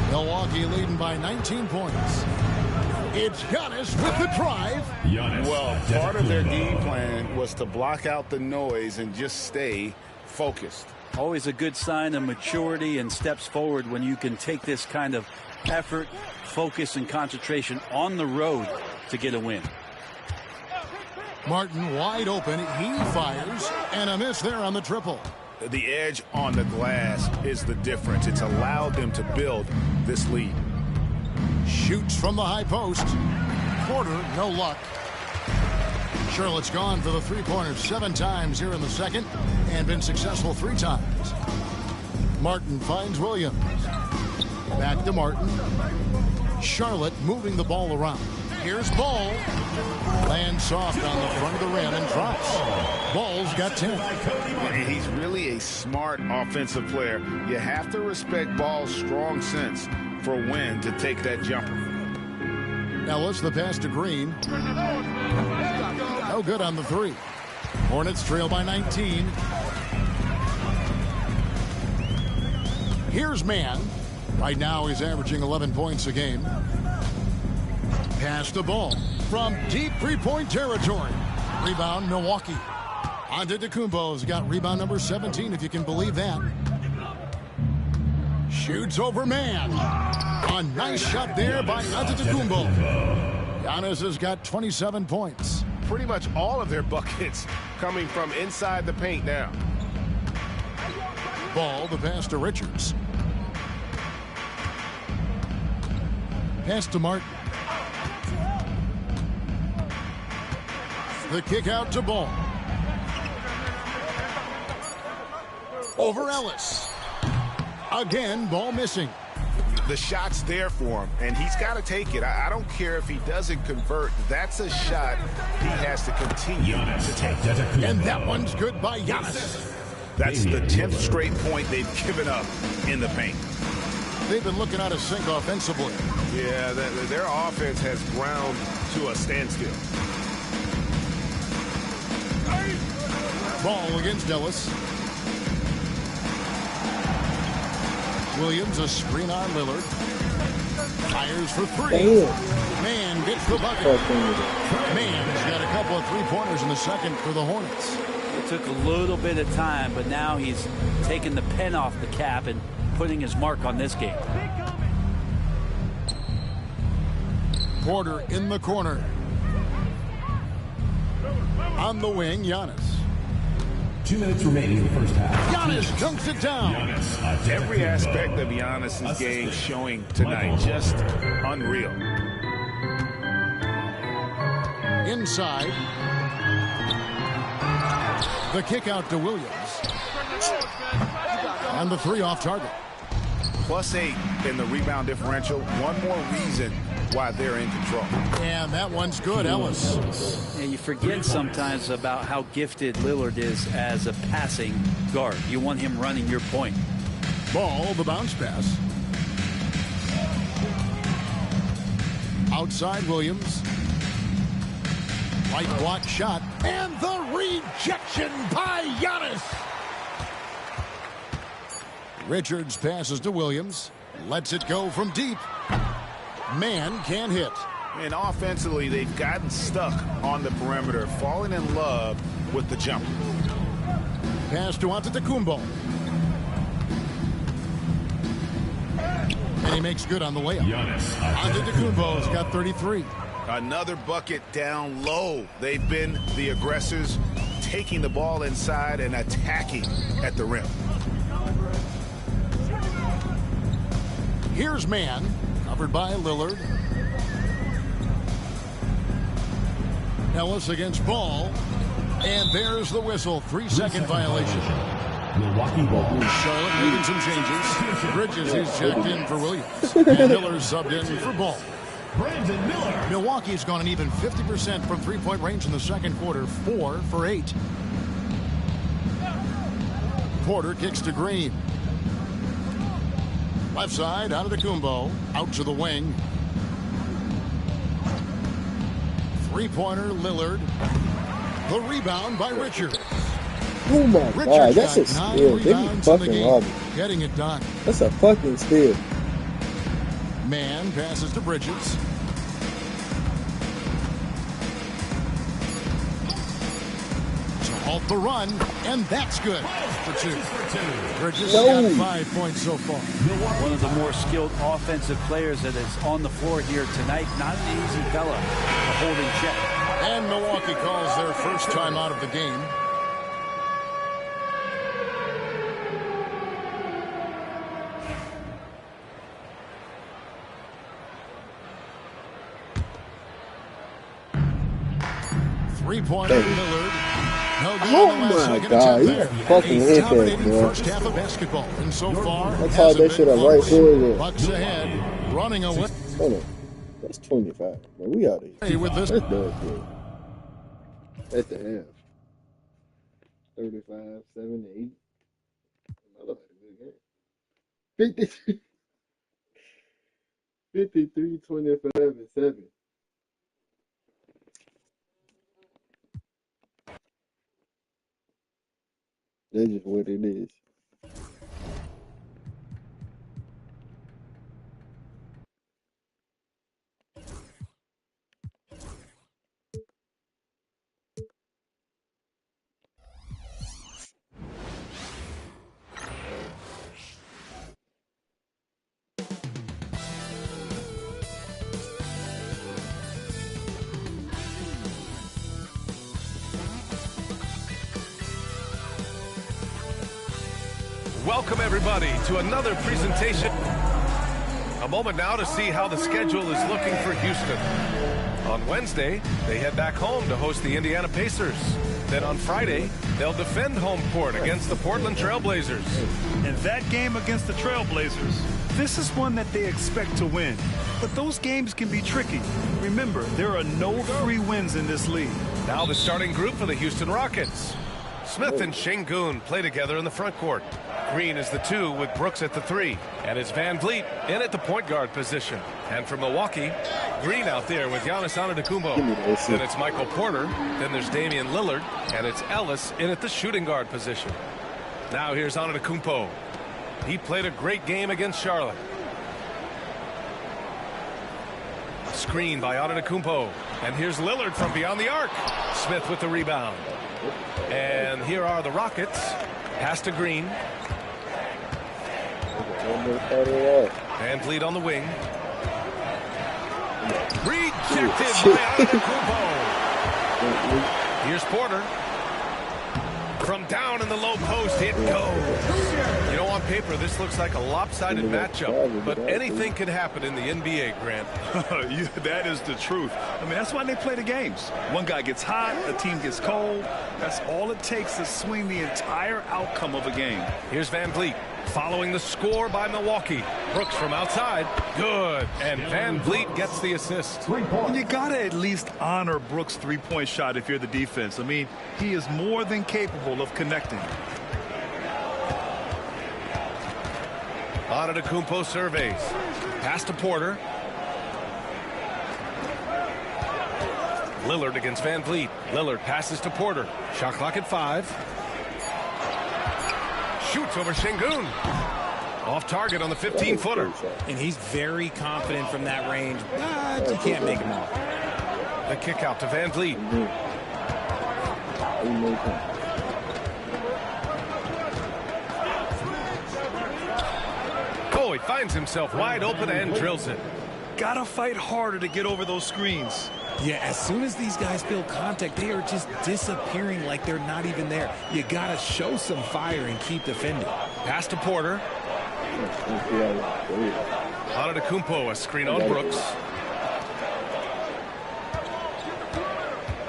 Milwaukee leading by 19 points. It's Giannis with the drive. Well, part of their game plan was to block out the noise and just stay focused. Always a good sign of maturity and steps forward when you can take this kind of effort, focus, and concentration on the road to get a win. Martin wide open. He fires. And a miss there on the triple. The edge on the glass is the difference. It's allowed them to build this lead. Shoots from the high post. Porter, no luck. Charlotte's gone for the 3-pointers 7 times here in the second and been successful 3 times. Martin finds Williams. Back to Martin. Charlotte moving the ball around. Here's Ball. Lands soft on the front of the rim and drops. Ball's got 10. And he's really a smart offensive player. You have to respect Ball's strong sense for when to take that jumper. Ellis, the pass to Green. No good on the three. Hornets trail by 19. Here's Mann. Right now he's averaging 11 points a game. Pass the ball from deep three-point territory. Rebound, Milwaukee. Antetokounmpo's got rebound number 17, if you can believe that. Shoots over Mann. A nice shot there by Antetokounmpo. Giannis has got 27 points. Pretty much all of their buckets coming from inside the paint now. Ball, the pass to Richards. Pass to Martin. The kick out to Ball. Over Ellis. Again, Ball missing. The shot's there for him, and he's got to take it. I don't care if he doesn't convert. That's a shot he has to continue to take. And that one's good by Giannis. That's the 10th straight point they've given up in the paint. They've been looking out of sync offensively. Yeah, their offense has ground to a standstill. Ball against Ellis. Williams, a screen on Lillard. Fires for three. Damn. Mann gets the bucket. Mann's got a couple of three-pointers in the second for the Hornets. It took a little bit of time, but now he's taking the pen off the cap and putting his mark on this game. Porter in the corner. On the wing, Giannis. 2 minutes remaining in the first half. Giannis dunks it down. Every aspect of Giannis' game showing tonight. Just unreal. Inside. The kick out to Williams. And the three off target. +8 in the rebound differential. One more reason why they're in control. And that one's good, Ellis. Yeah, you forget sometimes about how gifted Lillard is as a passing guard. You want him running your point. Ball, the bounce pass. Outside Williams. Light block shot. And the rejection by Giannis. Richards passes to Williams. Lets it go from deep. Mann can't hit. And offensively, they've gotten stuck on the perimeter, falling in love with the jumper. Pass to Antetokounmpo. And he makes good on the layup. Antetokounmpo's got 33. Another bucket down low. They've been the aggressors, taking the ball inside and attacking at the rim. Here's Mann, covered by Lillard. Ellis against Ball. And there's the whistle. 3-second violation. Milwaukee ball. Charlotte making some changes. Bridges is checked in for Williams. And Miller's subbed in for Ball. Brandon Miller. Milwaukee's gone an even 50% from three-point range in the second quarter. 4 for 8. Porter kicks to Green. Left side, Antetokounmpo, out to the wing. Three-pointer, Lillard. The rebound by Richards. Oh my God, that's a steal. They be fucking robbing. Getting it done. That's a fucking steal. Mann passes to Bridges. To halt the run, and that's good for 2. Bridges got 5 points so far. One of the more skilled offensive players that is on the floor here tonight. Not an easy fella to hold in check. And Milwaukee calls their first time out of the game. Three-pointer, Lillard. No good Oh on the last my second God, attempt he there. fucking He's hit dominating that, bro. first half of basketball, and so far I called that shit up right for it. Bucks ahead, running away. Hold on. That's 25. Man, we out of here. With this. That's done, bro. At the half. 35, 7, 8. Melo had a good game. 53, 25, and 7. That's just what it is. Welcome, everybody, to another presentation. A moment now to see how the schedule is looking for Houston. On Wednesday, they head back home to host the Indiana Pacers. Then on Friday, they'll defend home court against the Portland Trailblazers. And that game against the Trailblazers, this is one that they expect to win. But those games can be tricky. Remember, there are no free wins in this league. Now the starting group for the Houston Rockets. Smith and Şengün play together in the front court. Green is the 2 with Brooks at the 3. And it's Van Vliet in at the point guard position. And for Milwaukee, Green out there with Giannis Antetokounmpo. Then it's Michael Porter. Then there's Damian Lillard. And it's Ellis in at the shooting guard position. Now here's Antetokounmpo. He played a great game against Charlotte. Screen by Antetokounmpo. And here's Lillard from beyond the arc. Smith with the rebound. And here are the Rockets. Pass to Green. Van Vliet on the wing. Rejected by Antetokounmpo. Here's Porter. From down in the low post, it goes. You know, on paper, this looks like a lopsided matchup, but anything can happen in the NBA, Grant. That is the truth. I mean, that's why they play the games. One guy gets hot, a team gets cold. That's all it takes to swing the entire outcome of a game. Here's Van Vliet following the score by Milwaukee. Brooks from outside. Good. And Van Vliet gets the assist. And you got to at least honor Brooks' three-point shot if you're the defense. I mean, he is more than capable of connecting. Antetokounmpo surveys. Pass to Porter. Lillard against Van Vliet. Lillard passes to Porter. Shot clock at 5. Shoots over Şengün. Off target on the 15-footer. And he's very confident from that range, but you can't make him off. The kick out to Van Vliet. Oh, he finds himself wide open and drills it. Gotta fight harder to get over those screens. Yeah, as soon as these guys feel contact, they are just disappearing like they're not even there. You got to show some fire and keep defending. Pass to Porter. Antetokounmpo, a screen on Brooks.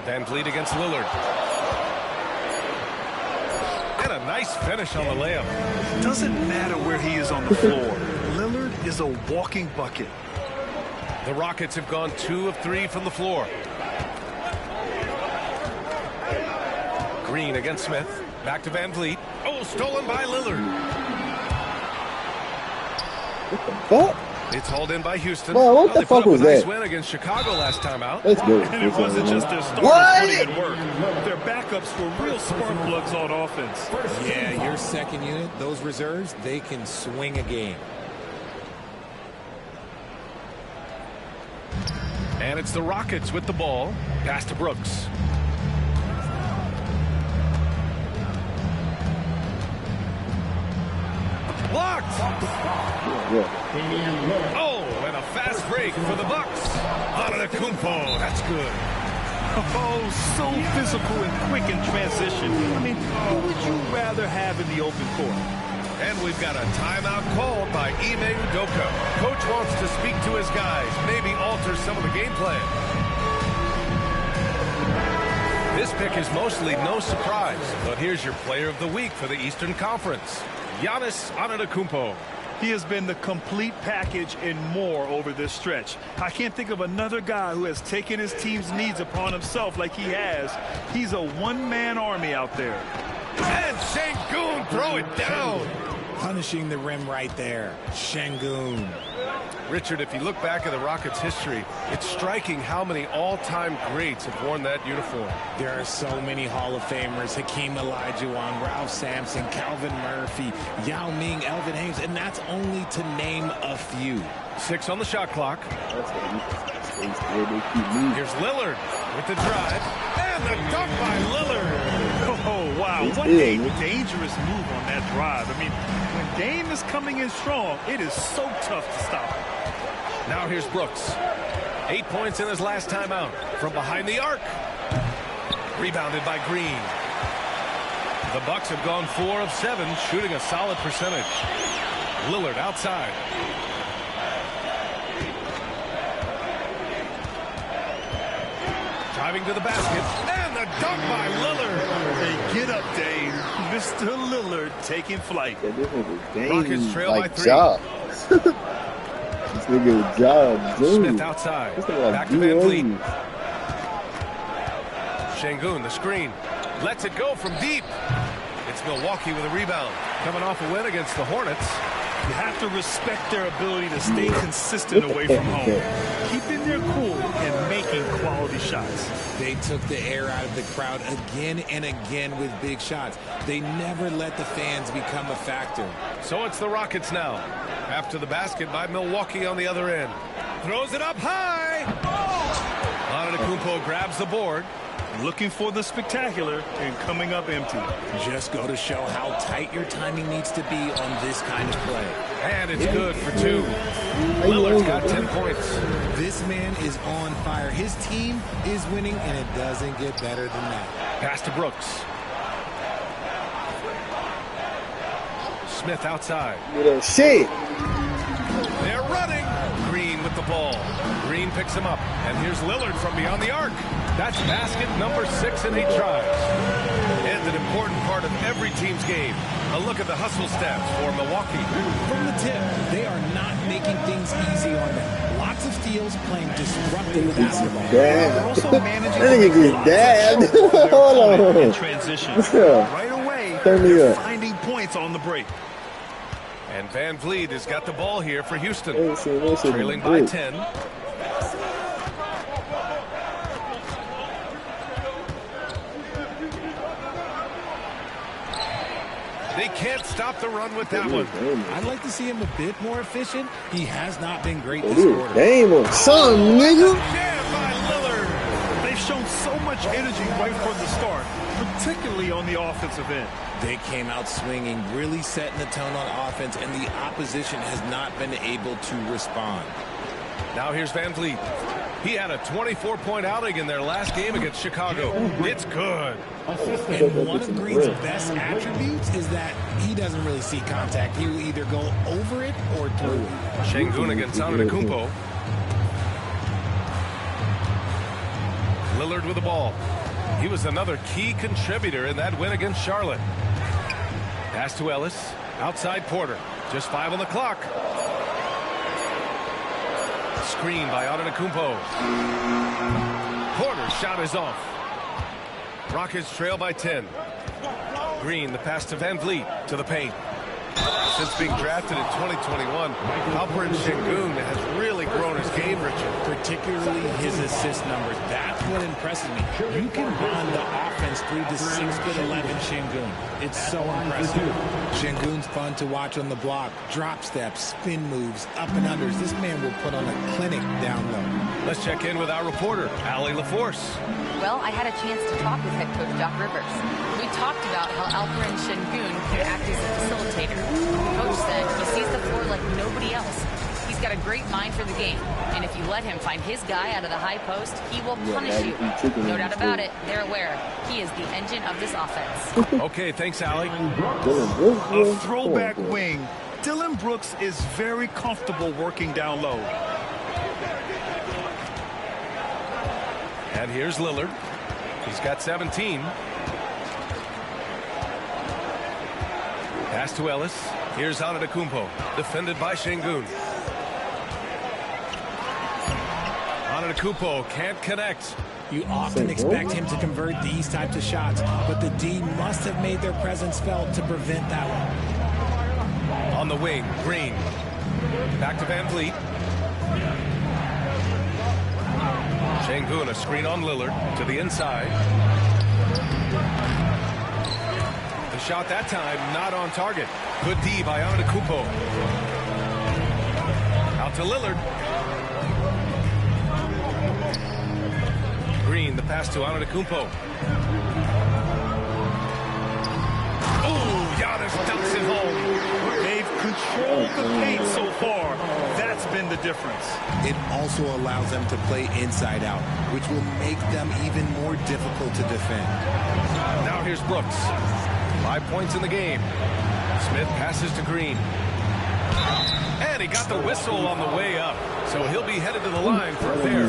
Van Vliet against Lillard. And a nice finish on the layup. Doesn't matter where he is on the floor. Lillard is a walking bucket. The Rockets have gone 2 of 3 from the floor. Green against Smith. Back to Van Vliet. Oh, stolen by Lillard. What the fuck? It's hauled in by Houston. Well, what the fuck was that? Nice win against Chicago last time out. That's good. And it wasn't just their starters putting in work. Their backups were real spark plugs on offense. Yeah, your second unit, those reserves, they can swing a game. And it's the Rockets with the ball. Pass to Brooks. Blocked! Oh, and a fast break for the Bucks. Antetokounmpo, that's good. Oh, so physical and quick in transition. I mean, who would you rather have in the open court? And we've got a timeout called by Ime Udoka. Coach wants to speak to his guys, maybe alter some of the game plan. This pick is mostly no surprise, but here's your player of the week for the Eastern Conference, Giannis Antetokounmpo. He has been the complete package and more over this stretch. I can't think of another guy who has taken his team's needs upon himself like he has. He's a one-man army out there. Sengun, throw it down. Punishing the rim right there. Sengun. Richard, if you look back at the Rockets' history, it's striking how many all-time greats have worn that uniform. There are so many Hall of Famers. Hakeem Olajuwon, Ralph Sampson, Calvin Murphy, Yao Ming, Elvin Hayes, and that's only to name a few. 6 on the shot clock. Here's Lillard with the drive. And the dunk by Lillard. Oh, wow. What a dangerous move on that drive. I mean, when Dame is coming in strong, it is so tough to stop him. Now here's Brooks. 8 points in his last timeout from behind the arc. Rebounded by Green. The Bucks have gone 4 of 7, shooting a solid percentage. Lillard outside. Driving to the basket. And the dunk by Lillard. Hey, get up, Dame. Mr. Lillard taking flight. Rockets trail by 3. This nigga job, dude. Smith outside. Back to Van Vliet. Sengun, the screen. Lets it go from deep. It's Milwaukee with a rebound. Coming off a win against the Hornets. You have to respect their ability to stay consistent away from home. Keeping their cool and making quality shots. They took the air out of the crowd again and again with big shots. They never let the fans become a factor. So it's the Rockets now. After the basket by Milwaukee on the other end. Throws it up high. Antetokounmpo grabs the board. Looking for the spectacular and coming up empty. Just go to show how tight your timing needs to be on this kind of play. And it's good for 2. Lillard's got 10 points. This man is on fire. His team is winning, and it doesn't get better than that. Pass to Brooks. Smith outside. Shit. They're running. Green with the ball. Green picks him up. And here's Lillard from beyond the arc. That's basket number 6 in 8 tries. And an important part of every team's game. A look at the hustle stats for Milwaukee. From the tip, they are not making things easy on them. Lots of steals, playing disruptive basketball. They're also managing Hold on. in transition. Right away, they're finding points on the break. And Van Vliet has got the ball here for Houston. Trailing by 10. They can't stop the run with that one. I'd like to see him a bit more efficient. He has not been great this quarter. Damn, son, nigga. Jammed by Lillard. They've shown so much energy right from the start, particularly on the offensive end. They came out swinging, really setting the tone on offense, and the opposition has not been able to respond. Now here's Van Vliet. He had a 24-point outing in their last game against Chicago. It's good. And one of Green's best attributes is that he doesn't really see contact. He will either go over it or through it. Sengun against Antetokounmpo. Lillard with the ball. He was another key contributor in that win against Charlotte. Pass to Ellis. Outside Porter. Just 5 on the clock. Screen by Antetokounmpo. Porter's shot is off. Rockets trail by 10. Green, the pass to Van Vliet to the paint. Since being drafted in 2021, Alperen Sengun has really grown his game, Richard. Particularly his assist numbers. That's what impresses me. You can run the offense through the 6'11" Sengun. It's so impressive. Sengun's fun to watch on the block. Drop steps, spin moves, up and unders. This man will put on a clinic down low. Let's check in with our reporter, Allie LaForce. Well, I had a chance to talk with head coach Doc Rivers. We talked about how Alperen Sengun can act as a facilitator. The coach said he sees the floor like nobody else. He's got a great mind for the game, and if you let him find his guy out of the high post, he will punish you. No doubt about it. They're aware. He is the engine of this offense. Okay, thanks, Allie. A throwback wing. Dillon Brooks is very comfortable working down low. And here's Lillard. He's got 17. Pass to Ellis. Here's Antetokounmpo. Defended by Sengun. Antetokounmpo can't connect. You often expect him to convert these types of shots, but the D must have made their presence felt to prevent that one. On the wing, Green. Back to Van Vliet. Sengun, a screen on Lillard to the inside. The shot that time not on target. Good D by Antetokounmpo. Out to Lillard. Green, the pass to Antetokounmpo. Oh, Giannis dunks it home. They've controlled the paint so far. That's been the difference. It also allows them to play inside out, which will make them even more difficult to defend. Now here's Brooks. 5 points in the game. Smith passes to Green. And he got the whistle on the way up. So he'll be headed to the line for a fair.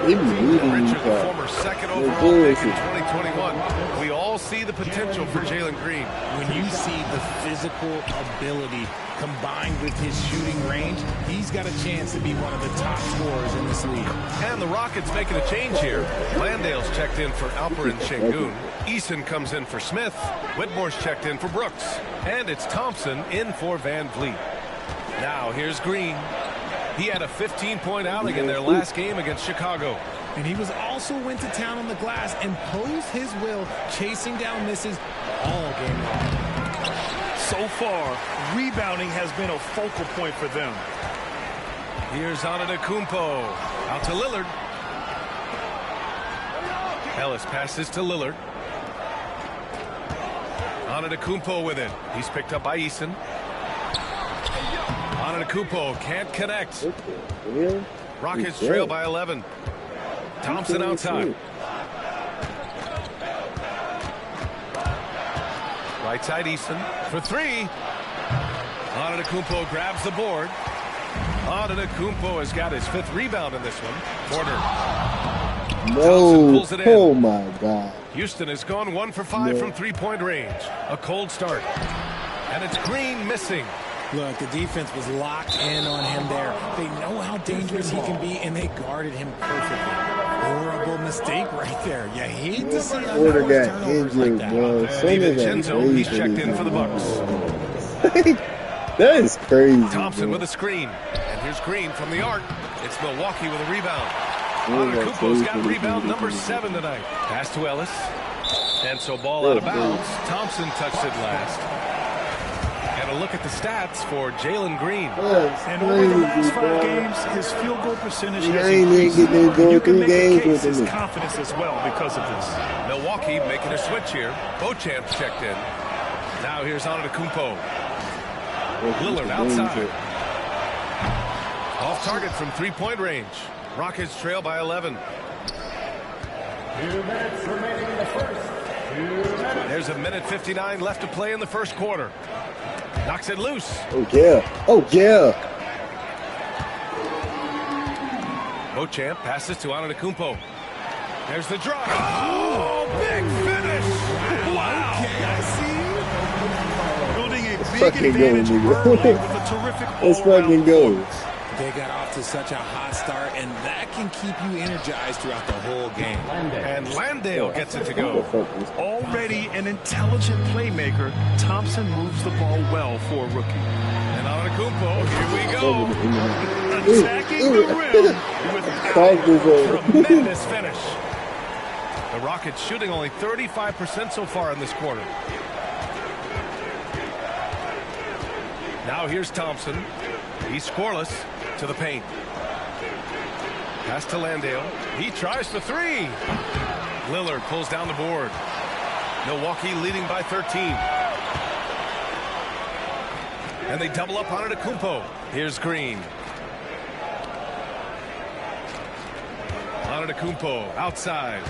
Richard, the former second overall pick in 2021. We all see the potential for Jalen Green. When you see the physical ability combined with his shooting range, he's got a chance to be one of the top scorers in this league. And the Rockets making a change here. Landale's checked in for Alperen Sengun. Eason comes in for Smith. Whitmore's checked in for Brooks. And it's Thompson in for Van Vliet. Now here's Green. He had a 15-point outing in their last game against Chicago. And he was also went to town on the glass and posed his will, chasing down misses all game long. So far, rebounding has been a focal point for them. Here's Antetokounmpo. Out to Lillard. Ellis passes to Lillard. Antetokounmpo with it. He's picked up by Eason. Antetokounmpo can't connect. Rockets trail by 11. Thompson outside. Right side Eason for three. Antetokounmpo grabs the board. Antetokounmpo has got his 5th rebound in this one. Porter. No. Pulls it in. Oh my God. Houston has gone 1 for 5 from 3-point range. A cold start. And it's Green missing. Look, the defense was locked in on him there. They know how dangerous he can be, and they guarded him perfectly. Horrible mistake right there. You hate to see Porter got injured, bro. DiVincenzo, he's checked in for the Bucks. That is crazy. Thompson with a screen. And here's Green from the arc. It's Milwaukee with a rebound. Antetokounmpo's got rebound number 7 tonight. Pass to Ellis. And so ball out of bounds. Thompson touched it last. And a look at the stats for Jalen Green. And over the last 5 games, his field goal percentage has increased. You can make a case his confidence as well because of this. Milwaukee making a switch here. Beauchamp's checked in. Now here's Antetokounmpo. Lillard outside. Off target from 3-point range. Rockets trail by 11. 2 minutes remaining in the first. 2 minutes. There's a minute 59 left to play in the first quarter. Knocks it loose. Oh, yeah. Oh, yeah. Beauchamp passes to Antetokounmpo. There's the drop. Oh, big finish. Wow. Okay, I see. Building a big advantage early with a terrific Let's fucking go. They got off to such a hot start, and that can keep you energized throughout the whole game. And Landale gets it to go. Already an intelligent playmaker, Thompson moves the ball well for a rookie. And Antetokounmpo, here we go. Attacking the rim with power. Tremendous finish. The Rockets shooting only 35% so far in this quarter. Now here's Thompson. He's scoreless to the paint. Pass to Landale. He tries the 3. Lillard pulls down the board. Milwaukee leading by 13. And they double up on Antetokounmpo. Here's Green. Antetokounmpo outside.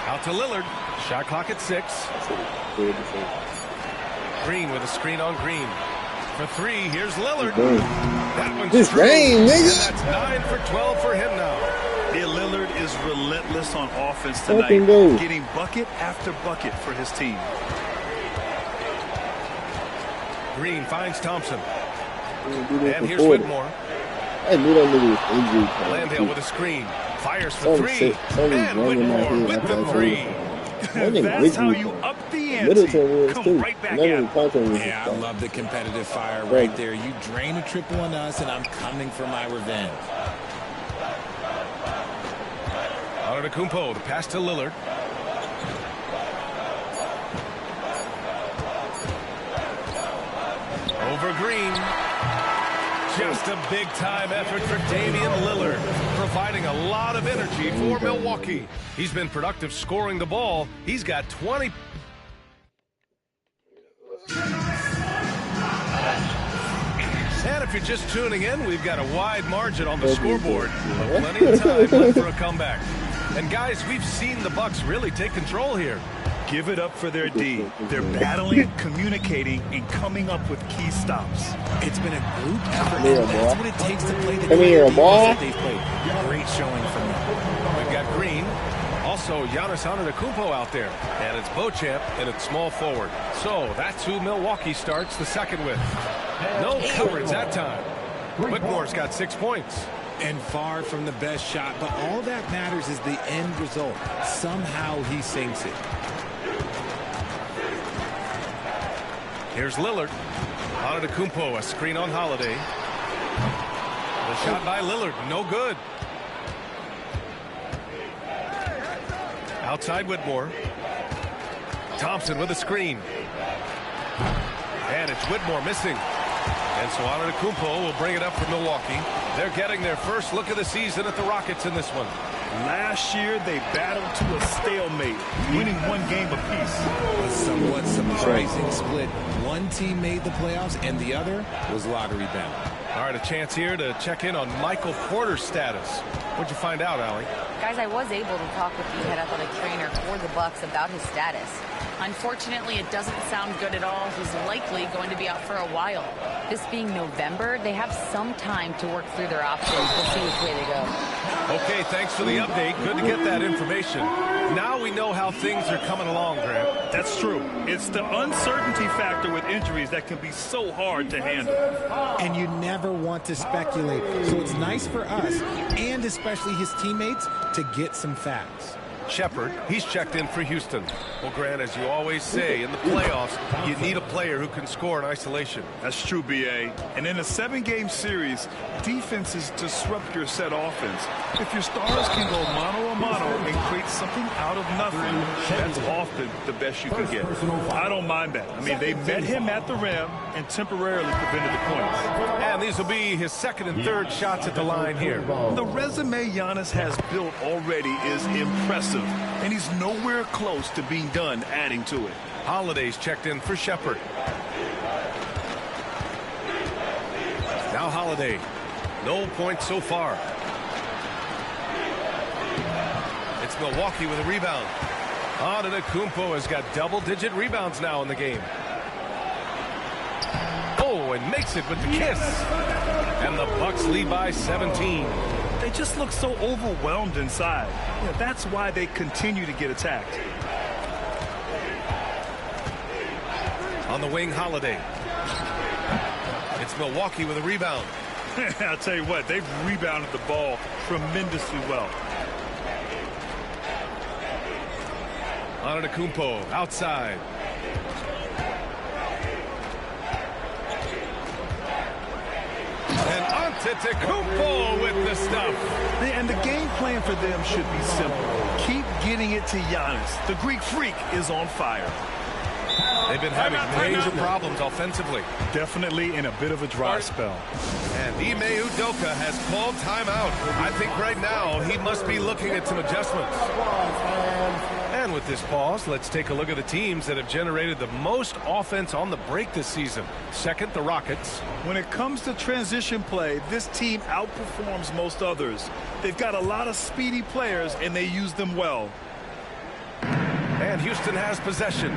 Out to Lillard. Shot clock at 6. Green with a screen on Green. For 3, here's Lillard. That one's this true. rain, nigga. And that's 9 for 12 for him now. Yeah, Lillard is relentless on offense tonight, getting bucket after bucket for his team. Green finds Thompson. And here's Whitmore. I knew that nigga was injured. Landale with a screen. Fires for three. And Whitmore with the three. That's how you up the ante. Come right back at him. Yeah, I love the competitive fire right there. You drain a triple on us, and I'm coming for my revenge. Antetokounmpo, the pass to Lillard. Over Green. Just a big-time effort for Damian Lillard, providing a lot of energy for Milwaukee. He's been productive scoring the ball. He's got 20. And if you're just tuning in, we've got a wide margin on the scoreboard. Plenty of time left for a comeback. And guys, we've seen the Bucks really take control here. Give it up for their D. They're battling, communicating, and coming up with key stops. It's been a group effort. That's what it takes to play the game that they've played. Great showing from them. We've got Green. Also, Giannis Antetokounmpo out there. And it's Beauchamp and it's small forward. So that's who Milwaukee starts the second with. No coverage that time. Whitmore's got 6 points. And far from the best shot, but all that matters is the end result. Somehow he sinks it. Here's Lillard. Antetokounmpo, a screen on Holiday. The shot by Lillard, no good. Outside Whitmore. Thompson with a screen. And it's Whitmore missing. And so Antetokounmpo will bring it up for Milwaukee. They're getting their first look of the season at the Rockets in this one. Last year, they battled to a stalemate, winning one game apiece. A somewhat surprising split. One team made the playoffs, and the other was lottery bound. All right, a chance here to check in on Michael Porter's status. What'd you find out, Allie? Guys, I was able to talk with the head athletic trainer for the Bucks about his status. Unfortunately, it doesn't sound good at all. He's likely going to be out for a while. This being November, they have some time to work through their options. We'll see which way they go. Okay, thanks for the update. Good to get that information. Now we know how things are coming along, Grant. That's true. It's the uncertainty factor with injuries that can be so hard to handle. And you never want to speculate. So it's nice for us, and especially his teammates, to get some facts. Shepherd, he's checked in for Houston. Well, Grant, as you always say, in the playoffs, you need a player who can score in isolation. That's true, B.A. And in a 7-game series, defenses disrupt your set offense. If your stars can go mano-a-mano and create something out of nothing, that's often the best you can get. I don't mind that. I mean, they met him at the rim and temporarily prevented the points. And these will be his second and third shots at the line here. The resume Giannis has built already is impressive. And he's nowhere close to being done adding to it. Holiday's checked in for Shepherd. Now Holiday. No points so far. It's Milwaukee with a rebound. Antetokounmpo has got double-digit rebounds now in the game. Oh, and makes it with the kiss. And the Bucks lead by 17. They just look so overwhelmed inside. You know, that's why they continue to get attacked. On the wing, Holiday. It's Milwaukee with a rebound. I'll tell you what, they've rebounded the ball tremendously well. Antetokounmpo outside. And Antetokounmpo with the stuff. And the game plan for them should be simple. Keep getting it to Giannis. The Greek Freak is on fire. They've been having major problems offensively. Definitely in a bit of a dry spell. And Ime Udoka has called timeout. I think right now he must be looking at some adjustments. And with this pause, let's take a look at the teams that have generated the most offense on the break this season. Second, the Rockets. When it comes to transition play, this team outperforms most others. They've got a lot of speedy players, and they use them well. And Houston has possession.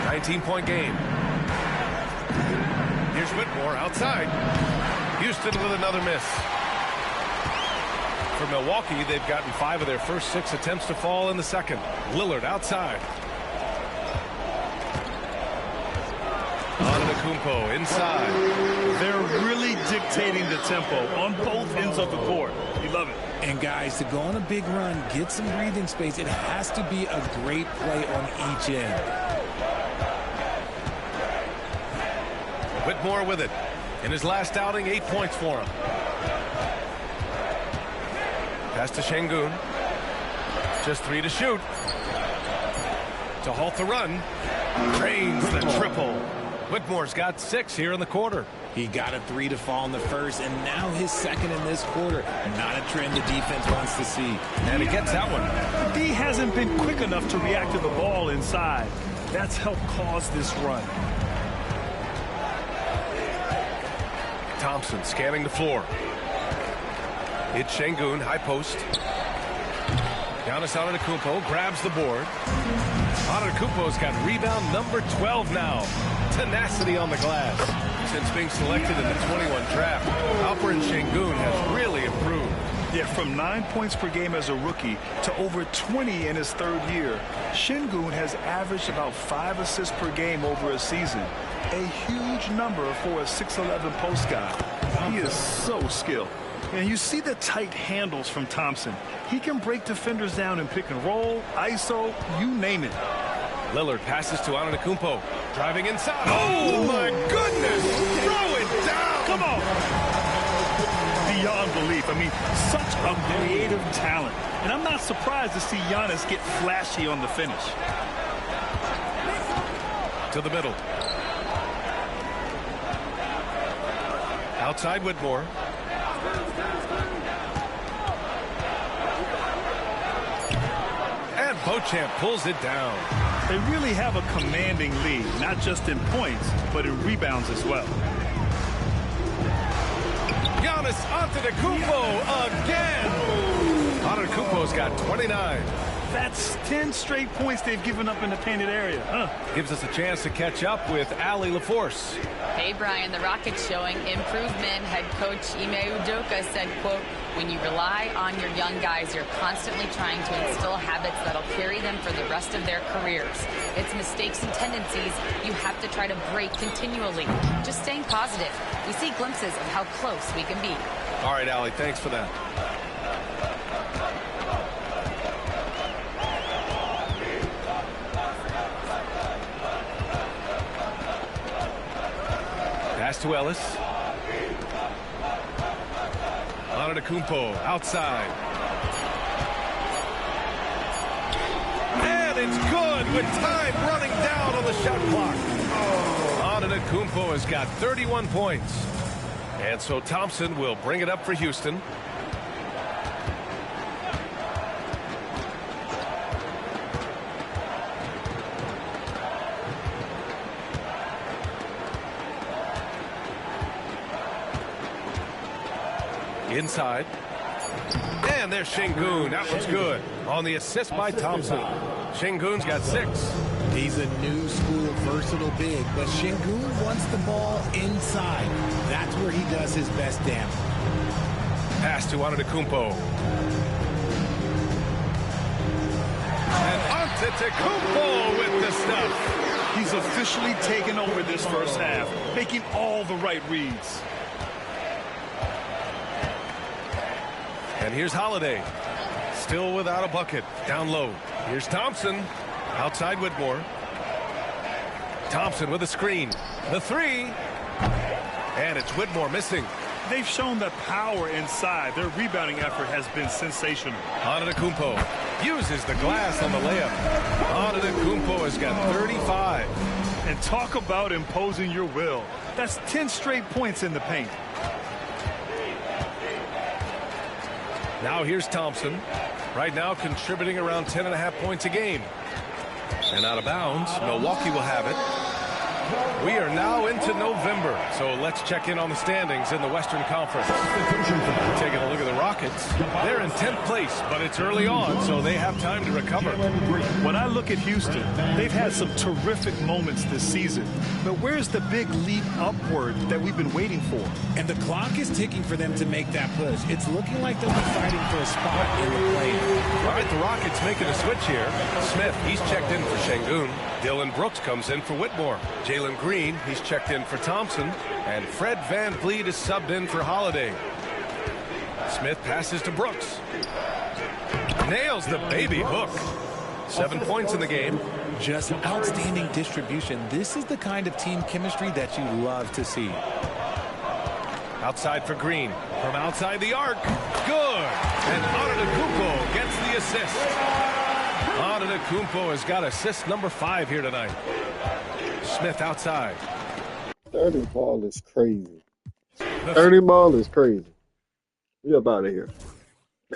19-point game. Here's Whitmore outside. Houston with another miss. For Milwaukee, they've gotten 5 of their first 6 attempts to fall in the second. Lillard outside. Antetokounmpo inside. They're really dictating dictating the tempo on both ends of the court. You love it. And guys, to go on a big run, get some breathing space, it has to be a great play on each end. Whitmore with it. In his last outing, 8 points for him. Pass to Şengün. Just 3 to shoot. To halt the run. Drains the triple. Whitmore's got 6 here in the quarter. He got a 3 to fall in the first, and now his second in this quarter. Not a trend the defense wants to see. And he gets that one. The D hasn't been quick enough to react to the ball inside. That's helped cause this run. Thompson scanning the floor. It's Şengün, high post. Giannis Antetokounmpo grabs the board. Antetokounmpo's got rebound number 12 now. Tenacity on the glass. Since being selected in the 21 draft, Alperen Şengün has really improved. Yeah, from 9 points per game as a rookie to over 20 in his third year, Şengün has averaged about 5 assists per game over a season. A huge number for a 6'11" post guy. He is so skilled. And you see the tight handles from Thompson. He can break defenders down in pick and roll, ISO, you name it. Lillard passes to Antetokounmpo. Driving inside. Oh, my goodness! Throw it down! Come on! Beyond belief. I mean, such a creative talent. And I'm not surprised to see Giannis get flashy on the finish. To the middle. Outside Whitmore. And Beauchamp pulls it down. They really have a commanding lead, not just in points, but in rebounds as well. Giannis Antetokounmpo again. Antetokounmpo's got 29. That's 10 straight points they've given up in the painted area. Gives us a chance to catch up with Allie LaForce. Hey, Brian, the Rockets showing improvement. Head coach Ime Udoka said, quote, when you rely on your young guys, you're constantly trying to instill habits that'll carry them for the rest of their careers. It's mistakes and tendencies you have to try to break continually. Just staying positive. We see glimpses of how close we can be. All right, Allie, thanks for that. Pass to Ellis. Antetokounmpo outside. And it's good with time running down on the shot clock. Antetokounmpo has got 31 points. And so Thompson will bring it up for Houston. Inside. And there's Şengün. That was good. On the assist by Thompson. Şengün's got 6. He's a new school versatile big, but Şengün wants the ball inside. That's where he does his best damage. Pass to Antetokounmpo. And Antetokounmpo with the stuff. He's officially taken over this first half, making all the right reads. And here's Holiday. Still without a bucket. Down low. Here's Thompson. Outside Whitmore. Thompson with a screen. The 3. And it's Whitmore missing. They've shown that power inside. Their rebounding effort has been sensational. Antetokounmpo uses the glass on the layup. Antetokounmpo has got 35. And talk about imposing your will. That's 10 straight points in the paint. Now here's Thompson. Right now contributing around 10.5 points a game. And out of bounds, Milwaukee will have it. We are now into November, so let's check in on the standings in the Western Conference. Taking a look at the Rockets. They're in 10th place, but it's early on, so they have time to recover. When I look at Houston, they've had some terrific moments this season. But where's the big leap upward that we've been waiting for? And the clock is ticking for them to make that push. It's looking like they'll be fighting for a spot in the play. All right, the Rockets making a switch here. Smith, he's checked in for Şengün. Dylan Brooks comes in for Whitmore. Jalen Green, he's checked in for Thompson. And Fred VanVleet is subbed in for Holiday. Smith passes to Brooks. Nails the baby hook. 7 points in the game. Just outstanding distribution. This is the kind of team chemistry that you love to see. Outside for Green. From outside the arc. Good. And Antetokounmpo gets the assist. Antetokounmpo has got assist number 5 here tonight. Smith outside. 30 ball is crazy. 30 ball is crazy. We up out of here.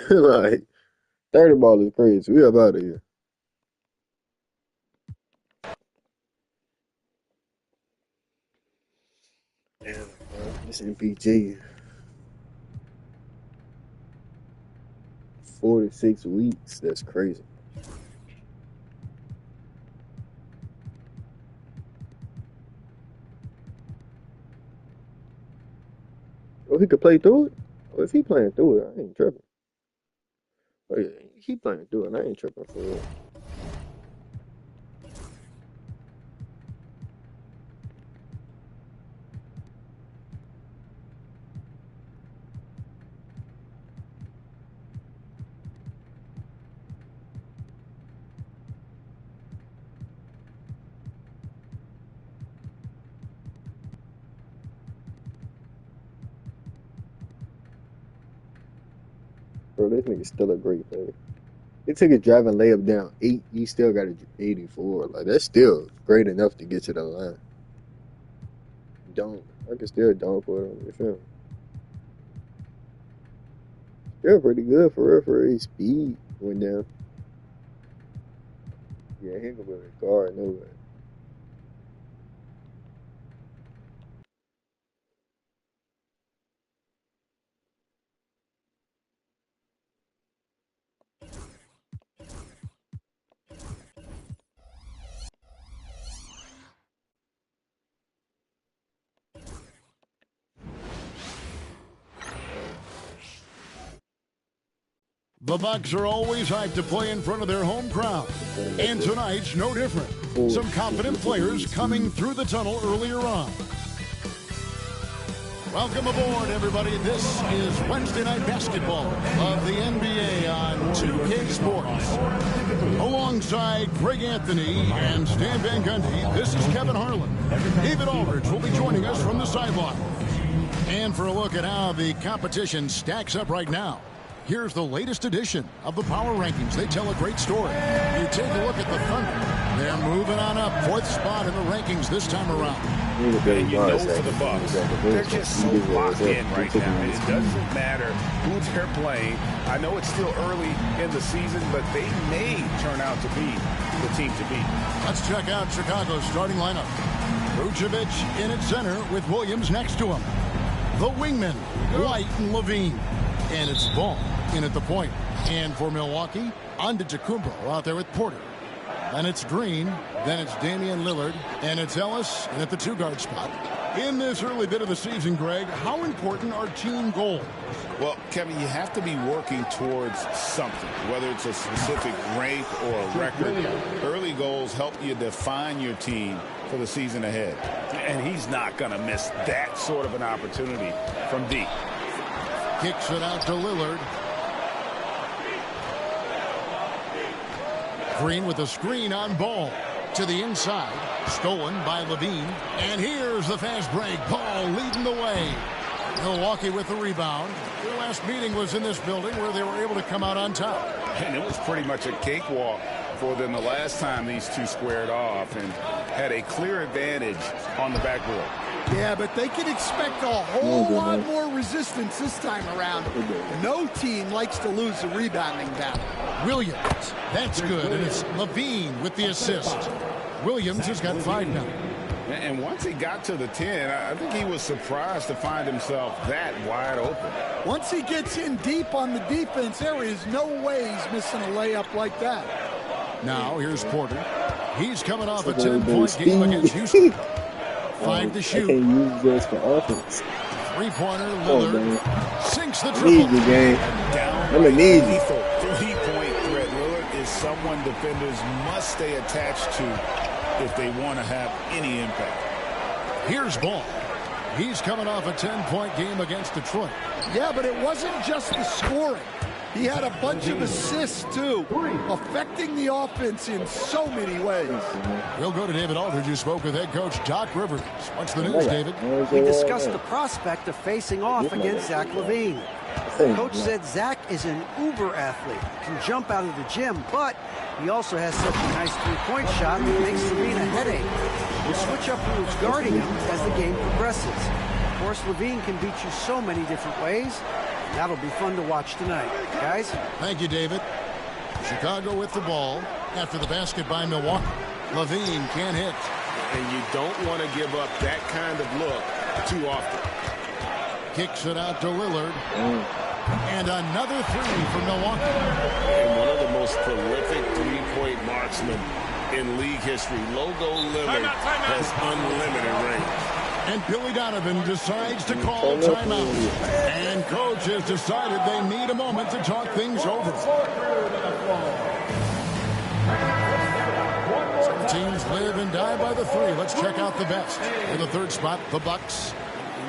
Like, 30 ball is crazy. We up out of here. Damn, this MPG. 46 weeks. That's crazy. Oh, he could play through it? Well, if he playing through it, I ain't tripping. Oh, yeah, he playing through it, I ain't tripping for real. Bro, this nigga's still a great player. He took a driving layup down 8. He still got an 84. Like, that's still great enough to get to the line. Dunk. I can still dunk for him. You feel me? Still pretty good for real. For his speed went down. Yeah, he ain't gonna be able to guard nowhere. The Bucks are always hyped to play in front of their home crowd, and tonight's no different. Some confident players coming through the tunnel earlier on. Welcome aboard, everybody. This is Wednesday Night Basketball of the NBA on 2K Sports. Alongside Greg Anthony and Stan Van Gundy, this is Kevin Harlan. David Aldridge will be joining us from the sideline. And for a look at how the competition stacks up right now, here's the latest edition of the Power Rankings. They tell a great story. You take a look at the Thunder. They're moving on up, 4th spot in the rankings this time around. And you know for the Bucks, they're just so locked in right now. It doesn't matter who they're playing. I know it's still early in the season, but they may turn out to be the team to beat. Let's check out Chicago's starting lineup. Vucevic in at center with Williams next to him. The wingmen, White and Levine. And it's Ball in at the point. And for Milwaukee, Antetokounmpo out there with Porter. Then it's Green. Then it's Damian Lillard. And it's Ellis at the 2-guard spot. In this early bit of the season, Greg, how important are team goals? Well, Kevin, you have to be working towards something, whether it's a specific rank or a record. Early goals help you define your team for the season ahead. And he's not going to miss that sort of an opportunity from deep. Kicks it out to Lillard. Green with a screen on Ball. To the inside. Stolen by Levine. And here's the fast break. Ball leading the way. Milwaukee with the rebound. Their last meeting was in this building where they were able to come out on top. And it was pretty much a cakewalk for them the last time these two squared off and had a clear advantage on the backboard. Yeah, but they can expect a whole lot more resistance this time around. No team likes to lose a rebounding battle. Williams, that's good, and it's Levine with the assist. Williams has got 5 now. And once he got to the 10, I think he was surprised to find himself that wide open. Once he gets in deep on the defense, there is no way he's missing a layup like that. Now here's Porter. He's coming off a 10-point game against Houston. 5 to shoot. I can't use this for offense. 3-pointer, Lillard sinks the triple. Need you, game. I'm gonna need you. 3-point threat. Lillard is someone defenders must stay attached to if they want to have any impact. Here's Ball. He's coming off a 10-point game against Detroit. Yeah, but it wasn't just the scoring. He had a bunch of assists, too, affecting the offense in so many ways. We'll go to David Aldridge, who spoke with head coach Doc Rivers. What's the news, David? We discussed the prospect of facing off against Zach LaVine. Coach said Zach is an uber athlete, can jump out of the gym, but he also has such a nice three-point shot that makes LaVine a headache. We'll switch up who's guarding him as the game progresses. Of course, LaVine can beat you so many different ways. That'll be fun to watch tonight, guys. Thank you, David. Chicago with the ball after the basket by Milwaukee. LaVine can't hit. And you don't want to give up that kind of look too often. Kicks it out to Lillard. And another three for Milwaukee. And one of the most prolific three-point marksmen in league history. Logo Lillard has unlimited range. And Billy Donovan decides to call a timeout. And coach has decided they need a moment to talk things over. Some teams live and die by the three. Let's check out the best. In the third spot, the Bucks.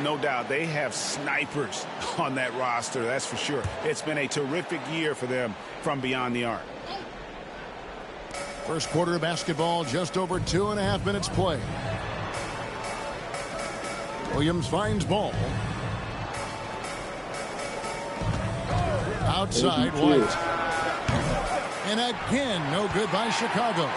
No doubt they have snipers on that roster, that's for sure. It's been a terrific year for them from beyond the arc. First quarter of basketball, just over 2.5 minutes play. Williams finds Ball. Outside, White. And again, no good by Chicago.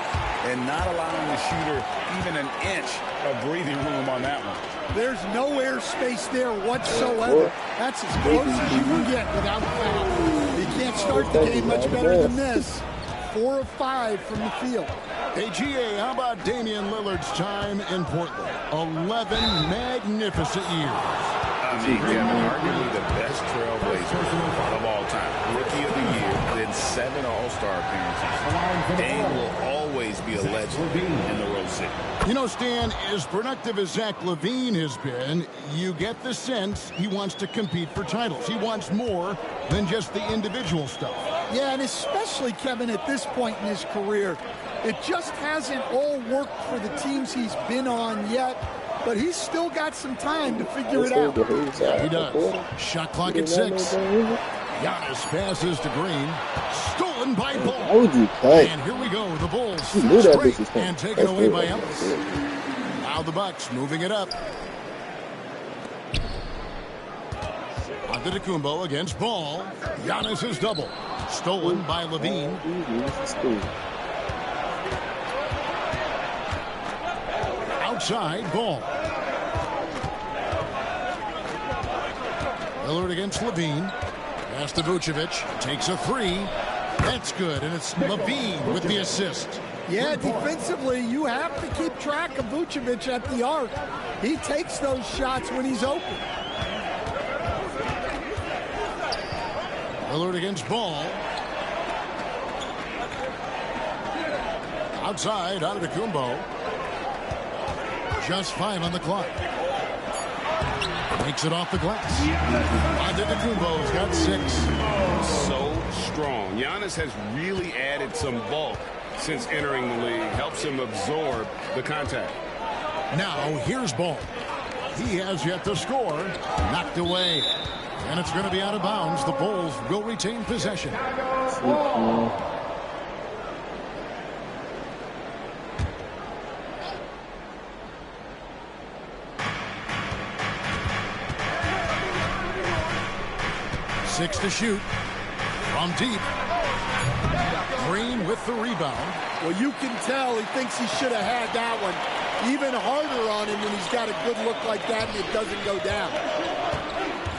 And not allowing the shooter even an inch of breathing room on that one. There's no air space there whatsoever. That's as close as you can get without foul. You can't start the game much better than this. 4 of 5 from the field. Hey, GA, how about Damian Lillard's time in Portland? 11 magnificent years. Arguably the best trailblazer of all time. Rookie of the year, then 7 All-Star appearances. Dame will always be a legend in the Rose City. You know, Stan, as productive as Zach LaVine has been, you get the sense he wants to compete for titles. He wants more than just the individual stuff. Yeah, and especially, Kevin, at this point in his career, it just hasn't all worked for the teams he's been on yet, but he's still got some time to figure it out. He does. Shot clock at 6. Giannis passes to Green. Stolen by Ball. How would you play? And here we go. The Bulls straight and taken away by Ellis. Now the Bucks moving it up. Antetokounmpo against Ball. Giannis is double. Stolen by LaVine. Outside, Ball. Lillard against LaVine. Pass to Vucevic. Takes a three. That's good, and it's LaVine with the assist. Yeah, defensively, you have to keep track of Vucevic at the arc. He takes those shots when he's open. Lillard against Ball. Outside, Antetokounmpo. Just 5 on the clock. Makes it off the glass. Antetokounmpo's got 6. So strong. Giannis has really added some bulk since entering the league. Helps him absorb the contact. Now, here's Ball. He has yet to score. Knocked away. And it's going to be out of bounds. The Bulls will retain possession. Six to shoot. From deep. Green with the rebound. Well, you can tell he thinks he should have had that one. Even harder on him when he's got a good look like that and it doesn't go down.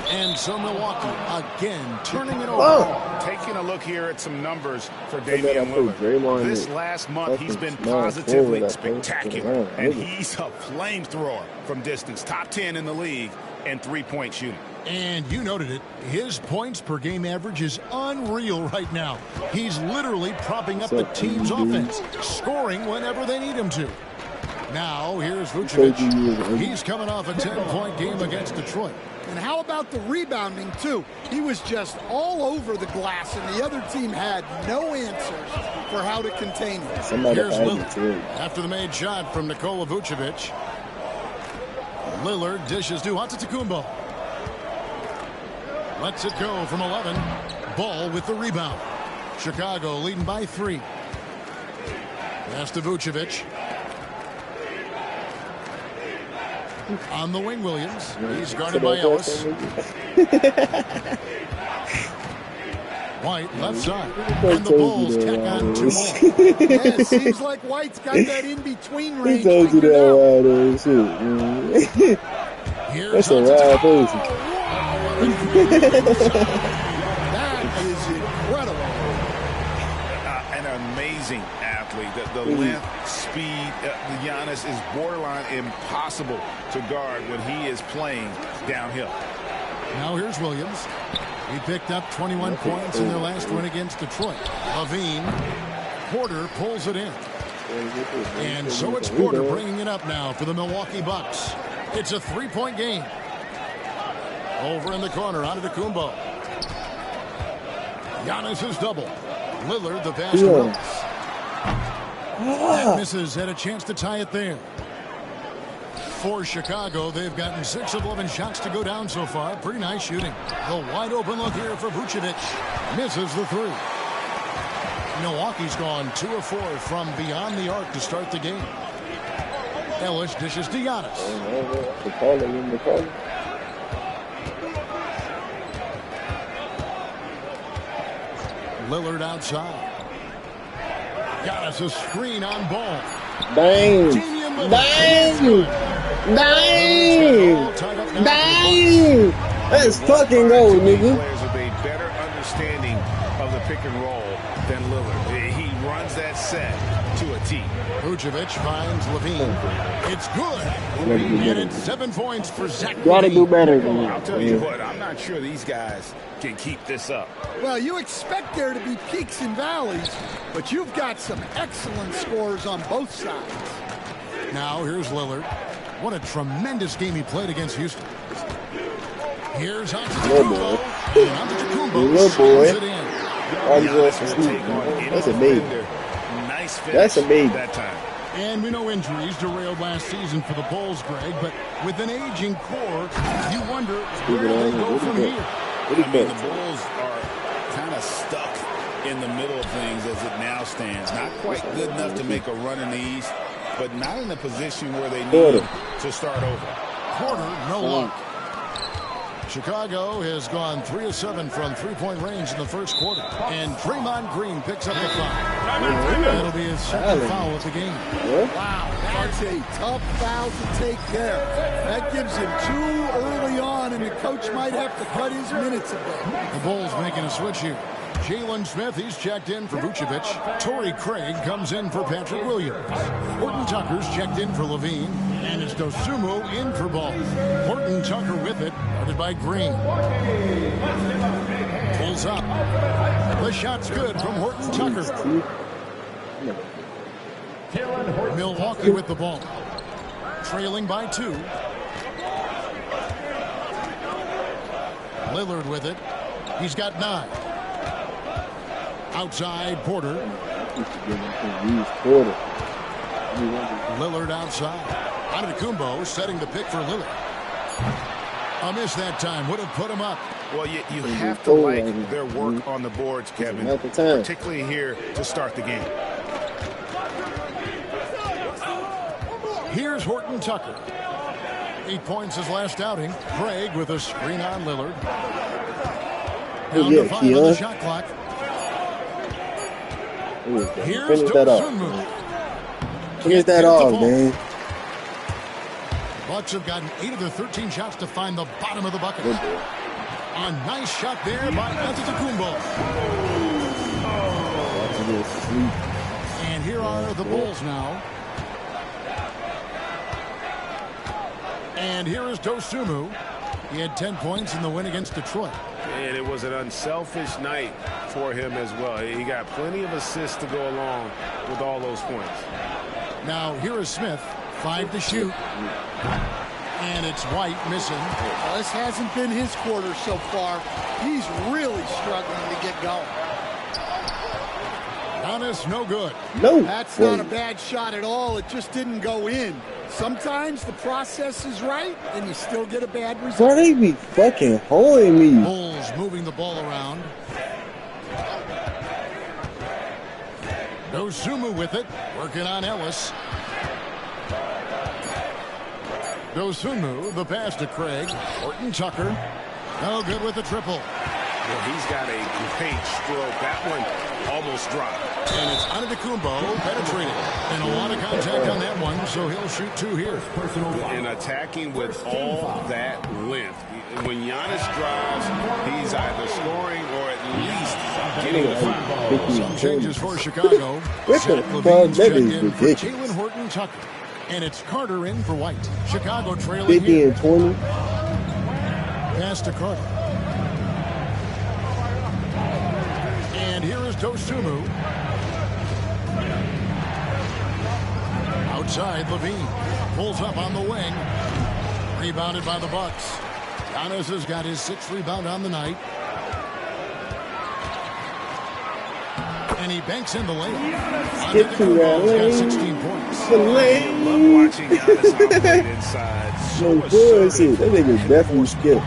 And so Milwaukee again turning it over. Taking a look here at some numbers for Damian Lillard. This last month he's been positively spectacular. And he's a flamethrower from distance. Top 10 in the league in three-point shooting. And you noted it. His points per game average is unreal right now. He's literally propping up the team's offense, scoring whenever they need him to. Now, here's Vucevic. He's coming off a 10-point game against Detroit. And how about the rebounding, too? He was just all over the glass, and the other team had no answers for how to contain him. Here's Lillard. After the made shot from Nikola Vucevic. Lillard dishes to Antetokounmpo. Lets it go from 11. Ball with the rebound. Chicago leading by 3. Pass to Vucevic. On the wing, Williams. He's guarded by Ellis. White left side. And the Bulls tack on 2 more. Yeah, it seems like White's got that in-between range. He told you that shit. That's a wild person. That is incredible. An amazing athlete. The length, speed, Giannis is borderline impossible to guard when he is playing downhill. Now here's Williams. He picked up 21 points in their last win against Detroit. Levine. Porter pulls it in. And so it's Porter bringing it up now for the Milwaukee Bucks. It's a 3-point game. Over in the corner, Antetokounmpo. Giannis is double. Lillard, the pass to Willis. That misses, had a chance to tie it there. For Chicago, they've gotten 6 of 11 shots to go down so far. Pretty nice shooting. The wide open look here for Vucevic. Misses the 3. Milwaukee's gone 2 of 4 from beyond the arc to start the game. Ellis dishes to Giannis. Lillard outside. Giannis a screen on ball. Dang. Dang. Dang. Dang. Let's fucking go, nigga. Players with a better understanding of the pick and roll than Lillard. He runs that set to a T. Vucevic finds Levine. It's good. And it's 7 points for Zach. Gotta do better than that. I'll tell you what, I'm not sure these guys can keep this up. Well, you expect there to be peaks and valleys, but you've got some excellent scores on both sides. Now here's Lillard. What a tremendous game he played against Houston. Here's Antetokounmpo. Antetokounmpo slams it in. That's amazing. Nice finish. That's amazing. That time. And we know injuries derailed last season for the Bulls, Greg, but with an aging core, you wonder where they go from here. I mean, the Bulls are kind of stuck in the middle of things as it now stands. Not quite good enough to make a run in the East, but not in a position where they need to start over. Porter, no luck. Chicago has gone 3 of 7 from 3-point range in the first quarter. And Draymond Green picks up the foul. That'll be his second foul of the game. Wow, that's a tough foul to take there. That gives him 2 early on, and the coach might have to cut his minutes a bit. The Bulls making a switch here. Jalen Smith, he's checked in for Vucevic. Torrey Craig comes in for Patrick Williams. Horton Tucker's checked in for Levine. And it's Dosunmu in for Ball. Horton Tucker with it, guarded by Green. Pulls up. The shot's good from Horton Tucker. Milwaukee with the ball. Trailing by 2. Lillard with it. He's got 9. Outside, Porter. Lillard outside. Antetokounmpo setting the pick for Lillard. A miss that time. Would have put him up. Well, you have to like their work on the boards, Kevin, particularly here to start the game. Here's Horton Tucker. 8 points his last outing. Craig with a screen on Lillard. Down to 5 on the shot clock. Here's Dosunmu. Finish that off, man. Bucks have gotten 8 of their 13 shots to find the bottom of the bucket. A nice shot there by Antetokounmpo. And here are the Bulls now. And here is Dosunmu. He had 10 points in the win against Detroit. And it was an unselfish night for him as well. He got plenty of assists to go along with all those points. Now, here is Smith. 5 to shoot. And it's White missing. Well, this hasn't been his quarter so far. He's really struggling to get going. Giannis, no good. No. That's not a bad shot at all. It just didn't go in. Sometimes the process is right, and you still get a bad result. Why they be fucking holding me? Bulls moving the ball around. Dosunmu with it, working on Ellis. Dosunmu, the pass to Craig. Horton Tucker, no good with the triple. Well, he's got a great stroke. That one almost dropped. And it's Antetokounmpo penetrating. And a lot of contact on that one, so he'll shoot 2 here. And attacking with all that length. When Giannis drives, he's either scoring or at least getting a foul. Some changes for Chicago. What the fuck? That is ridiculous. Jalen Horton Tucker. And it's Carter in for White. Chicago trailing 50 and 20. Pass to Carter. And here is Dosunmu. Outside, Levine pulls up on the wing. Rebounded by the Bucks. Giannis has got his 6th rebound on the night. And he banks in the lane. Skip to that lane. 16 points. The lane. I love watching Giannis operate inside. No bullshit. That nigga definitely skipped.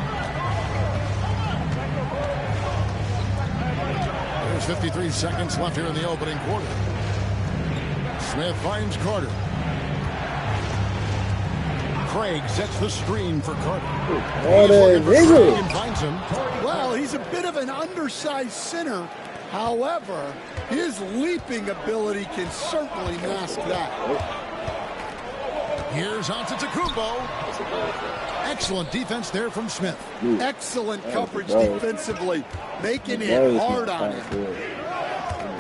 There's 53 seconds left here in the opening quarter. Smith finds Carter. Craig sets the screen for Carter. And finds him. Well, he's a bit of an undersized center. However, his leaping ability can certainly mask that. Here's Antetokounmpo. Excellent defense there from Smith. Excellent coverage defensively, making it hard on him.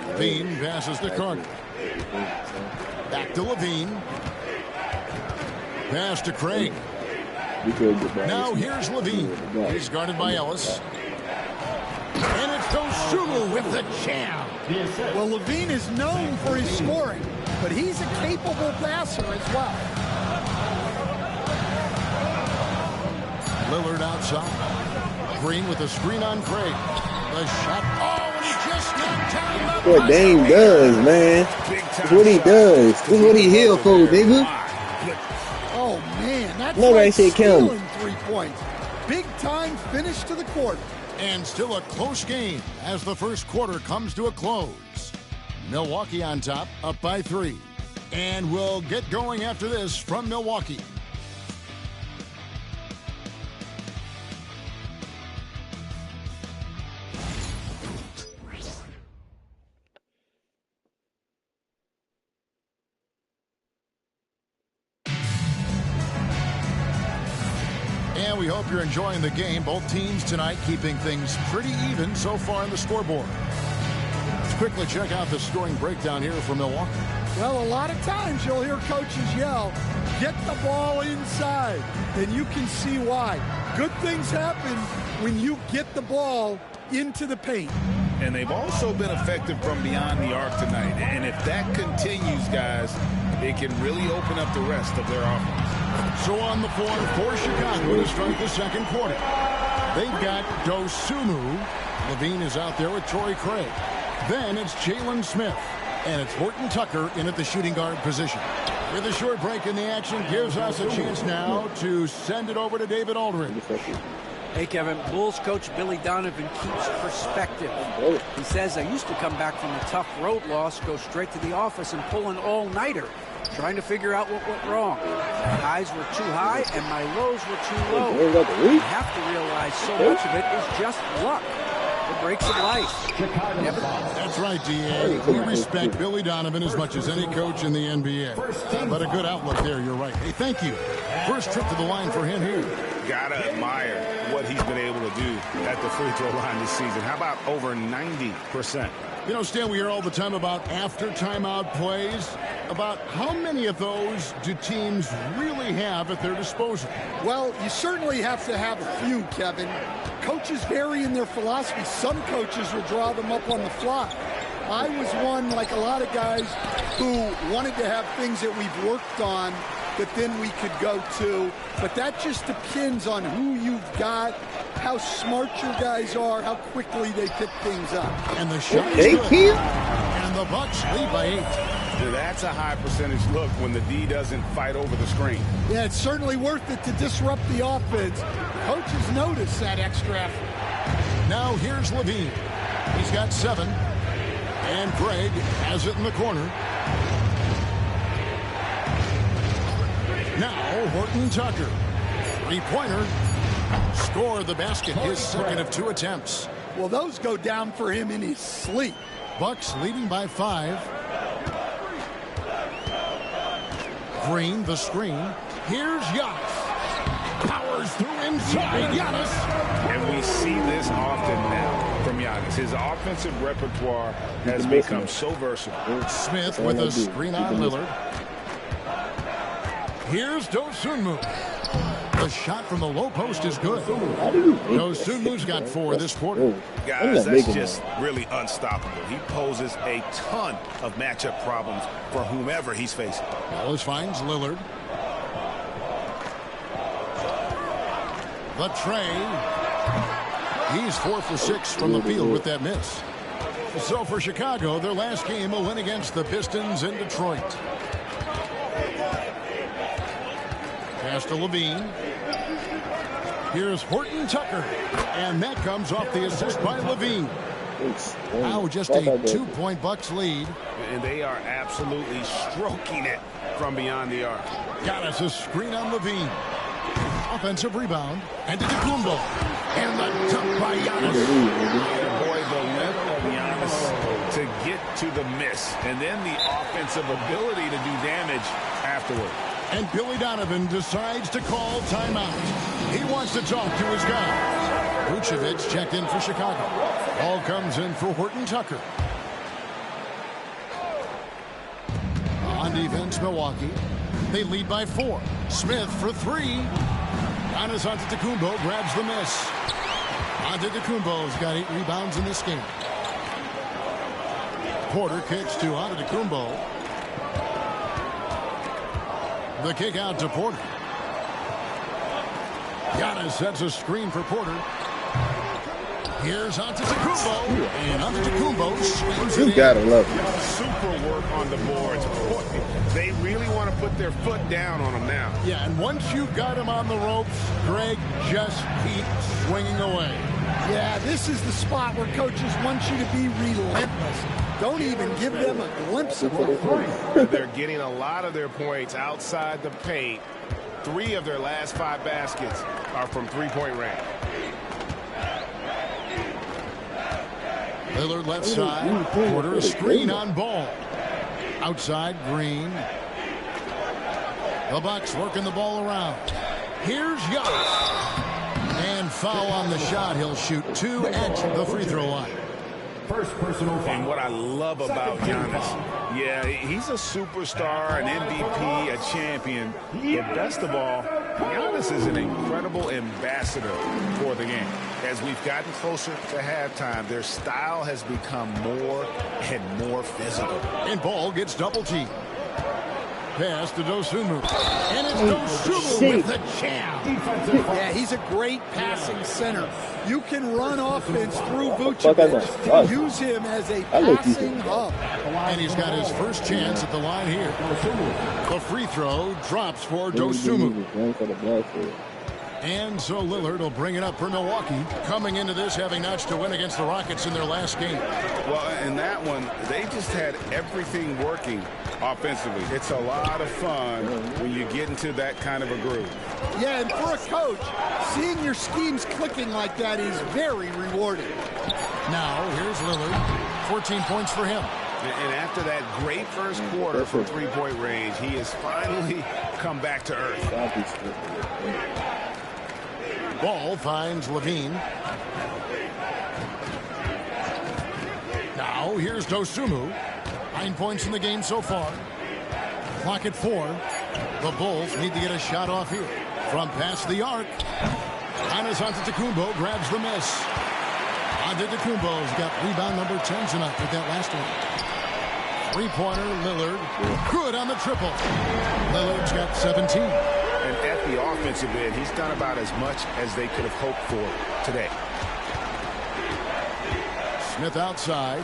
Levine passes to Carter. Back to Levine. Pass to Craig. Now here's Levine. He's guarded by Ellis. And it's Dosunmu with the jam. Well, Levine is known for his scoring, but he's a capable passer as well. Lillard outside. Green with a screen on Craig. The shot. Oh, and he just knocked down the what Dame does, man. That's what he does. This is what he here for, nigga. Oh, man. That's no, like stealing 3 points. Big time finish to the quarter. And still a close game as the first quarter comes to a close. Milwaukee on top, up by 3. And we'll get going after this from Milwaukee. And we hope you're enjoying the game. Both teams tonight keeping things pretty even so far on the scoreboard. Let's quickly check out the scoring breakdown here for Milwaukee. Well, a lot of times you'll hear coaches yell, get the ball inside. And you can see why. Good things happen when you get the ball into the paint. And they've also been effective from beyond the arc tonight. And if that continues, guys, it can really open up the rest of their offense. So on the floor for Chicago to start the second quarter. They've got Dosunmu. Levine is out there with Torrey Craig. Then it's Jalen Smith. And it's Horton Tucker in at the shooting guard position. With a short break in the action gives us a chance now to send it over to David Aldridge. Hey, Kevin, Bulls coach Billy Donovan keeps perspective. He says, I used to come back from a tough road loss, go straight to the office and pull an all-nighter, trying to figure out what went wrong. My highs were too high and my lows were too low. You have to realize so much of it is just luck. The breaks of life. That's right, D.A. We respect Billy Donovan as much as any coach in the NBA. But a good outlook there, you're right. Hey, thank you. First trip to the line for him here. Gotta admire what he's been able to do at the free throw line this season. How about over 90%? You know, Stan, we hear all the time about after timeout plays. About how many of those do teams really have at their disposal? Well, you certainly have to have a few, Kevin. Coaches vary in their philosophy. Some coaches will draw them up on the fly. I was one, like a lot of guys, who wanted to have things that we've worked on that then we could go to. But that just depends on who you've got, how smart your guys are, how quickly they pick things up. And the shot is good. And the Bucks lead by 8. That's a high percentage look when the D doesn't fight over the screen. Yeah, it's certainly worth it to disrupt the offense. Coaches notice that extra effort. Now here's Levine. He's got 7. And Greg has it in the corner. Now Horton Tucker. 3-pointer. Scored the basket, his second of 2 attempts. Well, those go down for him in his sleep. Bucks leading by 5. Green, the screen. Here's Giannis. Powers through inside. Giannis. And we see this often now from Giannis. His offensive repertoire has become so versatile. Smith with a screen on Lillard. Here's Dosunmu. The shot from the low post is good. Dosunmu's got 4 this quarter. Guys, that's just really unstoppable. He poses a ton of matchup problems for whomever he's facing. Wallace finds Lillard. The tray. He's 4 for 6 from the field with that miss. So for Chicago, their last game will win against the Pistons in Detroit. Pass to Levine. Here's Horton Tucker. And that comes off the assist by Levine. Now just a 2-point Bucks lead. And they are absolutely stroking it from beyond the arc. Got us a screen on Levine. Offensive rebound. And to Antetokounmpo. And the dunk by Giannis. Boy, the level of Giannis to get to the miss. And then the offensive ability to do damage afterward. And Billy Donovan decides to call timeout. He wants to talk to his guy. Vucevic checked in for Chicago. Ball comes in for Horton Tucker. On defense, Milwaukee. They lead by 4. Smith for 3. Giannis Antetokounmpo grabs the miss. Antetokounmpo's got 8 rebounds in this game. Porter kicks to Antetokounmpo. The kick out to Porter. Giannis sets a screen for Porter. Here's Antetokounmpo. And Antetokounmpo swings it in. You gotta love it. Super work on the boards. They really want to put their foot down on him now. Yeah, and once you've got him on the ropes, Greg, just keep swinging away. Yeah, this is the spot where coaches want you to be relentless. Don't even give them a glimpse of a point. They're getting a lot of their points outside the paint. 3 of their last 5 baskets are from 3-point range. Lillard left side. Porter a screen on Ball. Outside, Green. The Bucks working the ball around. Here's Giannis. And foul on the shot. He'll shoot 2 at the free throw line. First personal foul. And what I love about Giannis, yeah, he's a superstar, an MVP, a champion. But best of all, Giannis is an incredible ambassador for the game. As we've gotten closer to halftime, their style has become more and more physical. And Ball gets double teamed. Pass to Dosunmu. And it's Dosunmu with the jam. Yeah, he's a great passing center. You can run offense through Vucevic. Use him as a passing hub. And he's got his first chance at the line here. The free throw drops for Dosunmu. And so Lillard will bring it up for Milwaukee, coming into this having notched a win against the Rockets in their last game. Well, in that one, they just had everything working offensively. It's a lot of fun when you get into that kind of a groove. Yeah, and for a coach, seeing your schemes clicking like that is very rewarding. Now, here's Lillard. 14 points for him. And after that great first quarter from 3-point range, he has finally come back to earth. Ball finds Levine. Now, here's Dosunmu. 9 points in the game so far. Clock at 4. The Bulls need to get a shot off here. From past the arc. Giannis Antetokounmpo grabs the miss. Antetokounmpo's got rebound number 10 tonight with that last one. Three-pointer, Lillard. Good on the triple. Lillard's got 17. And at the offensive end, he's done about as much as they could have hoped for today. Smith outside.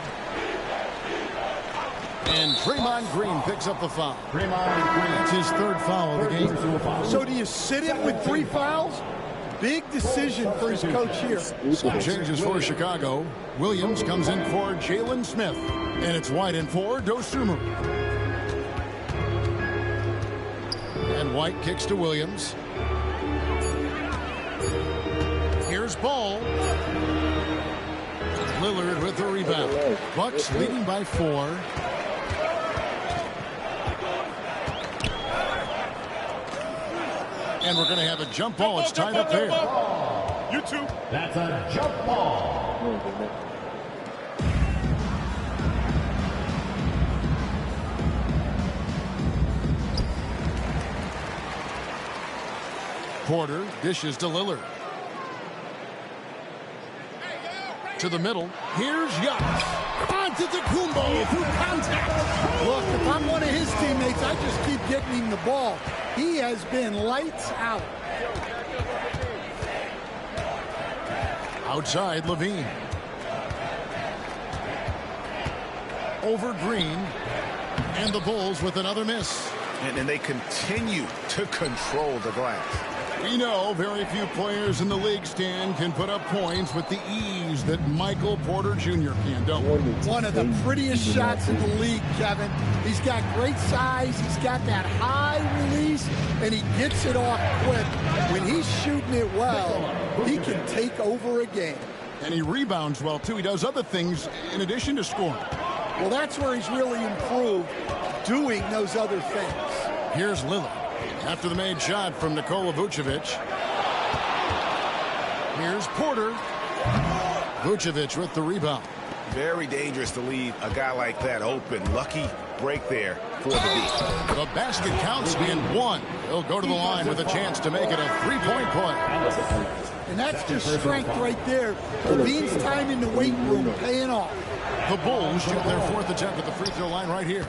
And Draymond Green picks up the foul. That's his third foul of the game. So do you sit him with 3 fouls? Big decision for his coach here. Some changes for Chicago. Williams comes in for Jalen Smith. And it's White in for Dosunmu. And White kicks to Williams. Here's Ball. Lillard with the rebound. Bucks leading by 4. And we're going to have a jump ball. It's tied up there. You two. That's a jump ball. Porter dishes to Lillard. To the middle. Here's Giannis. Antetokounmpo through contact. Look, if I'm one of his teammates, I just keep getting him the ball. He has been lights out. Outside, Levine. Over Green. And the Bulls with another miss. And they continue to control the glass. We know very few players in the league, Stan, can put up points with the ease that Michael Porter Jr. can, don't we? One of the prettiest shots in the league, Kevin. He's got great size. He's got that high release, and he gets it off quick. When he's shooting it well, he can take over a game. And he rebounds well, too. He does other things in addition to scoring. Well, that's where he's really improved, doing those other things. Here's Lillard. After the made shot from Nikola Vucevic. Here's Porter. Vucevic with the rebound. Very dangerous to leave a guy like that open. Lucky break there for the D. The basket counts in 1. He'll go to the line with a chance to make it a 3-point play. And that's just strength right there. Levine's time in the weight room paying off. The Bulls shoot their 4th attempt at the free throw line right here.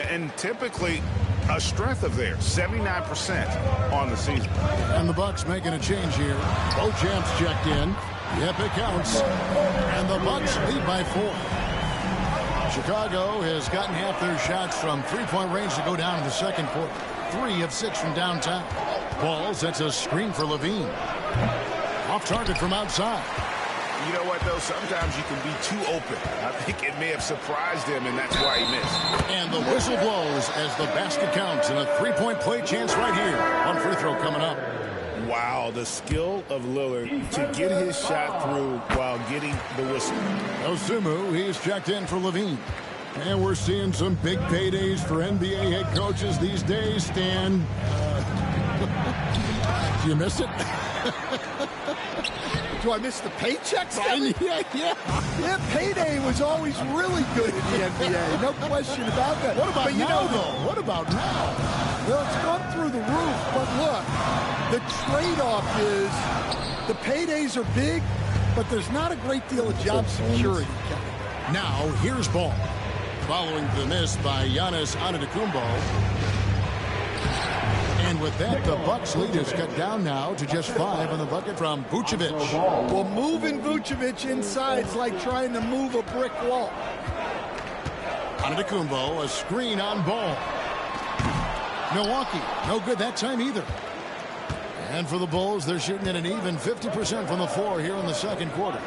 And typically a strength of theirs, 79% on the season. And the Bucks making a change here. Beauchamp's checked in. Yep, it counts. And the Bucks lead by 4. Chicago has gotten half their shots from three-point range to go down in the second quarter. 3 of 6 from downtown. Ball sets a screen for Levine. Off target from outside. You know what, though? Sometimes you can be too open. I think it may have surprised him, and that's why he missed. And the whistle blows as the basket counts, and a 3-point play chance right here. One free throw coming up. Wow, the skill of Lillard to get his shot through while getting the whistle. Dosunmu, he's checked in for Levine. And we're seeing some big paydays for NBA head coaches these days, Stan. Do you miss it? Do I miss the paychecks? Yeah. Payday was always really good in the NBA. No question about that. What about now, though? What about now? Well, it's gone through the roof. But look, the trade-off is the paydays are big, but there's not a great deal of job security. Now, here's Ball. Following the miss by Giannis Antetokounmpo. And with that, the Bucks lead is cut down now to just 5 on the bucket from Vucevic. Well, moving Vucevic inside is like trying to move a brick wall. Antetokounmpo, a screen on Ball. Milwaukee, no good that time either. And for the Bulls, they're shooting at an even 50% from the floor here in the second quarter.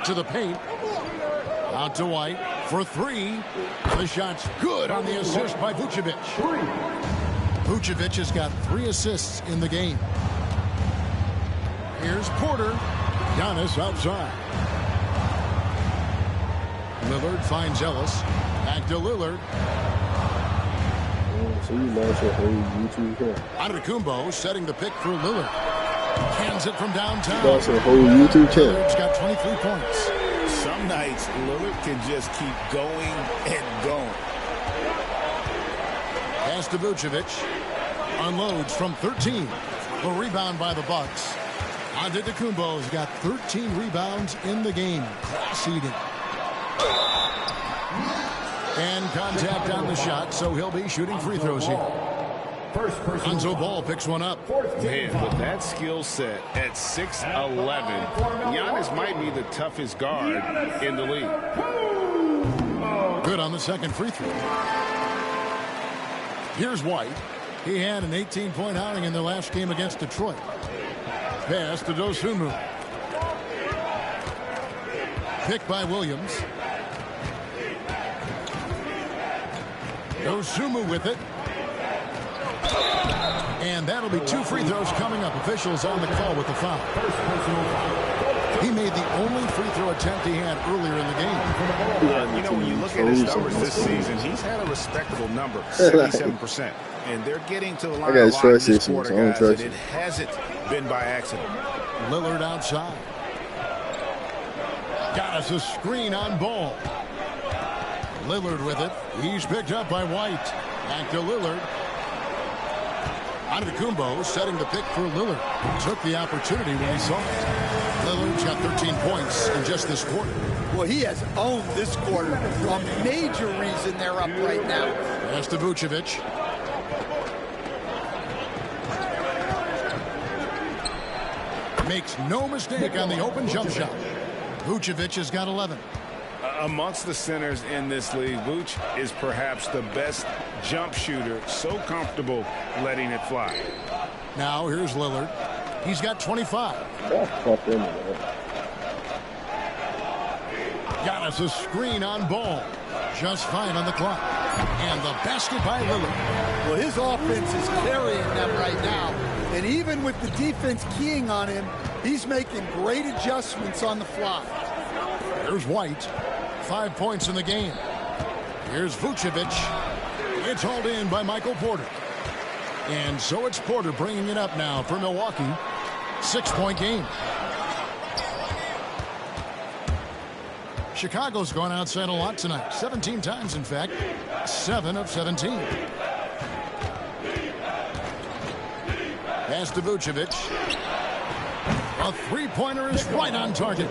To the paint. Out to White for 3. The shot's good on the assist by Vucevic. Vucevic has got 3 assists in the game. Here's Porter. Giannis outside. Lillard finds Ellis. Back to Lillard. So you lost your whole YouTube here. Antetokounmpo setting the pick for Lillard. Cans it from downtown. You lost your whole YouTube channel. Lillard's got 23 points. Some nights, Lillard can just keep going and going. Pass to Vucevic. Unloads from 13. The rebound by the Bucks. Antetokounmpo's got 13 rebounds in the game. Class eating. And contact on the shot, so he'll be shooting free throws here. Lonzo Ball picks one up. Man, with that skill set at 6'11", Giannis might be the toughest guard in the league. Good on the second free throw. Here's White. He had an 18-point outing in their last game against Detroit. Pass to Dosunmu. Pick by Williams. Dosunmu with it. And that'll be 2 free throws coming up. Officials on the call with the foul. He made the only free throw attempt he had earlier in the game. You know, when you look at his numbers this season, he's had a respectable number, 77%. And they're getting to the line a lot in this quarter, guys, and it hasn't been by accident. Lillard outside. Got us a screen on Ball. Lillard with it. He's picked up by White. Back to Lillard. Antetokounmpo setting the pick for Lillard. Took the opportunity when he saw it. Lillard's got 13 points in just this quarter. Well, he has owned this quarter. A major reason they're up right now. Pass to Vucevic. Makes no mistake on the open jump shot. Vucevic has got 11. Amongst the centers in this league, Vuce is perhaps the best jump shooter, so comfortable letting it fly. Now here's Lillard. He's got 25. Got us a screen on Ball. Just fine on the clock. And the basket by Lillard. Well, his offense is carrying them right now. And even with the defense keying on him, he's making great adjustments on the fly. Here's White. 5 points in the game. Here's Vucevic. It's hauled in by Michael Porter. And so it's Porter bringing it up now for Milwaukee. 6-point game. Chicago's gone outside a lot tonight. 17 times, in fact. 7 of 17. Pass to Vucevic. A three-pointer is right on target.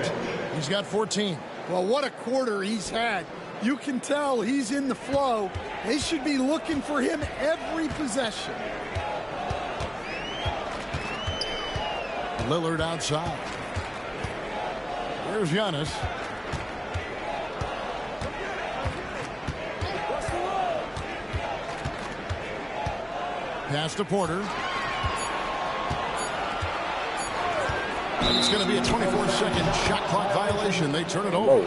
He's got 14. Well, what a quarter he's had. You can tell he's in the flow. They should be looking for him every possession. Lillard outside. Here's Giannis. Pass to Porter. It's going to be a 24-second shot clock violation. They turn it over.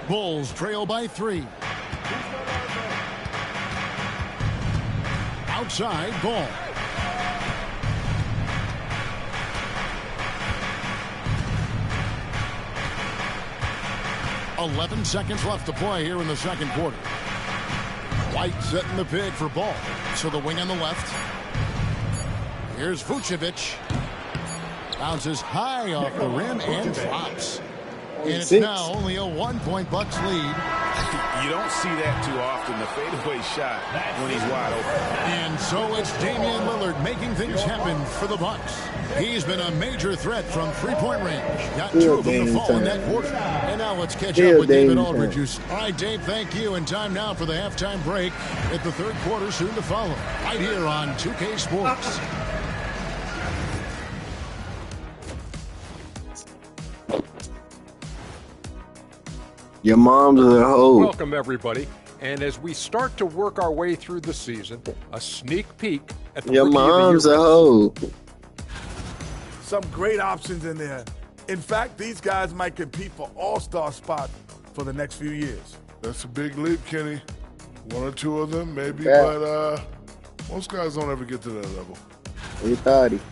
Bulls trail by 3. Outside, Ball. "11 seconds left to play here in the second quarter. White setting the pick for Ball. So the wing on the left. Here's Vucevic. Bounces high off the rim and drops. And it's now only a 1-point Bucks lead. You don't see that too often, the fadeaway shot when he's wide open. And so it's Damian Lillard making things happen for the Bucks. He's been a major threat from three-point range. Got 2 of them to fall in that quarter. And now let's catch up with David Aldridge. All right, Dave, thank you. And time now for the halftime break at the third quarter soon to follow. Right here on 2K Sports. Your mom's a hoe. Welcome, everybody. And as we start to work our way through the season, a sneak peek at the Your mom's a hoe. Some great options in there. In fact, these guys might compete for all-star spot for the next few years. That's a big leap, Kenny. 1 or 2 of them, maybe, but most guys don't ever get to that level.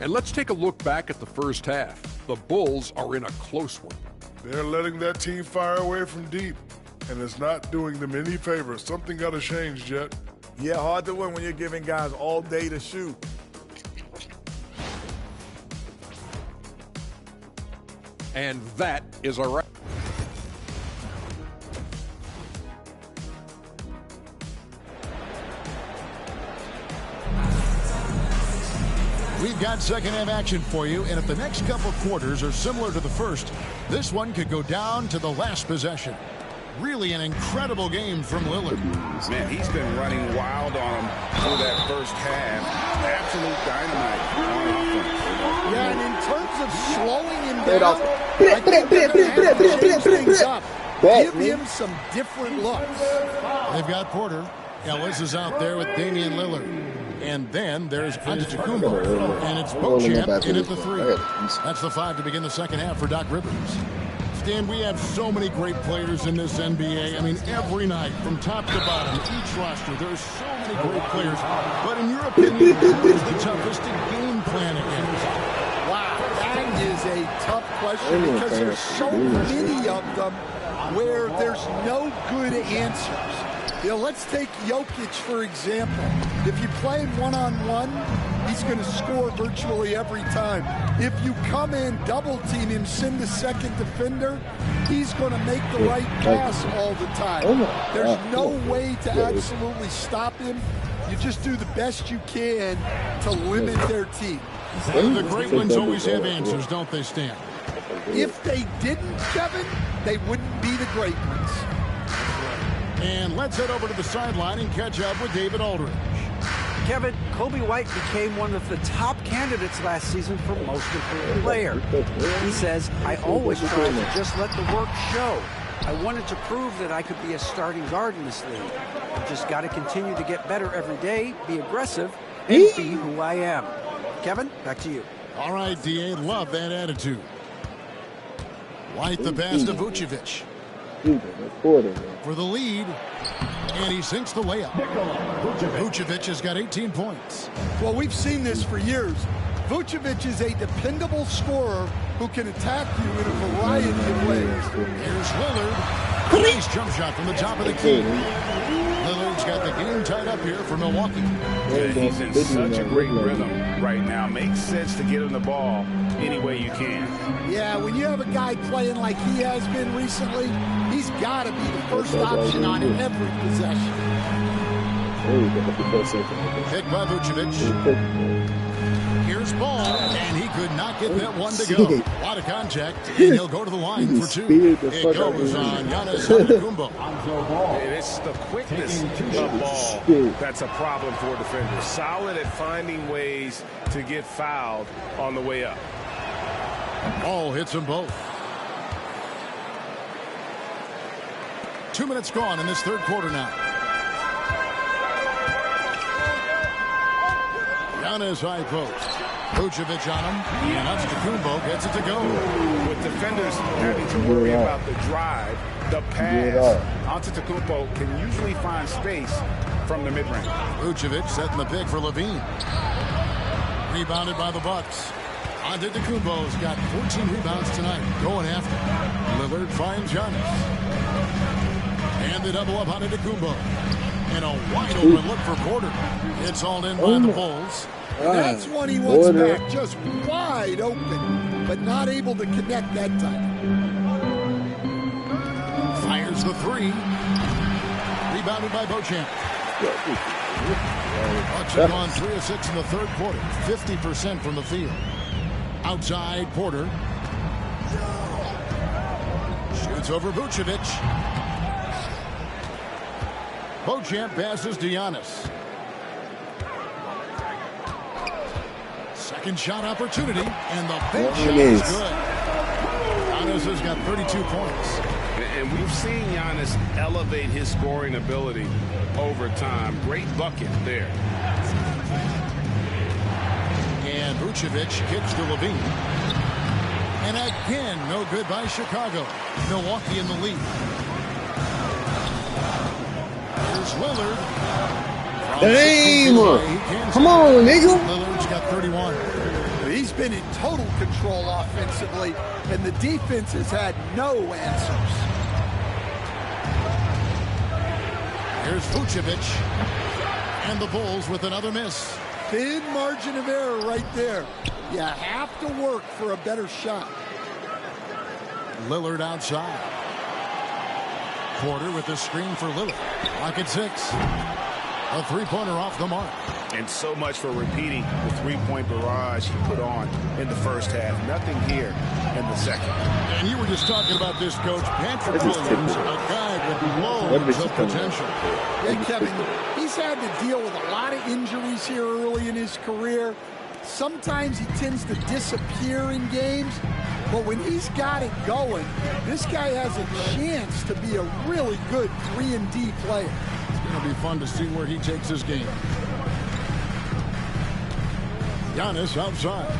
And let's take a look back at the first half. The Bulls are in a close one. They're letting that team fire away from deep, and it's not doing them any favors. Something got to change, Jet. Yeah, hard to win when you're giving guys all day to shoot. And that is a wrap. We've got second half action for you, and if the next couple quarters are similar to the first, this one could go down to the last possession. Really an incredible game from Lillard. Man, he's been running wild on him through that first half. Absolute dynamite on offense. Yeah, and in terms of slowing him down, I think they're going to have to change things up. Give him some different looks. They've got Porter. Ellis is out there with Damian Lillard. And then there's Antetokounmpo. And it's Beauchamp in at the 3. That's the 5 to begin the second half for Doc Rivers. Stan, we have so many great players in this NBA. I mean, every night, from top to bottom, each roster, there's so many great players. But in your opinion, who is the toughest to game plan against? Wow, that is a tough question because there's so many of them where there's no good answers. You know, let's take Jokic, for example. If you play him one-on-one, he's going to score virtually every time. If you come in, double-team him, send a second defender, he's going to make the right pass all the time. There's no way to absolutely stop him. You just do the best you can to limit their team. The great ones always have answers, don't they, Stan? If they didn't, Kevin, they wouldn't be the great ones. And let's head over to the sideline and catch up with David Aldridge. Kevin, Kobe White became one of the top candidates last season for most improved player. He says, I always try to just let the work show. I wanted to prove that I could be a starting guard in this league. I just got to continue to get better every day, be aggressive, and be who I am. Kevin, back to you. All right, D.A., love that attitude. White the pass to Vucevic. For the lead, and he sinks the layup. Vucevic has got 18 points. Well, we've seen this for years. Vucevic is a dependable scorer who can attack you in a variety of ways. Here's Lillard. Nice jump shot from the top of the key. Lillard's got the game tied up here for Milwaukee. Yeah, he's in such a great rhythm right now. Makes sense to get him the ball any way you can. Yeah, when you have a guy playing like he has been recently, he's got to be the first option on every possession. Picked by Vucevic. Here's Ball, and he could not get that one to go. A lot of contact, and he'll go to the line for 2. It goes on Giannis Antetokounmpo. And it's the quickness of Ball that's a problem for defenders. Solid at finding ways to get fouled on the way up. Ball hits them both. 2 minutes gone in this third quarter now. Giannis high post. Vucevic on him, and Antetokounmpo gets it to go. With defenders having to worry about the drive, the pass, Antetokounmpo can usually find space from the mid-range. Vucevic setting the pick for Levine. Rebounded by the Bucks. Antetokounmpo's got 14 rebounds tonight. Going after Lillard finds Giannis. And the double up Antetokounmpo. And a wide open look for Porter. It's hauled in by the Bulls. That's one he wants back, just wide open, but not able to connect that time. Fires the 3. Rebounded by Beauchamp. Bucks have gone 3 of 6 in the third quarter, 50% from the field. Outside, Porter. Shoots over Vucevic. Beauchamp passes to Giannis. Second shot opportunity, and the big shot is good. Giannis has got 32 points. And we've seen Giannis elevate his scoring ability over time. Great bucket there. And Vucevic kicks to Levine. And again, no good by Chicago. Milwaukee in the lead. Here's Lillard. Damn! Come on, nigga! Lillard's got 31. He's been in total control offensively, and the defense has had no answers. Here's Vucevic. And the Bulls with another miss. Thin margin of error right there. You have to work for a better shot. Lillard outside. Porter with the screen for Lillard. Lock at 6. A three-pointer off the mark. And so much for repeating the three-point barrage he put on in the first half. Nothing here in the second. And you were just talking about this, Coach. Patrick Williams, a guy with loads of potential. Yeah, Kevin, he's had to deal with a lot of injuries here early in his career. Sometimes he tends to disappear in games, but when he's got it going, this guy has a chance to be a really good 3-and-D player. It's going to be fun to see where he takes his game. Giannis outside.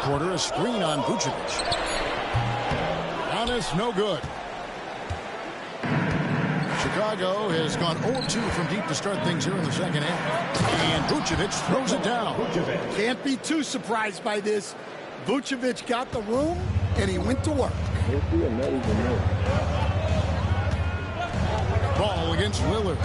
Porter, a screen on Vucevic. Giannis, no good. Chicago has gone 0-2 from deep to start things here in the second half. And Vucevic throws it down. Can't be too surprised by this. Vucevic got the room, and he went to work. Ball against Lillard.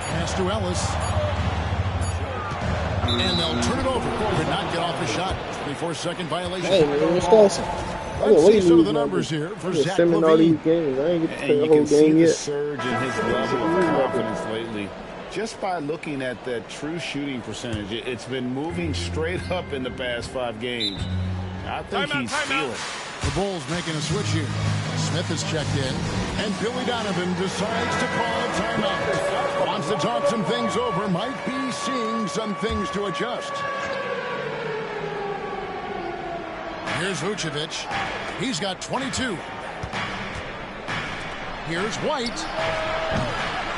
Pass to Ellis. And they'll turn it over. Could not get off a shot. 24-second violation. Hey, man, what's awesome? Let's see some of the numbers here for Zach LaVine. All these games. I ain't get to play the whole game yet. The surge in his level of confidence lately. Just by looking at that true shooting percentage, it's been moving straight up in the past 5 games. I think he's feeling it. The Bulls making a switch here. Smith is checked in, and Billy Donovan decides to call a timeout. Wants to talk some things over, might be seeing some things to adjust. Here's Vucevic. He's got 22. Here's White.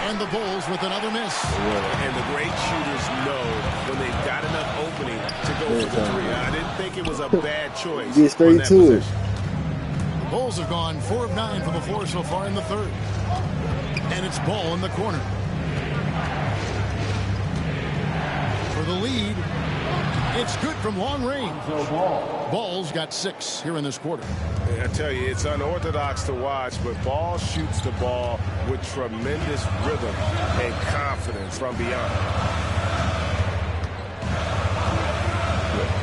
And the Bulls with another miss. And the great shooters know when they've got enough opening to go for the three. I didn't think it was a bad choice. Get straight to it. Bulls have gone 4 of 9 from the floor so far in the third. And it's Ball in the corner. For the lead, it's good from long range. Ball's got 6 here in this quarter. I tell you, it's unorthodox to watch, but Ball shoots the ball with tremendous rhythm and confidence from beyond.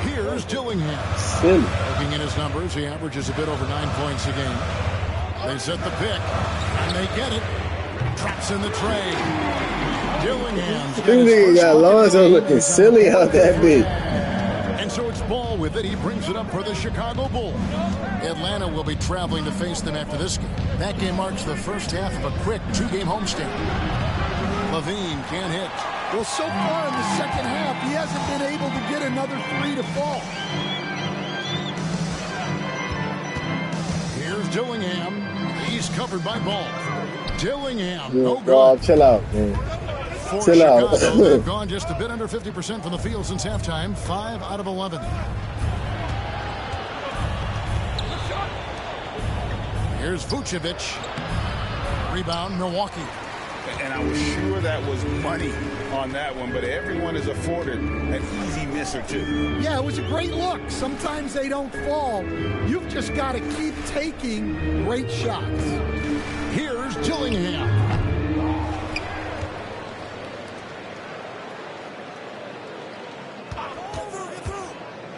Here's Dillingham. Looking at his numbers, he averages a bit over 9 points a game. They set the pick, and they get it. Traps in the tray. Dillingham's got his first got Lonzo looking silly out that big. And so it's Ball with it. He brings it up for the Chicago Bulls. Atlanta will be traveling to face them after this game. That game marks the first half of a quick 2-game homestand. LaVine can't hit. Well, so far in the second half, he hasn't been able to get another 3 to fall. Here's Dillingham. He's covered by Ball. Dillingham, Yeah, no good. bro, chill out, man. For Chill Chicago, out. they've gone just a bit under 50% from the field since halftime. 5 out of 11. Here's Vucevic. Rebound, Milwaukee. And I was sure that was money on that one, but everyone is afforded an easy miss or two. Yeah, it was a great look. Sometimes they don't fall. You've just got to keep taking great shots. Here's Dillingham.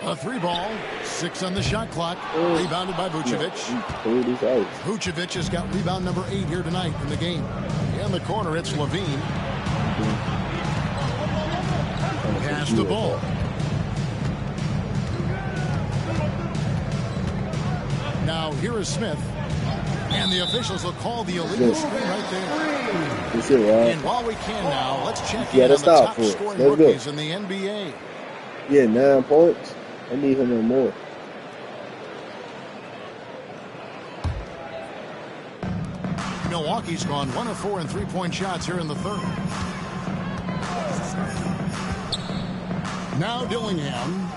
A 3-ball, 6 on the shot clock, rebounded by Vucevic. Vucevic has got rebound number 8 here tonight in the game. In the corner, it's LaVine. Pass the ball. Now here is Smith. And the officials will call the illegal screen right there. That's it, right? And while we can now, let's check Yeah, in on the stop top for it. scoring Let's go. rookies in the NBA. Yeah, 9 points. I need him no more. Milwaukee's gone 1 of 4 in 3-point shots here in the third. Now Dillingham.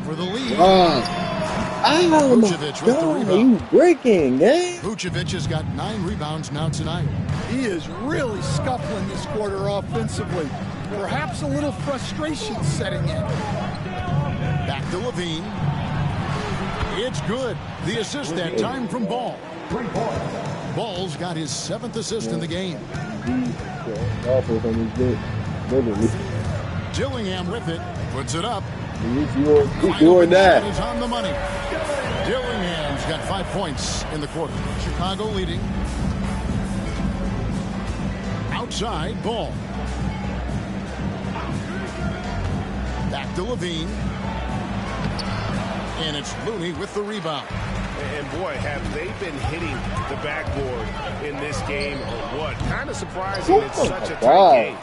For the lead. Oh my Vucevic with the God, rebound. you breaking, eh? Vucevic has got 9 rebounds now tonight. He is really scuffling this quarter offensively. Perhaps a little frustration setting in. Back to LaVine. It's good. The assist that time from Ball. Ball's got his 7th assist in the game. Dillingham with it. Puts it up. He's doing that. Is on the money. Dillingham's got 5 points in the quarter. Chicago leading. Outside, Ball. Back to Levine. And it's Looney with the rebound. And boy, have they been hitting the backboard in this game or what? Kind of surprising it's such a tight game.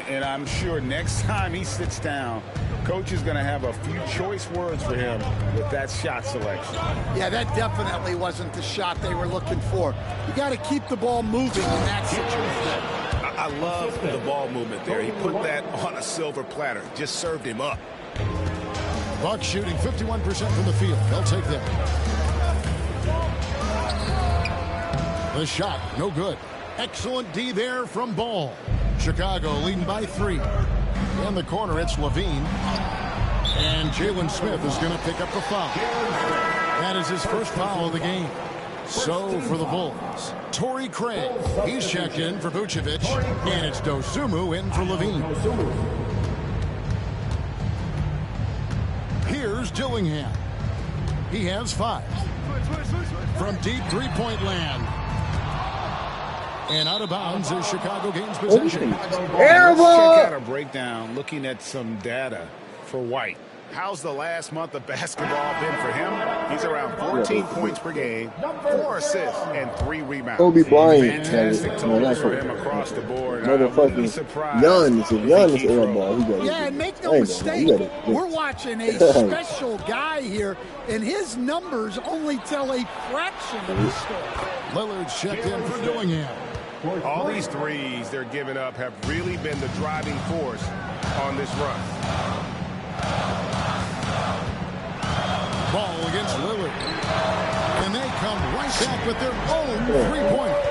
And I'm sure next time he sits down, coach is going to have a few choice words for him with that shot selection. Yeah, that definitely wasn't the shot they were looking for. You got to keep the ball moving in that situation. I love the ball movement there. He put that on a silver platter. Just served him up. Bucks shooting 51% from the field. They'll take that. The shot, no good. Excellent D there from Ball. Chicago leading by 3. In the corner, it's Levine. And Jalen Smith is going to pick up the foul. That is his first foul of the game. So for the Bulls, Torrey Craig. He's checked in for Vucevic. And it's Dosunmu in for Levine. Here's Dillingham. He has 5. From deep three-point land. And out of bounds is Chicago gains possession. Let's check out a breakdown looking at some data for White. How's the last month of basketball been for him? He's around 14 points per game, 4 assists, and 3 rebounds. Kobe Bryant. Fantastic totals for him across the board. Motherfucking Giannis airball. He got it. Yeah, and make no mistake, we're watching a special guy here, and his numbers only tell a fraction of the story. Lillard's checked in for Dillingham. All these threes they're giving up have really been the driving force on this run. Ball against Lillard. And they come right back with their own three-pointer.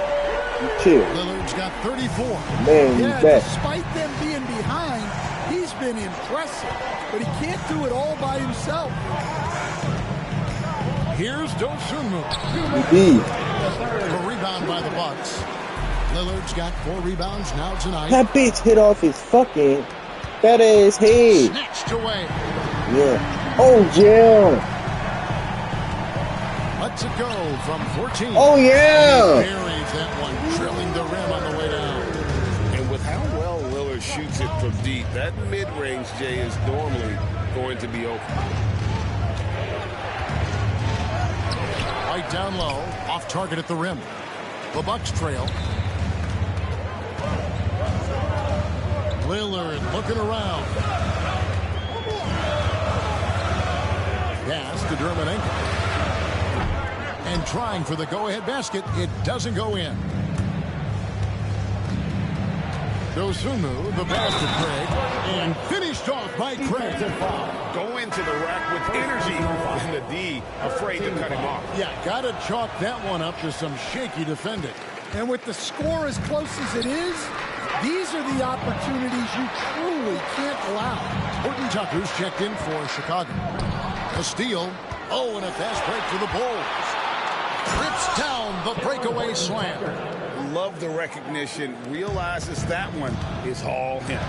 Lillard's got 34. Yeah, despite them being behind, he's been impressive. But he can't do it all by himself. Here's Dosunmu. A rebound by the Bucks. Lillard's got 4 rebounds now tonight. That bitch hit off his fucking fat ass head. Snatched away. Yeah. Oh, yeah. Lets it go from 14. Oh, yeah. He buries that one, drilling the rim on the way down. And with how well Lillard shoots it from deep, that mid-range, Jay, is normally going to be open. Right down low, off target at the rim. The Bucks trail. Lillard looking around. Pass to Dermanenko. And trying for the go-ahead basket. It doesn't go in. Dosunmu, the pass to Craig. And finished off by Craig. Go into the rack with energy. And the D afraid to cut him off. Yeah, got to chalk that one up to some shaky defending. And with the score as close as it is, these are the opportunities you truly can't allow. Horton Tucker's checked in for Chicago. A steal. Oh, and a fast break for the Bulls. Trips down the breakaway slam. Love the recognition. Realizes that one is all him.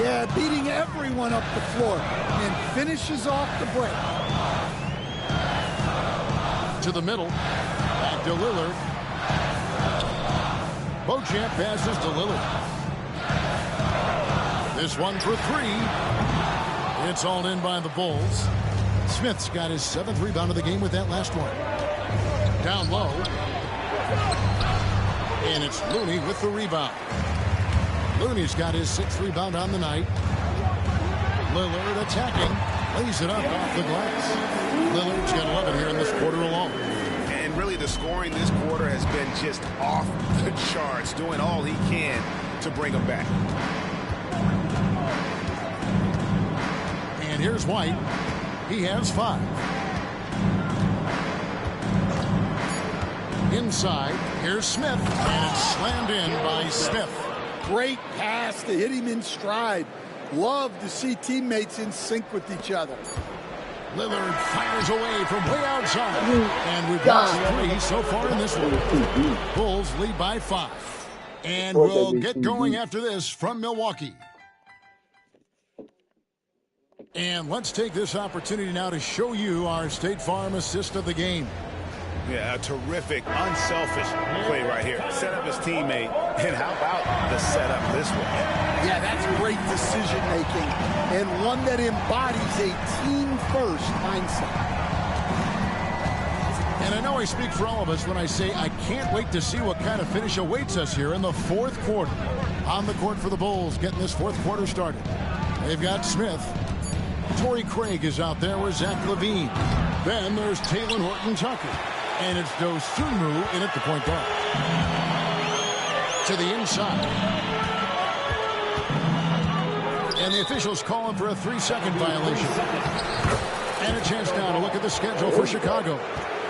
Yeah, beating everyone up the floor and finishes off the break. To the middle. Back to Lillard. Beauchamp passes to Lillard. This one for 3. It's all in by the Bulls. Smith's got his 7th rebound of the game with that last one. Down low. And it's Looney with the rebound. Looney's got his 6th rebound on the night. Lillard attacking. Lays it up off the glass. Lillard's got 11 here in this quarter alone. And really the scoring this quarter has been just off the charts, doing all he can to bring them back. And here's White. He has 5. Inside, here's Smith. And it's slammed in by Smith. Great pass to hit him in stride. Love to see teammates in sync with each other. Lillard fires away from way outside. And we've got 3 so far in this one. Bulls lead by 5. And we'll get going after this from Milwaukee. And let's take this opportunity now to show you our State Farm assist of the game. Yeah, a terrific, unselfish play right here. Set up his teammate, and how about the setup this one? Yeah, that's great decision-making, and one that embodies a team-first mindset. And I know I speak for all of us when I say I can't wait to see what kind of finish awaits us here in the fourth quarter. On the court for the Bulls, getting this fourth quarter started. They've got Smith. Torrey Craig is out there with Zach LaVine. Then there's Talen Horton-Tucker. And it's Dosunmu in at the point guard. To the inside. And the officials calling for a 3-second violation. And a chance now to look at the schedule for Chicago.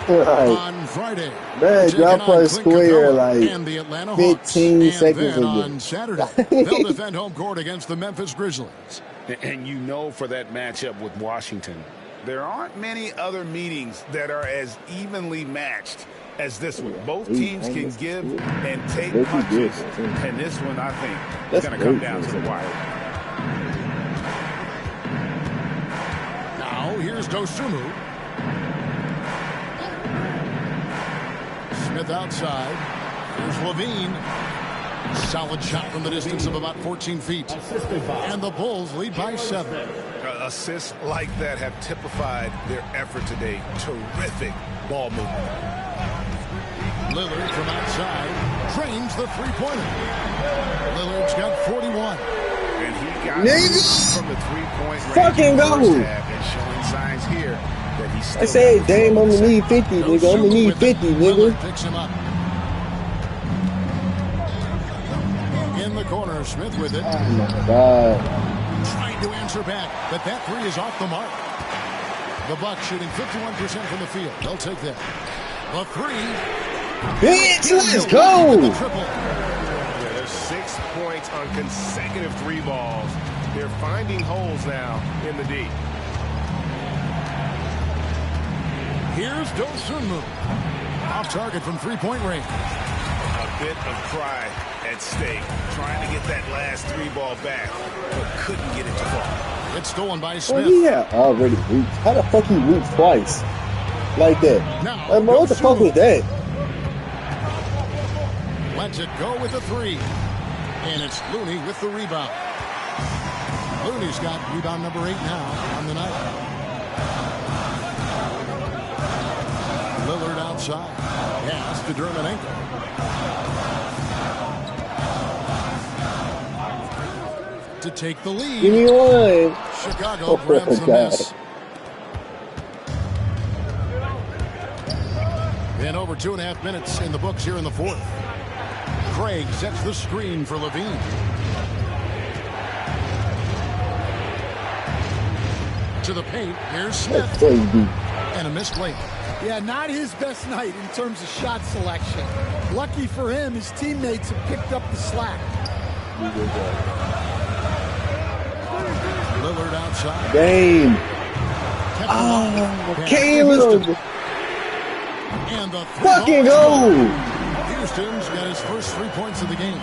On Friday. Man, drop a square like and the Atlanta 15 Hawks. seconds And then ago. on Saturday, they'll defend home court against the Memphis Grizzlies. And you know for that matchup with Washington, there aren't many other meetings that are as evenly matched as this one. Both teams can give and take punches. And this one, I think, is going to come down to the wire. Now, here's Dosunmu. Smith outside. Here's LaVine. Solid shot from the distance of about 14 feet. And the Bulls lead by 7. Assists like that have typified their effort today. Terrific ball movement. Lillard from outside drains the three-pointer. Lillard's got 41. And he got from the three-point range. Fucking go. And showing signs here that he's still. I said, Dame, I'm gonna need 50, nigga. I'm gonna need 50, nigga. Picks him up. In the corner, Smith with it. Oh my God. Trying to answer back, but that 3 is off the mark. The Bucks shooting 51% from the field. They'll take that. The 3. Bitch, let's go. The triple. Yeah, there's 6 points on consecutive 3 balls. They're finding holes now in the D. Here's Dosunmu. Off target from three-point range. A bit of pride at stake, trying to get that last 3 ball back, but couldn't get it to fall. It's stolen by Smith. Oh, he had already reached. How the fuck he reached twice? Like that. Now, Like, bro, what the fuck was that? Lets it go with the 3. And it's Looney with the rebound. Looney's got rebound number 8 now on the night. Lillard outside. Pass to Dermanenko. To take the lead. Give me one. Chicago grabs the miss. And over 2.5 minutes in the books here in the fourth. Craig sets the screen for LaVine. To the paint. Here's Smith. And a missed layup. Yeah, not his best night in terms of shot selection. Lucky for him, his teammates have picked up the slack. Lillard outside. Dame. Oh, Caleb. And the fucking go. Houston's got his first 3 points of the game.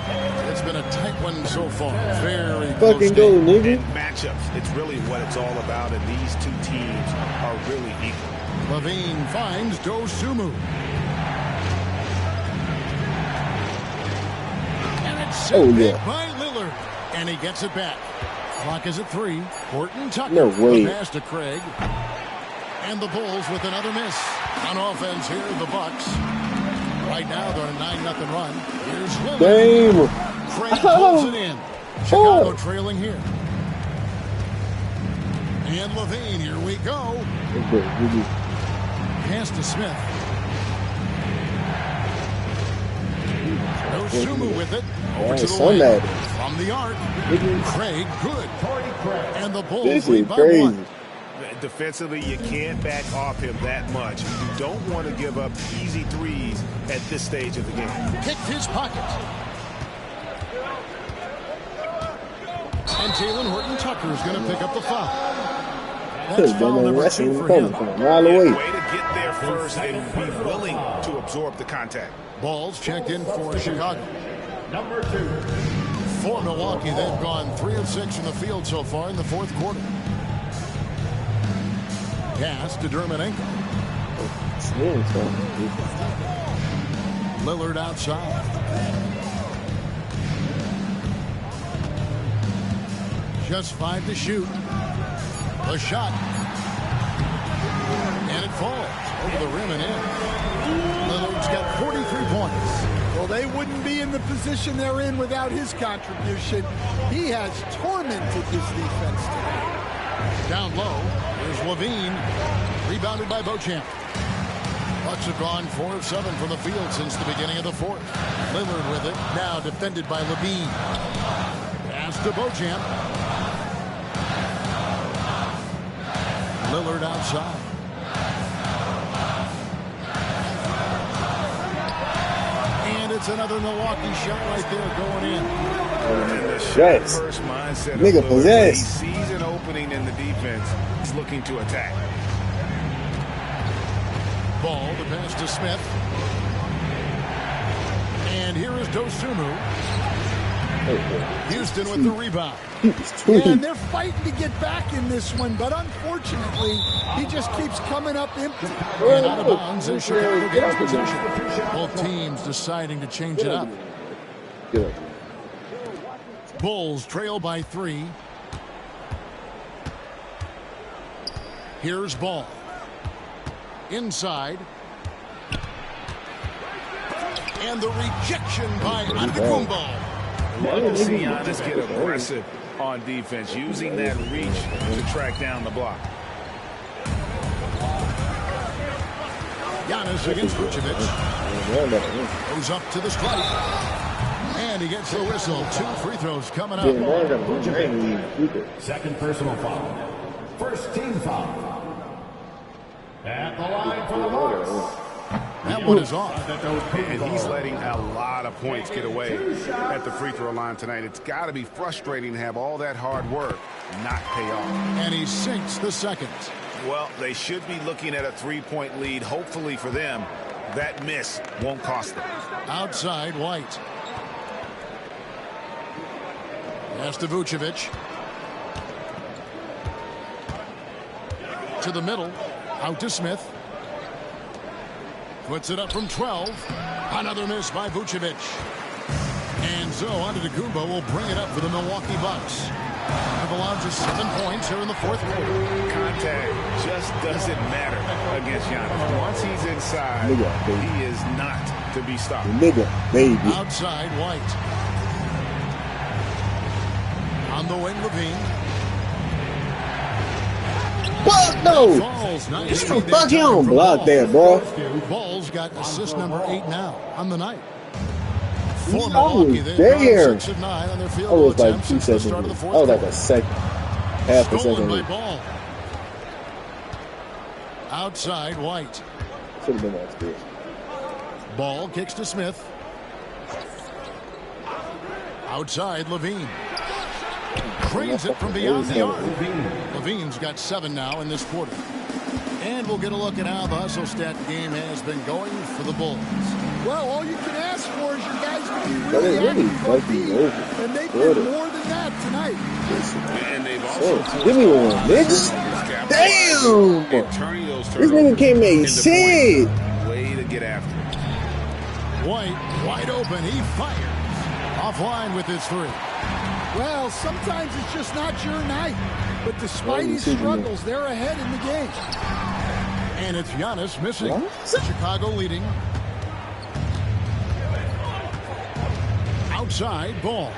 It's been a tight one so far. Very fucking go, nigga. Matchups, it's really what it's all about, and these two teams are really equal. LaVine finds Dosunmu. And it's set by Lillard. And he gets it back. Clock is at 3. Horton-Tucker. No way. The pass to Craig. And the Bulls with another miss. On offense here, the Bucks. Right now, they're on a 9-0 run. Here's Lillard. Dame. Craig pulls it in. Chicago trailing here. And LaVine, here we go. Pass to Smith. Dosunmu with it. Over to the lane. From the arc. Craig, good. And the Bulls lead by 1. Defensively, you can't back off him that much. You don't want to give up easy threes at this stage of the game. Picked his pocket. And Talen Horton-Tucker is going to pick up the foul. That's foul number 2 for him. From a mile away. Way to get there first and be willing to absorb the contact. Balls checked in for Chicago. Number 2. For Milwaukee, they've gone 3 of 6 in the field so far in the fourth quarter. Pass to Dermonenko. Lillard outside. Just 5 to shoot. The shot. And it falls over the rim and in. Lillard's got 43 points. Well, they wouldn't be in the position they're in without his contribution. He has tormented this defense today. Down low, there's Levine. Rebounded by Beauchamp. Bucks have gone 4 of 7 from the field since the beginning of the fourth. Lillard with it, now defended by Levine. Pass to Beauchamp. Lillard outside. And it's another Milwaukee shot right there going in. Yes. First mindset Nigga possessed. He sees an opening in the defense. He's looking to attack. Ball, the pass to Smith. And here is Dosunmu. Houston with the rebound. And they're fighting to get back in this one, but unfortunately, he just keeps coming up empty. And out of bounds as Chicago gets possession. Both teams deciding to change it up. Bulls trail by 3. Here's Ball. Inside. And the rejection by Antetokounmpo. Love to see Giannis get aggressive on defense, using that reach to track down the block. Giannis against Vucevic. Goes up to the stripe. And he gets the whistle. 2 free throws coming up. Second personal foul. First team foul. At the line for the Bucks. That one is off. And he's letting a lot of points get away at the free throw line tonight. It's got to be frustrating to have all that hard work not pay off. And he sinks the second. Well, they should be looking at a 3-point lead. Hopefully for them, that miss won't cost them. Outside, White. Pass to Vucevic. To the middle. Out to Smith. Puts it up from 12. Another miss by Vucevic. And so Antetokounmpo will bring it up for the Milwaukee Bucks. They've allowed just 7 points here in the fourth quarter. Contact just doesn't matter against Giannis. Once he's inside, he is not to be stopped. Baby. Outside, White. On the wing, Levine. Fuck no! Get the fuck you don't block there, bro. Ball's got assist number 8 now on the night. I was there. 6 of 9 on their field I was like attempts 2 since the seconds. start of the I fourth was like quarter. a second. Half a Stolen second. by late. Ball. Outside, White. Should have been upstairs. Ball kicks to Smith. Outside, Levine. Cranes it from beyond the arc. Levine's got 7 now in this quarter. And we'll get a look at how the hustle stat game has been going for the Bulls. Well, all you can ask for is your guys to be really active on defense, and they did more than that tonight. And they've also Give me one, nigga. Damn! This nigga can't make shit. Way to get after it. White, wide open. He fires. Offline with his 3. Well, sometimes it's just not your night. But despite his struggles, they're ahead in the game. And it's Giannis missing. Chicago leading. Outside, Ball.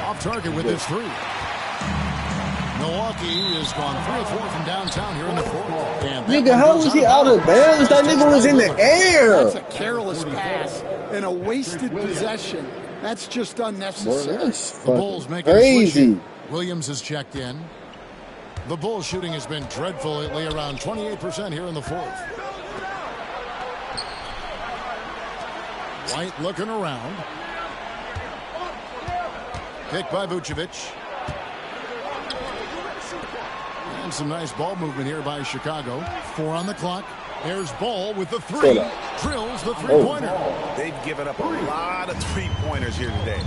Off target with his 3. Milwaukee has gone 3 of 4 from downtown here in the fourth. Nigga, how was he out of bounds? That nigga was in the air. That's a careless pass and a wasted possession. That's just unnecessary. The Bulls make it crazy. Williams has checked in. The Bulls shooting has been dreadful lately, around 28% here in the fourth. White looking around. Picked by Vucevic. some nice ball movement here by Chicago. 4 on the clock. There's Ball with the 3. Drills the three-pointer. They've given up a lot of three-pointers here today.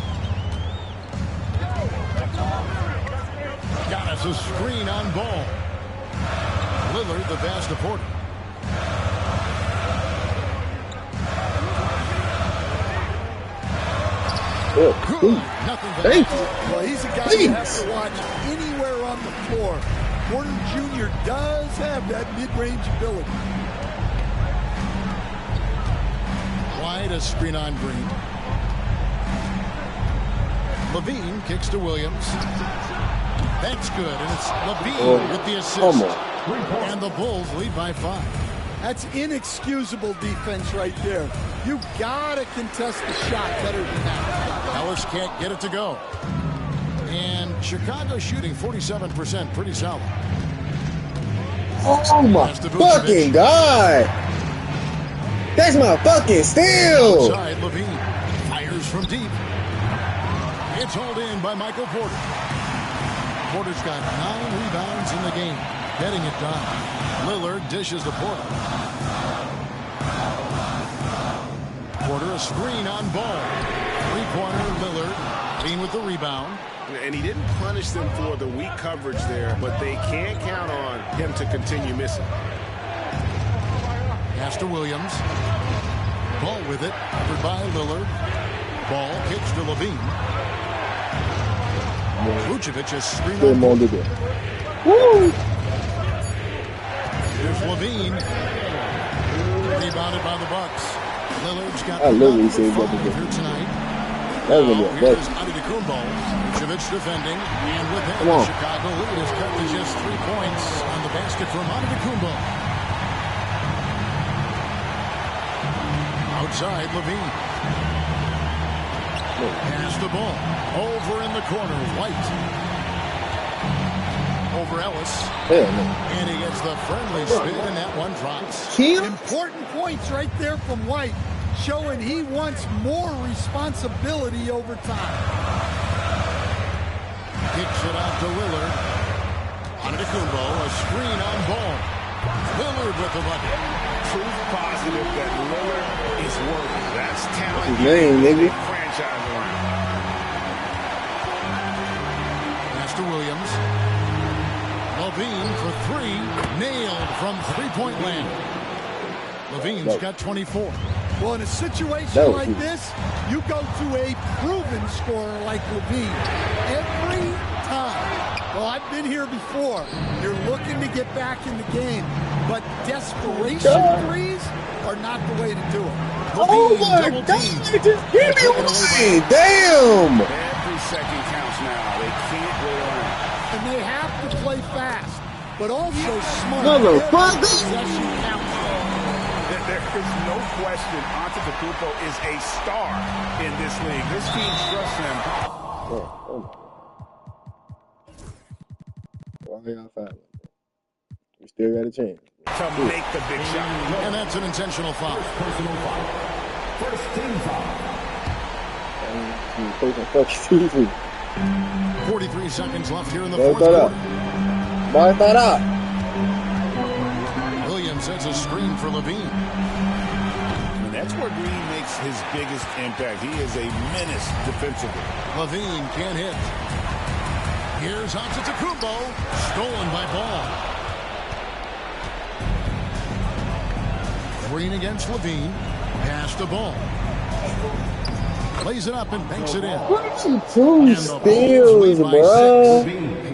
Got us a screen on Ball. Lillard the pass to Porter. Good. Thank you. Well, he's a guy you have to watch anywhere on the floor. Porter Jr. does have that mid-range ability. Wide, a screen on Green. LaVine kicks to Williams. That's good, and it's LaVine with the assist. And the Bulls lead by 5. That's inexcusable defense right there. You gotta contest the shot better than that. Ellis can't get it to go. And Chicago shooting 47%, pretty solid. Oh my fucking God! That's my fucking steal! Outside, LaVine fires from deep. It's hauled in by Michael Porter. Porter's got 9 rebounds in the game, getting it done. Lillard dishes to Porter. Porter a screen on Ball. 3-pointer Lillard. Green with the rebound. And he didn't punish them for the weak coverage there, but they can't count on him to continue missing. Pass to Williams. Ball with it. Covered by Lillard. Ball kicks to LaVine. Vucevic is screen on. Woo! Here's LaVine. Rebounded by the Bucks. Lillard's got I literally saved that here tonight. That was a good. Antetokounmpo. Vucevic defending. And with him, the Chicago lead is cut to just 3 points on the basket from Antetokounmpo. Outside, LaVine. Pass the ball. Over in the corner, White. Over Ellis. And he gets the friendly spin, and that one drops. Important points right there from White, showing he wants more responsibility over time. Kicks it out to Lillard. Antetokounmpo, a screen on Ball. Lillard with the bucket. Proof positive that Lillard is worthy. That's talent. His name, nigga. Franchise line. Pass to Williams. LaVine for 3. Nailed from three-point land. LaVine's got 24. Well, in a situation like this, you go to a proven scorer like LaVine every time. Well, I've been here before. You're looking to get back in the game, but desperation threes are not the way to do it. Oh my God! Just give me one! Damn! Every second counts now. They can't go on. And they have to play fast, but also smart. Motherfucker! Possession counts. There is no question Antetokounmpo is a star in this league. This team trusts him. Why y'all fouling? We still got a chance. To make the big shot. And that's an intentional foul. Personal foul. First team foul. 43 seconds left here in the fourth quarter. Williams sets a screen for LaVine. And that's where Green makes his biggest impact. He is a menace defensively. LaVine can't hit. Here's Antetokounmpo. Stolen by Ball. Green against LaVine. Pass the ball. Plays it up and banks it in. Two steals, bro.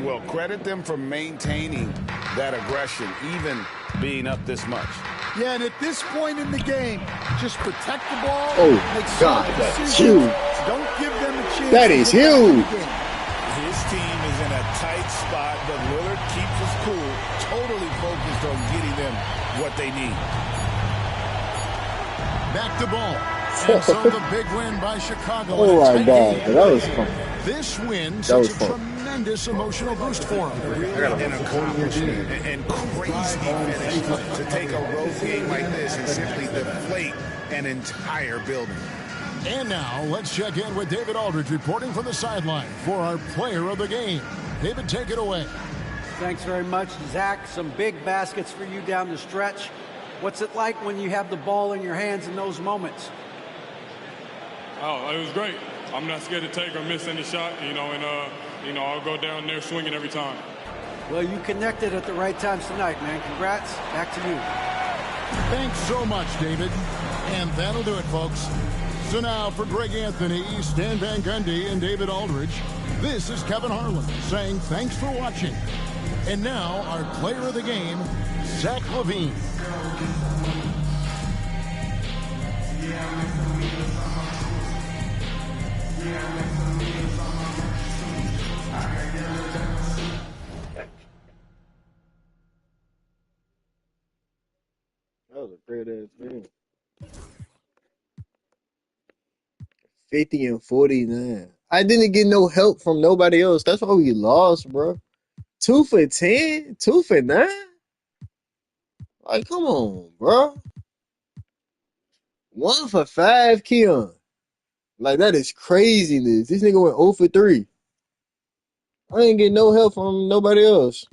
Well, credit them for maintaining that aggression, even being up this much. Yeah, and at this point in the game, just protect the ball. Oh, make God, that's huge. Don't give them a chance. That is huge. His team is in a tight spot, but Lillard keeps his cool, totally focused on getting them what they need. Back to Ball. And so the big win by Chicago. Oh my God, that was fun. This win sets a tremendous emotional boost for him. An accomplishment and crazy finish to take a road game like this and simply deflate an entire building. And now let's check in with David Aldridge reporting from the sideline for our player of the game. David, take it away. Thanks very much, Zach. Some big baskets for you down the stretch. What's it like when you have the ball in your hands in those moments? Oh, it was great. I'm not scared to take or miss any shot, and I'll go down there swinging every time. Well, you connected at the right times tonight, man. Congrats. Back to you. Thanks so much, David. And that'll do it, folks. So now for Greg Anthony, Stan Van Gundy, and David Aldridge, this is Kevin Harlan saying thanks for watching. And now our player of the game, Zach LaVine. That was a great ass game. 50 and 49. I didn't get no help from nobody else. That's why we lost, bro. 2 for 10? 2 for 9? Like, come on, bro. 1 for 5, Keon. Like, that is craziness. This nigga went 0 for 3. I didn't get no help from nobody else.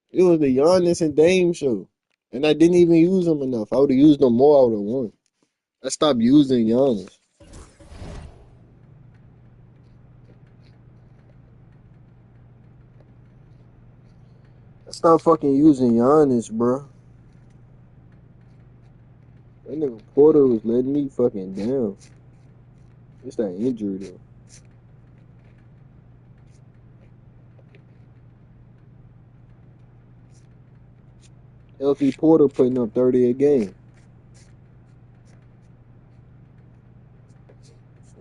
It was the Giannis and Dame show. And I didn't even use them enough. I would have used them more, I would have won. I stopped using Giannis. I stopped fucking using Giannis, bro. That nigga Porter was letting me fucking down. It's that injury, though. Healthy Porter putting up 30 a game.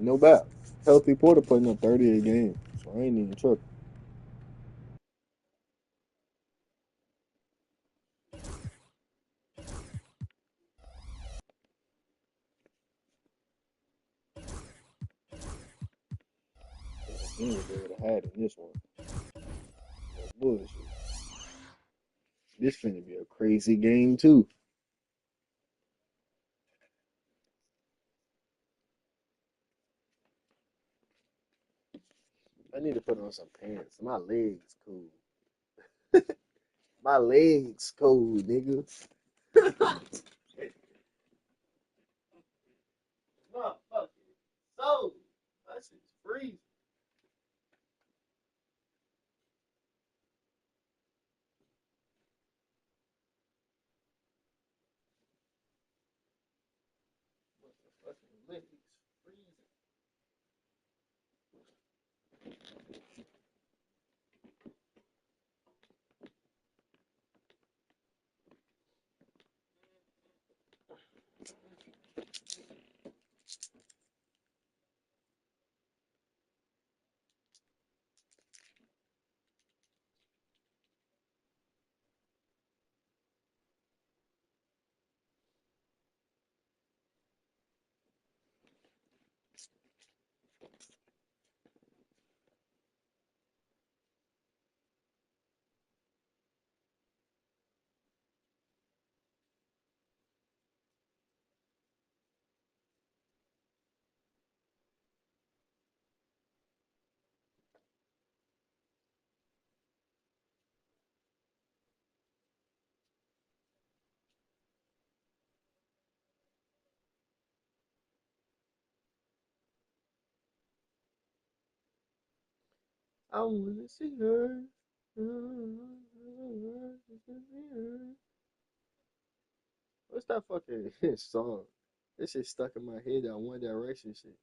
No doubt. Healthy Porter putting up 30 a game. So I ain't even tripping. He was able to have in this one. No bullshit. This finna be a crazy game, too. I need to put on some pants. My legs cool. My legs cold, nigga. Motherfucking soul. That shit's freezing. Motherfucking legs freezing. I wanna see her. What's that fucking song? This shit stuck in my head. That One Direction shit.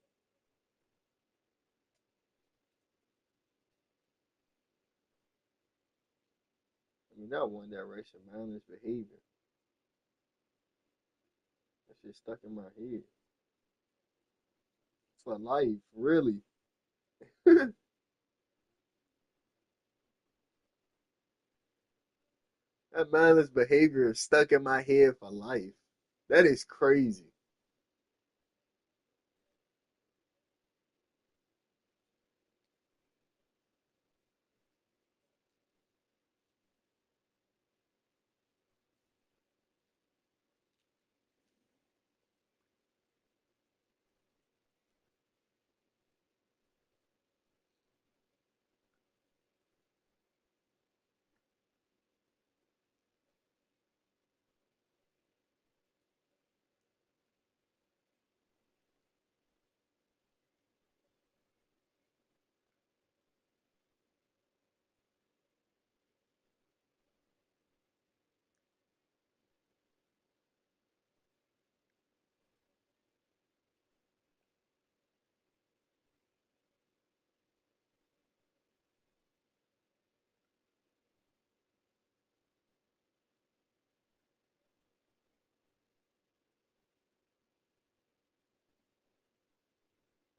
I mean, not One Direction, mindless behavior. That shit stuck in my head. For life, really. That mindless behavior is stuck in my head for life. That is crazy.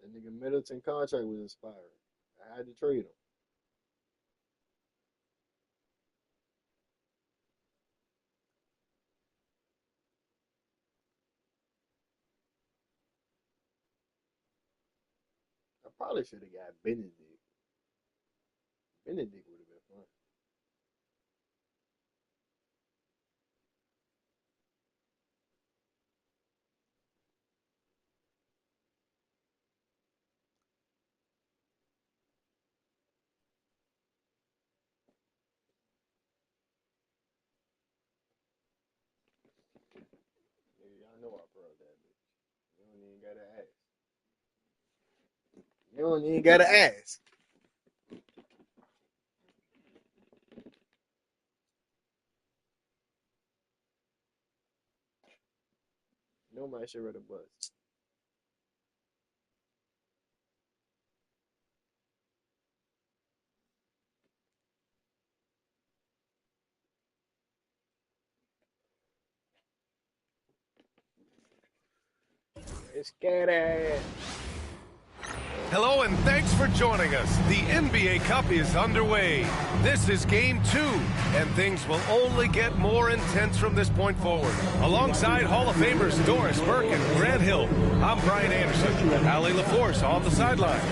That nigga Middleton contract was expiring. I had to trade him. I probably should have got Benedict. Benedict would have been fun. Y'all know I brought that bitch. You don't even gotta ask. You don't even gotta ask. Nobody should read a bus. It's scattered. Hello and thanks for joining us. The NBA Cup is underway. This is game 2, and things will only get more intense from this point forward. Alongside Hall of Famers Doris Burke and Grant Hill, I'm Brian Anderson. Allie LaForce on the sidelines.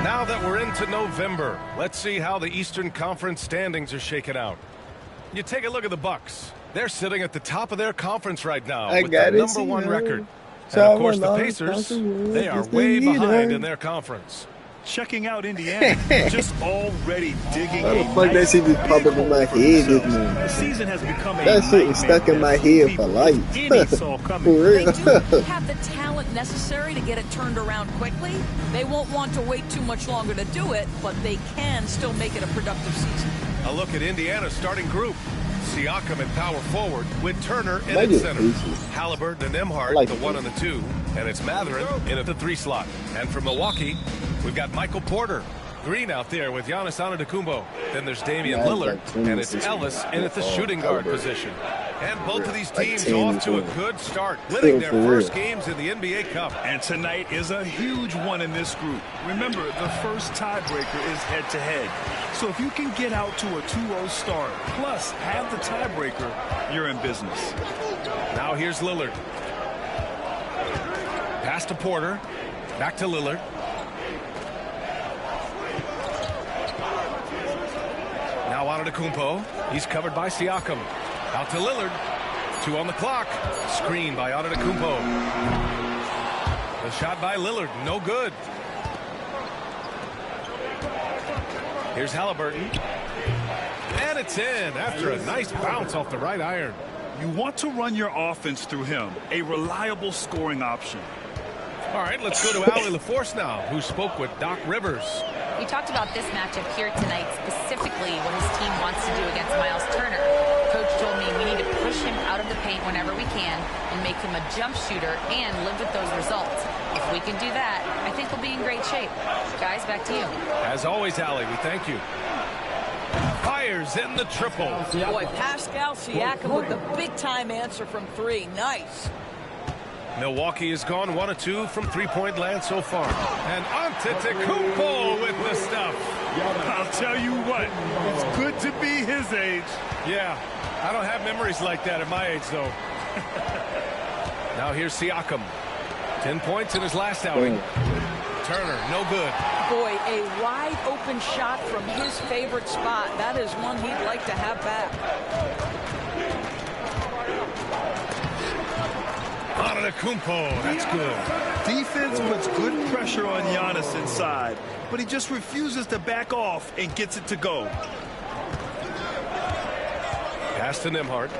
Now that we're into November, let's see how the Eastern Conference standings are shaken out. You take a look at the Bucks. They're sitting at the top of their conference right now with the #1 record. And of course, the Pacers, they are way behind in their conference. Checking out Indiana, just already digging. How the fuck that shit just popped up in my head this morning? The season has become that shit was stuck in my head for life. For real. They do have the talent necessary to get it turned around quickly. They won't want to wait too much longer to do it, but they can still make it a productive season. A look at Indiana's starting group. Siakam at power forward with Turner in at center. Halliburton and Nembhard, the 1 and the 2. And it's Mathurin in at the 3 slot. And for Milwaukee, we've got Michael Porter Green out there with Giannis Antetokounmpo. Then there's Damian Lillard, and it's Ellis in at the shooting guard position. And both of these teams off to a good start, winning their first games in the NBA Cup. And tonight is a huge one in this group. Remember, the first tiebreaker is head-to-head. So if you can get out to a 2-0 start, plus have the tiebreaker, you're in business. Now here's Lillard. Pass to Porter. Back to Lillard. Now Antetokounmpo. He's covered by Siakam. Out to Lillard. 2 on the clock. Screen by Antetokounmpo. The shot by Lillard. No good. Here's Halliburton. And it's in after a nice bounce off the right iron. You want to run your offense through him. A reliable scoring option. All right, let's go to Allie LaForce now, who spoke with Doc Rivers. We talked about this matchup here tonight, specifically what his team wants to do against Miles Turner. Coach told me we need to push him out of the paint whenever we can and make him a jump shooter and live with those results. If we can do that, I think we'll be in great shape. Guys, back to you. As always, Allie, we thank you. Fires in the triple. Boy, Pascal Siakam with a big-time answer from 3. Nice. Milwaukee has gone 1 of 2 from three-point land so far. And Antetokounmpo with the stuff. I'll tell you what, it's good to be his age. Yeah, I don't have memories like that at my age, though. Now here's Siakam. 10 points in his last outing. Turner, no good. Boy, a wide-open shot from his favorite spot. That is one he'd like to have back. Antetokounmpo, that's good. Defense puts good pressure on Giannis inside, but he just refuses to back off and gets it to go. Pass to Nembhard.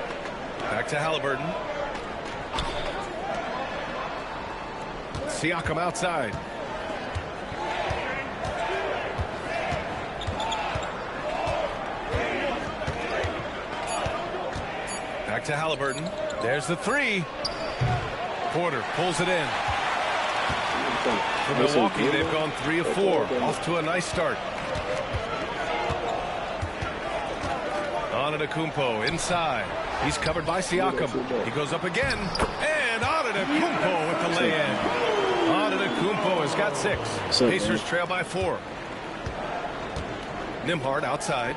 Back to Halliburton. Siakam outside. Back to Halliburton. There's the 3. Porter pulls it in. For Milwaukee, they've gone 3 of 4. Off to a nice start. Antetokounmpo inside. He's covered by Siakam. He goes up again. And Antetokounmpo with the lay-in. Antetokounmpo has got 6. Pacers trail by 4. Nembhard outside.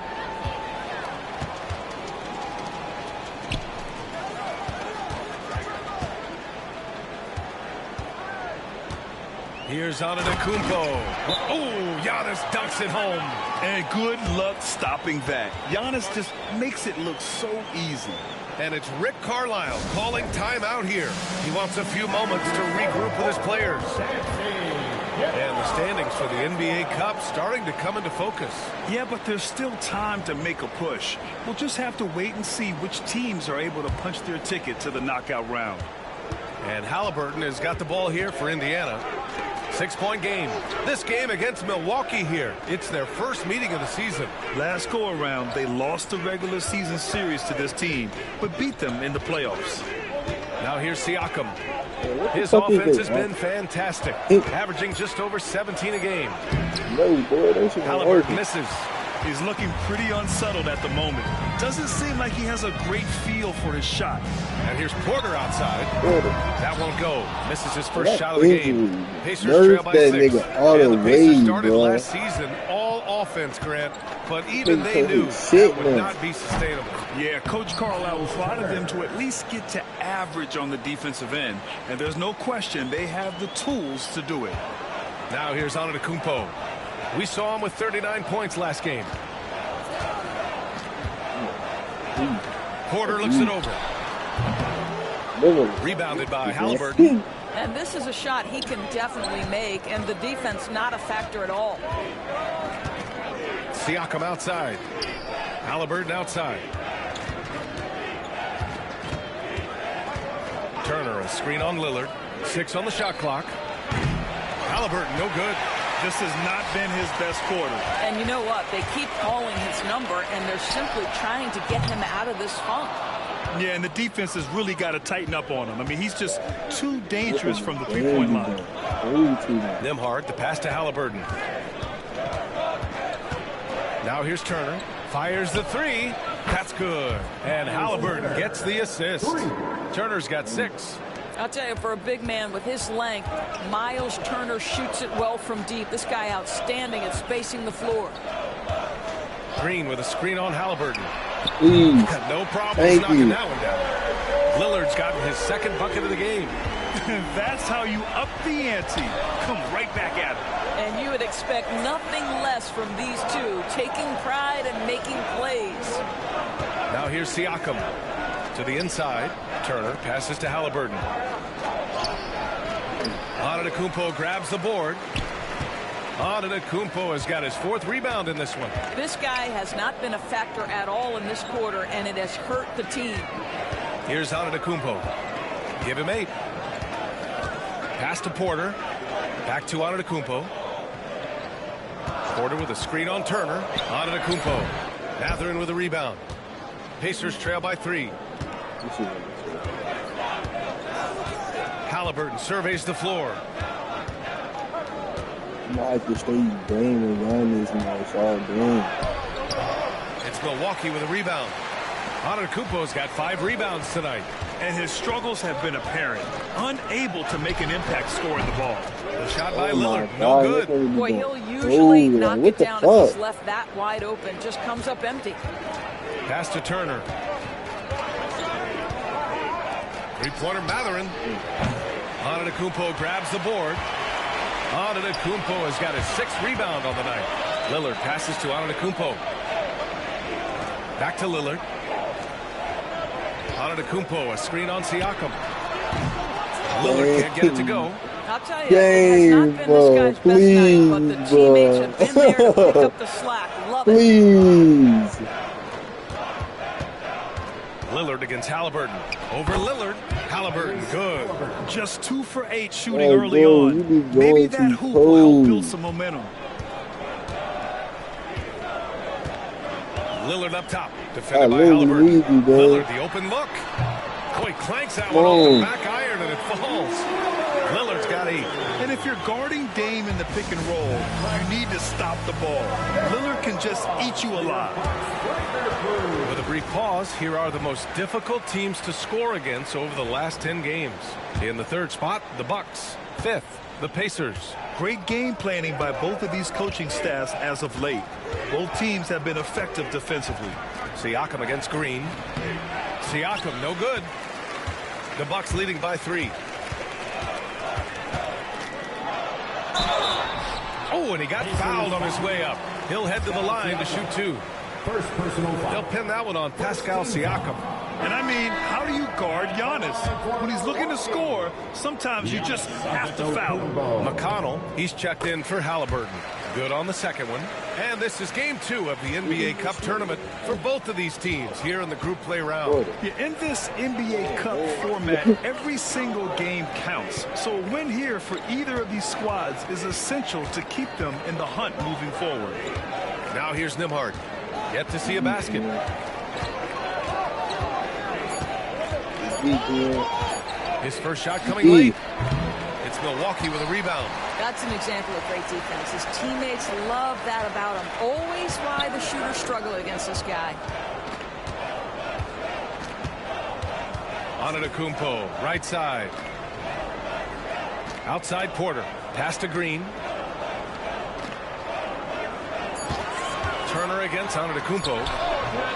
Here's Antetokounmpo. Oh, Giannis dunks it home. And good luck stopping that. Giannis just makes it look so easy. And it's Rick Carlisle calling timeout here. He wants a few moments to regroup with his players. And the standings for the NBA Cup starting to come into focus. Yeah, but there's still time to make a push. We'll just have to wait and see which teams are able to punch their ticket to the knockout round. And Halliburton has got the ball here for Indiana. 6-point game. This game against Milwaukee here. It's their first meeting of the season. Last go-around, they lost the regular season series to this team, but beat them in the playoffs. Now here's Siakam. His offense has been fantastic, averaging just over 17 a game. No, boy, Halliburton misses. He's looking pretty unsettled at the moment. Doesn't seem like he has a great feel for his shot. And here's Porter outside. That won't go. Misses his first shot of the game. Pacers trail by 6. And the Pacers started last season all offense, Grant, but even they knew that would not be sustainable. Yeah, Coach Carlisle wanted them to at least get to average on the defensive end, and there's no question they have the tools to do it. Now here's Antetokounmpo. We saw him with 39 points last game. Porter looks it over. Rebounded by Halliburton. And this is a shot he can definitely make, and the defense not a factor at all. Siakam outside. Halliburton outside. Turner, a screen on Lillard. 6 on the shot clock. Halliburton, no good. This has not been his best quarter. And you know what? They keep calling his number, and they're simply trying to get him out of this funk. Yeah, and the defense has really got to tighten up on him. I mean, he's just too dangerous from the three-point line. Nembhard, the pass to Halliburton. Now here's Turner. Fires the 3. That's good. And Halliburton gets the assist. Turner's got 6. I'll tell you, for a big man with his length, Miles Turner shoots it well from deep. This guy outstanding at spacing the floor. Green with a screen on Halliburton. No problem Thank knocking you. that one down. Lillard's gotten his 2nd bucket of the game. That's how you up the ante. Come right back at him. And you would expect nothing less from these two, taking pride and making plays. Now here's Siakam. To the inside. Turner passes to Halliburton. Antetokounmpo grabs the board. Antetokounmpo has got his 4th rebound in this one. This guy has not been a factor at all in this quarter, and it has hurt the team. Here's Antetokounmpo. Give him 8. Pass to Porter. Back to Antetokounmpo. Porter with a screen on Turner. Antetokounmpo. Mathurin with a rebound. Pacers trail by 3. Halliburton surveys the floor. Might just stay blaming Giannis and it's all game. It's Milwaukee with a rebound. Antetokounmpo's got 5 rebounds tonight. And his struggles have been apparent. Unable to make an impact scoring the ball. The shot by Lillard, no good. Boy, he'll usually knock it down if he's left that wide open. Just comes up empty. Pass to Turner. 3-pointer Mathurin. Antetokounmpo grabs the board. Antetokounmpo has got his 6th rebound on the night. Lillard passes to Antetokounmpo. Back to Lillard. Antetokounmpo, a screen on Siakam. Lillard can't get it to go. I'll tell you, it has not been this guy's best night, but the teammates have been there to pick up the slack. Love it. Please. Lillard against Halliburton. Over Lillard. Halliburton, good. Just 2 for 8 shooting early on. Maybe that hoop will help build some momentum. Lillard up top. Defended by Halliburton. Lillard, the open look. Oh, he clanks that one off the back iron and it falls. Lillard's got 8. And if you're guarding Dame in the pick and roll, you need to stop the ball. Lillard can just eat you alive. With a brief pause, here are the most difficult teams to score against over the last 10 games. In the 3rd spot, the Bucks. 5th, the Pacers. Great game planning by both of these coaching staffs as of late. Both teams have been effective defensively. Siakam against Green. Siakam, no good. The Bucks leading by 3. Oh, and he got fouled on his way up. He'll head to the line to shoot 2. First personal foul. They'll pin that one on Pascal Siakam. And I mean, how do you guard Giannis? When he's looking to score, sometimes you just have to foul him. McConnell, he's checked in for Halliburton. Good on the second one. And this is game 2 of the NBA Cup tournament for both of these teams here in the group play round. Yeah, in this NBA Cup format, every single game counts. So a win here for either of these squads is essential to keep them in the hunt moving forward. Now here's Nembhard. Yet to see a basket. His first shot coming late. It's Milwaukee with a rebound. That's an example of great defense. His teammates love that about him. Always why the shooters struggle against this guy. Antetokounmpo, right side. Outside Porter. Pass to Green. Turner against Antetokounmpo.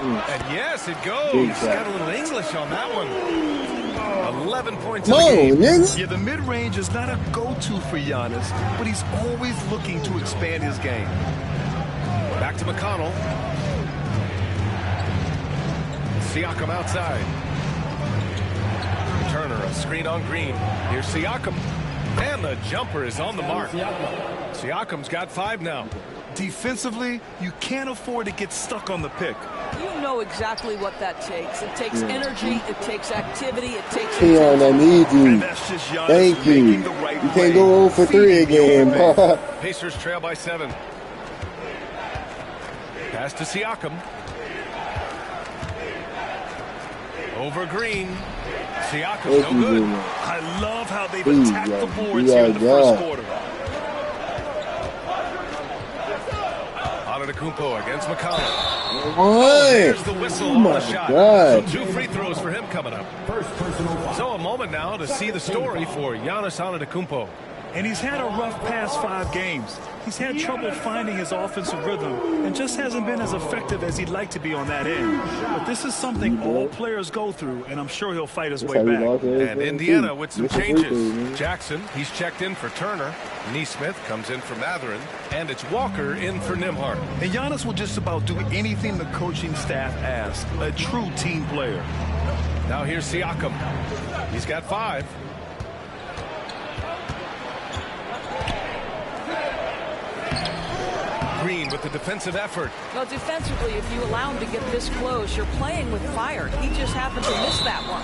And yes, it goes. He's got a little English on that one. 11 points in the game. Yeah, the mid-range is not a go-to for Giannis, but he's always looking to expand his game. Back to McConnell. Siakam outside. Turner, a screen on Green. Here's Siakam. And the jumper is on the mark. Siakam's got 5 now. Defensively, you can't afford to get stuck on the pick. You know exactly what that takes. It takes energy, it takes activity, it takes Keon, I need you. Thank you. You can't go 0 for 3 again. Pacers trail by 7. Pass to Siakam. Over Green. Siakam, no good. I love how they've attacked the boards here in the first quarter. Antetokounmpo against McConnell. Oh, there's the whistle on the shot. So 2 free throws for him coming up. So a moment now to see the story for Giannis Antetokounmpo. And he's had a rough past 5 games. He's had trouble finding his offensive rhythm and just hasn't been as effective as he'd like to be on that end. But this is something all players go through, and I'm sure he'll fight his way back. And Indiana with some changes. Jackson, he's checked in for Turner. Nesmith comes in for Mathurin. And it's Walker in for Nembhard. And Giannis will just about do anything the coaching staff asks. A true team player. Now here's Siakam. He's got 5. Green with the defensive effort. Well, defensively, if you allow him to get this close, you're playing with fire. He just happened to miss that one.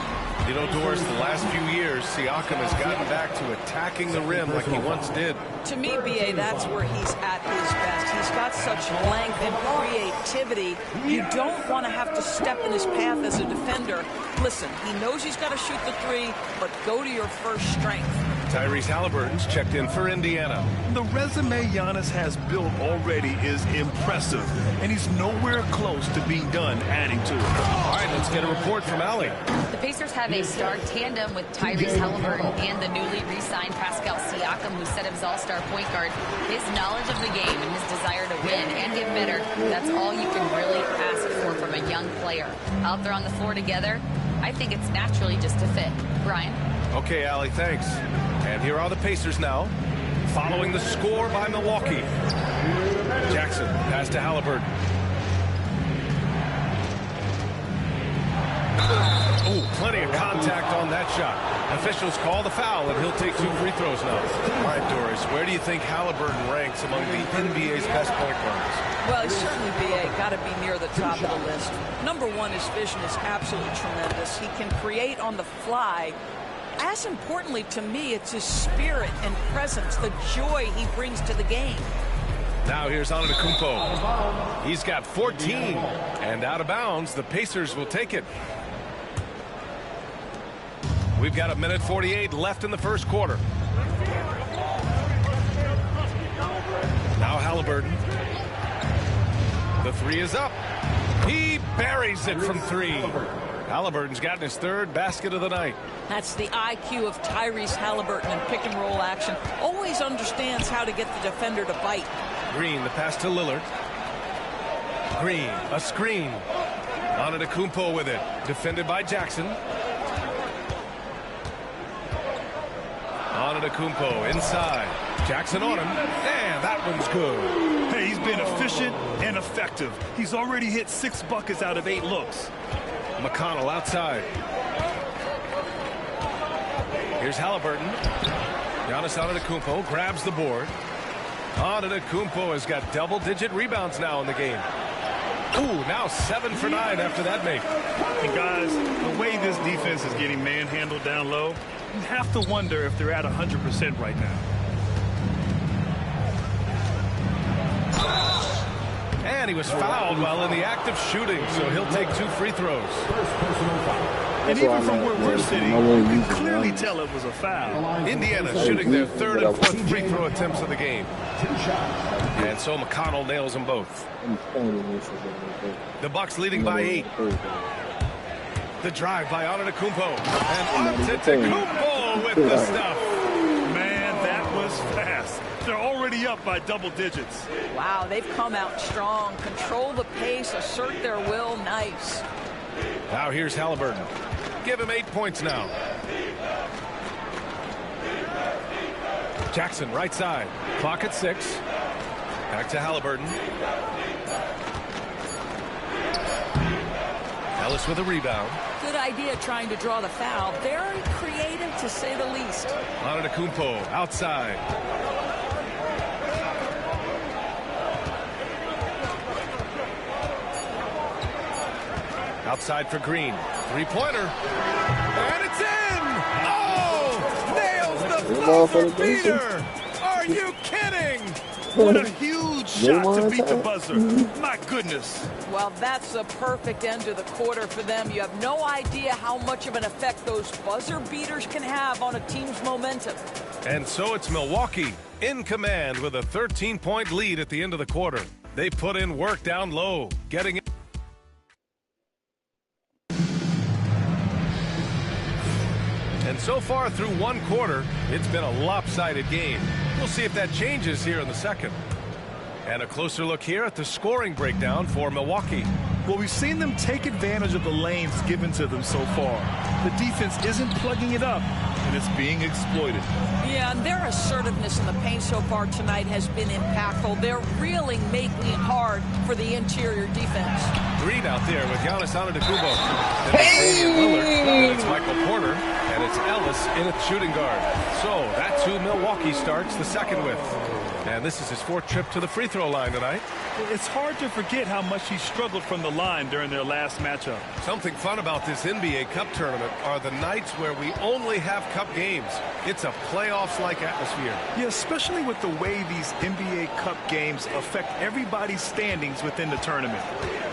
You know, Doris, the last few years, Siakam has gotten back to attacking the rim like he once did. To me, B.A., that's where he's at his best. He's got such length and creativity. You don't want to have to step in his path as a defender. Listen, he knows he's got to shoot the 3, but go to your first strength. Tyrese Halliburton's checked in for Indiana. The resume Giannis has built already is impressive, and he's nowhere close to being done adding to it. All right, let's get a report from Allie. The Pacers have a star tandem with Tyrese Halliburton and the newly re-signed Pascal Siakam, who set his all-star point guard. His knowledge of the game and his desire to win and get better, that's all you can really ask for from a young player. Out there on the floor together, I think it's naturally just a fit. Brian? Okay, Allie, thanks. And here are the Pacers now, following the score by Milwaukee. Jackson, pass to Halliburton. Oh, plenty of contact on that shot. Officials call the foul, and he'll take 2 free throws now. All right, Doris, where do you think Halliburton ranks among the NBA's best point guards? Well, he's certainly, B.A., got to be near the top of the list. Number 1, his vision is absolutely tremendous. He can create on the fly. As importantly to me, it's his spirit and presence, the joy he brings to the game. Now here's Antetokounmpo. He's got 14, and out of bounds, the Pacers will take it. We've got 1:48 left in the first quarter. Now Halliburton. The 3 is up. He buries it from 3. Halliburton's gotten his 3rd basket of the night. That's the IQ of Tyrese Halliburton in pick and roll action. Always understands how to get the defender to bite. Green, the pass to Lillard. Green, a screen. Antetokounmpo with it. Defended by Jackson. Antetokounmpo inside. Jackson on him. And that one's good. Hey, he's been efficient and effective. He's already hit 6 buckets out of 8 looks. McConnell outside. Here's Halliburton. Giannis Antetokounmpo grabs the board. Antetokounmpo has got double-digit rebounds now in the game. Ooh, now 7 for 9 after that make. And guys, the way this defense is getting manhandled down low, you have to wonder if they're at 100% right now. And he was fouled while in the act of shooting, so he'll take 2 free throws. And even from where we're sitting, you can clearly tell it was a foul. Indiana shooting their 3rd and 4th free throw attempts of the game. And so McConnell nails them both. The Bucks leading by 8. The drive by Antetokounmpo. And Antetokounmpo with the stuff. Man, that was fast. They're already up by double digits. Wow, they've come out strong. Control the pace, assert their will. Nice. Now here's Halliburton. Give him 8 points now. Jackson right side. Clock at 6. Back to Halliburton. Ellis with a rebound. Good idea trying to draw the foul. Very creative to say the least. Antetokounmpo outside. Outside for Green. 3-pointer. And it's in! Oh! Nails the buzzer beater! Are you kidding? What a huge shot to beat the buzzer. My goodness. Well, that's the perfect end to the quarter for them. You have no idea how much of an effect those buzzer beaters can have on a team's momentum. And so it's Milwaukee in command with a 13-point lead at the end of the quarter. They put in work down low, getting it. And so far through 1 quarter, it's been a lopsided game. We'll see if that changes here in the second. And a closer look here at the scoring breakdown for Milwaukee. Well, we've seen them take advantage of the lanes given to them so far. The defense isn't plugging it up, and it's being exploited. Yeah, and their assertiveness in the paint so far tonight has been impactful. They're really making it hard for the interior defense. Green out there with Giannis Antetokounmpo. And it's Michael Porter, and it's Ellis in its shooting guard. So that's who Milwaukee starts the second with. And this is his 4th trip to the free throw line tonight. It's hard to forget how much he struggled from the line during their last matchup. Something fun about this NBA Cup tournament are the nights where we only have Cup games. It's a playoffs-like atmosphere. Yeah, especially with the way these NBA Cup games affect everybody's standings within the tournament.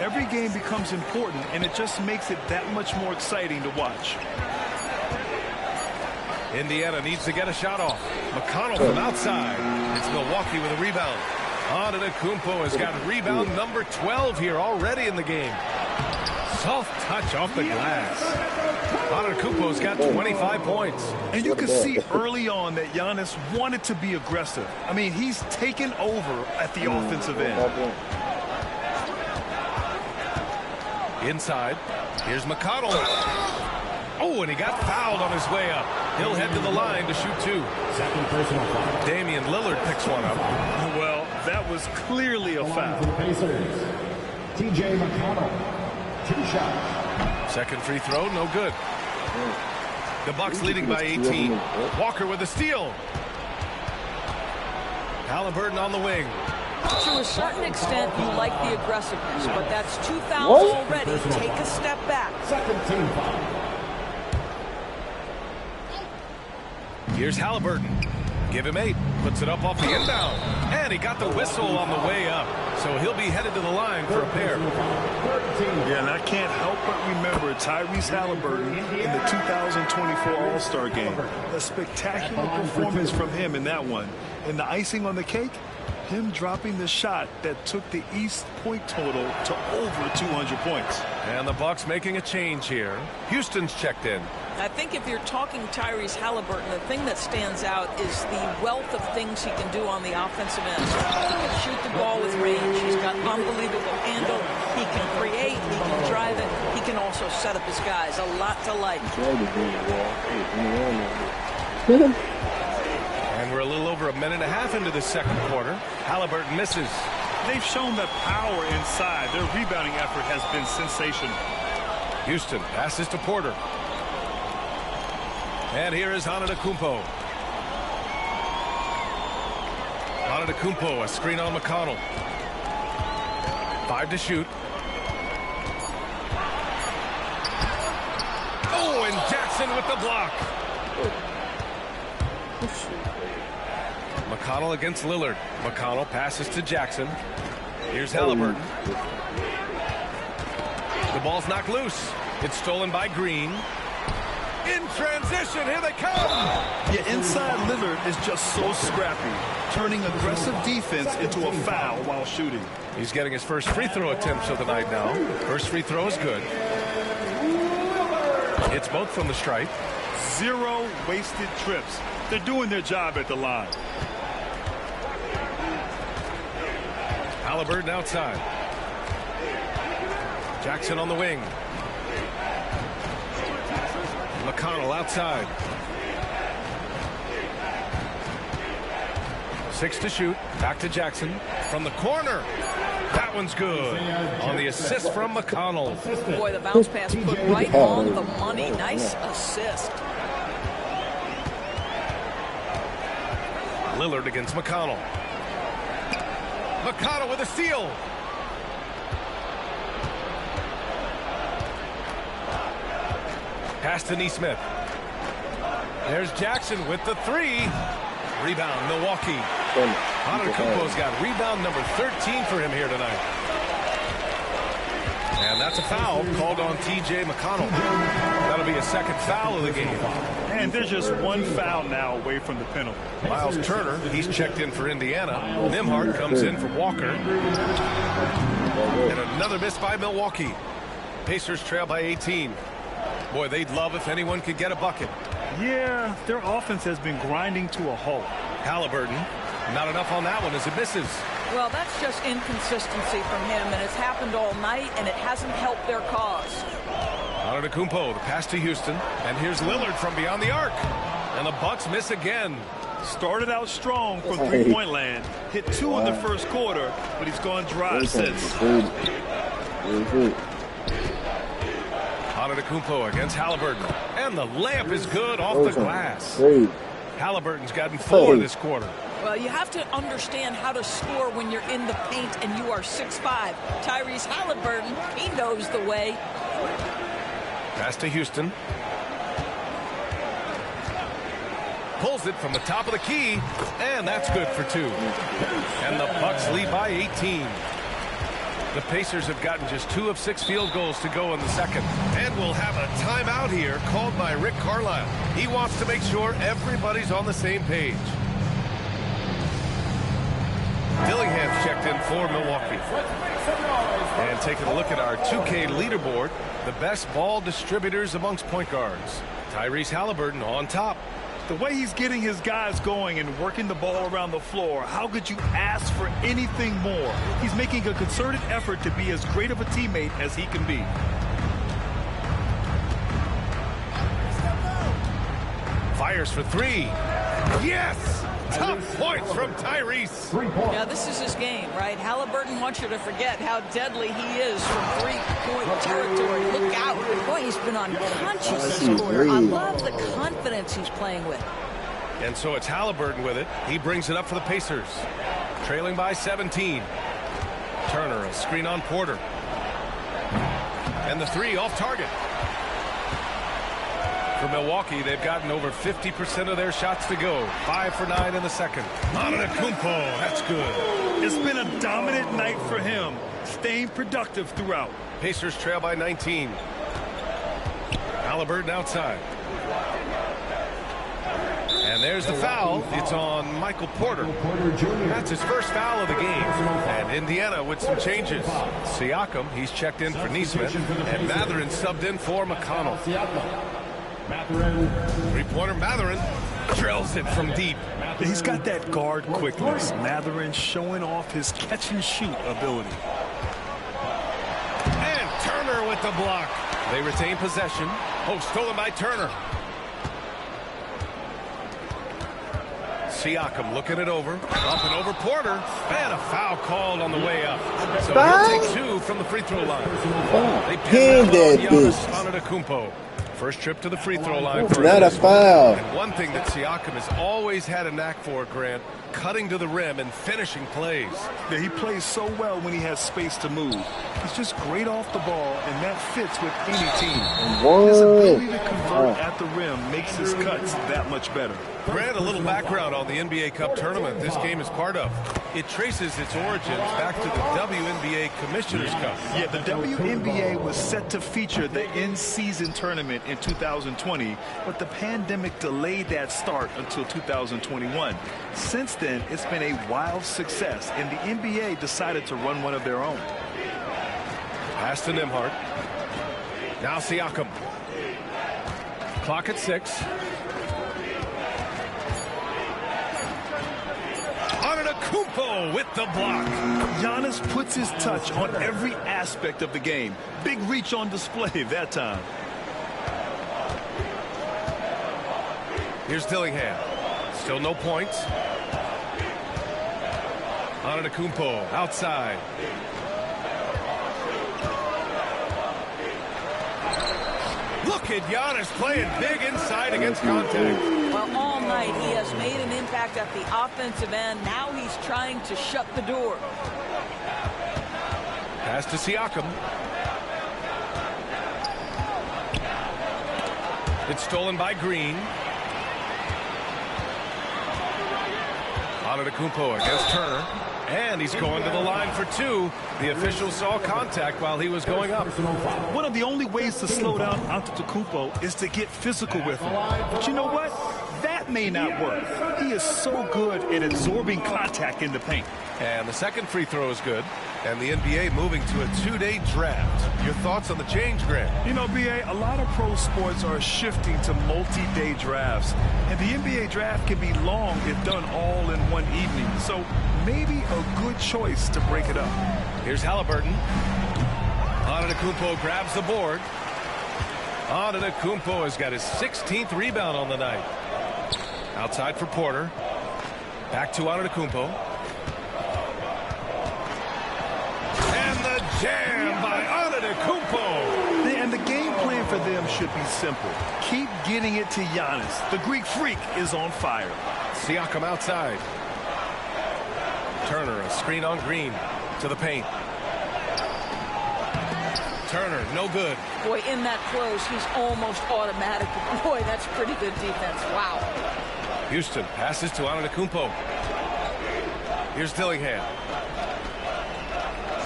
Every game becomes important, and it just makes it that much more exciting to watch. Indiana needs to get a shot off. McConnell from outside. It's Milwaukee with a rebound. Antetokounmpo has got rebound number 12 here already in the game. Soft touch off the glass. Antetokounmpo's got 25 points. And you can see early on that Giannis wanted to be aggressive. I mean, he's taken over at the offensive end. Inside. Here's McConnell. Oh, and he got fouled on his way up. He'll head to the line to shoot 2. Second personal foul. Damian Lillard picks one up. Well, that was clearly a foul. TJ McConnell. 2 shots. Second free throw, no good. The Bucks leading by 18. Walker with a steal. Halliburton on the wing. To a certain extent, you like the aggressiveness, but that's 2 fouls already. Take a step back. Second team foul. Here's Halliburton. Give him 8. Puts it up off the inbound. And he got the whistle on the way up. So he'll be headed to the line for a pair. Yeah, and I can't help but remember Tyrese Halliburton in the 2024 All-Star Game. A spectacular performance from him in that one. And the icing on the cake, him dropping the shot that took the East point total to over 200 points. And the Bucks making a change here. Houston's checked in. I think if you're talking Tyrese Halliburton, the thing that stands out is the wealth of things he can do on the offensive end. He can shoot the ball with range. He's got unbelievable handle. He can create. He can drive it. He can also set up his guys. A lot to like. And we're a little over a minute and a half into the second quarter. Halliburton misses. They've shown that power inside. Their rebounding effort has been sensational. Houston passes to Porter. And here is Antetokounmpo. Antetokounmpo, a screen on McConnell. 5 to shoot. Oh, and Jackson with the block. McConnell against Lillard. McConnell passes to Jackson. Here's Halliburton. The ball's knocked loose. It's stolen by Green. In transition, here they come. Yeah, inside Lillard is just so scrappy, turning aggressive defense into a foul while shooting. He's getting his first free throw attempts of the night now. First free throw is good. It's both from the stripe. 0 wasted trips. They're doing their job at the line. Halliburton outside. Jackson on the wing. McConnell outside. 6 to shoot. Back to Jackson. From the corner. That one's good. On the assist from McConnell. Boy, the bounce pass put right on the money. Nice assist. Lillard against McConnell. McConnell with a steal. Pass to Nesmith. There's Jackson with the 3. Rebound, Milwaukee. Antetokounmpo's got rebound number 13 for him here tonight. And that's a foul called on T.J. McConnell. That'll be a second foul of the game. And there's just one foul now away from the penalty. Miles Turner, he's checked in for Indiana. Nembhard comes in for Walker. And another miss by Milwaukee. Pacers trail by 18. Boy, they'd love if anyone could get a bucket. Yeah, their offense has been grinding to a halt. Halliburton, not enough on that one as it misses. Well, that's just inconsistency from him, and it's happened all night, and it hasn't helped their cause. Antetokounmpo, the pass to Houston, and here's Lillard from beyond the arc. And the Bucks miss again. Started out strong from three-point land, hit 2 in the first quarter, but he's gone dry since. Antetokounmpo against Halliburton, and the layup is good off the glass. Halliburton's gotten 4 this quarter. Well, you have to understand how to score when you're in the paint and you are 6'5". Tyrese Halliburton, he knows the way. Pass to Houston. Pulls it from the top of the key, and that's good for 2. And the Bucks lead by 18. The Pacers have gotten just 2 of 6 field goals to go in the second. And we'll have a timeout here called by Rick Carlisle. He wants to make sure everybody's on the same page. Dillingham's checked in for Milwaukee. And taking a look at our 2K leaderboard, the best ball distributors amongst point guards. Tyrese Halliburton on top. The way he's getting his guys going and working the ball around the floor, how could you ask for anything more? He's making a concerted effort to be as great of a teammate as he can be. Fires for 3. Yes! Tough points from Tyrese. Yeah, this is his game, right? Halliburton wants you to forget how deadly he is from three-point territory. Look out. Boy, he's been unconscious this quarter. I love the confidence he's playing with. And so it's Halliburton with it. He brings it up for the Pacers. Trailing by 17. Turner, a screen on Porter. And the 3 off target. For Milwaukee, they've gotten over 50% of their shots to go. 5 for 9 in the second. Antetokounmpo, that's good. It's been a dominant night for him, staying productive throughout. Pacers trail by 19. Halliburton outside. And there's the foul. It's on Michael Porter. That's his first foul of the game. And Indiana with some changes. Siakam, he's checked in for Nesmith. And Mathurin subbed in for McConnell. Three-pointer Mathurin drills it from deep. He's got that guard quickness. Mathurin showing off his catch-and-shoot ability. And Turner with the block. They retain possession. Oh, stolen by Turner. Siakam looking it over. Up and over Porter. And a foul called on the way up. So he'll take 2 from the free throw line. They pin that Giannis Antetokounmpo. First trip to the free throw line. For not a foul. And one thing that Siakam has always had a knack for, Grant, cutting to the rim and finishing plays. Yeah, he plays so well when he has space to move. He's just great off the ball, and that fits with any team. His ability to convert at the rim makes his cuts that much better. Grant, a little background on the NBA Cup tournament this game is part of. It traces its origins back to the WNBA Commissioner's Cup. Yeah, the WNBA was set to feature the in-season tournament in 2020, but the pandemic delayed that start until 2021. Since then, it's been a wild success, and the NBA decided to run one of their own. Pass to Nembhard. Now Siakam. Clock at 6. Antetokounmpo with the block. Giannis puts his touch on every aspect of the game. Big reach on display that time. Here's Dillingham. Still no points. Antetokounmpo outside. Look at Giannis playing big inside against contact. Well, all night he has made an impact at the offensive end. Now he's trying to shut the door. Pass to Siakam. It's stolen by Green. Antetokounmpo against Turner. And he's going to the line for 2. The official saw contact while he was going up. One of the only ways to slow down Antetokounmpo is to get physical with him. But you know what? That may not work. He is so good at absorbing contact in the paint. And the second free throw is good. And the NBA moving to a 2-day draft. Your thoughts on the change, Grant? You know, B.A., a lot of pro sports are shifting to multi-day drafts. And the NBA draft can be long if done all in one evening. So maybe a good choice to break it up. Here's Halliburton. Antetokounmpo grabs the board. Antetokounmpo has got his 16th rebound on the night. Outside for Porter. Back to Antetokounmpo. Jam by Antetokounmpo. And the game plan for them should be simple. Keep getting it to Giannis. The Greek freak is on fire. Siakam outside. Turner, a screen on Green to the paint. Turner, no good. Boy, in that close, he's almost automatic. Boy, that's pretty good defense. Wow. Houston passes to Antetokounmpo. Here's Dillingham.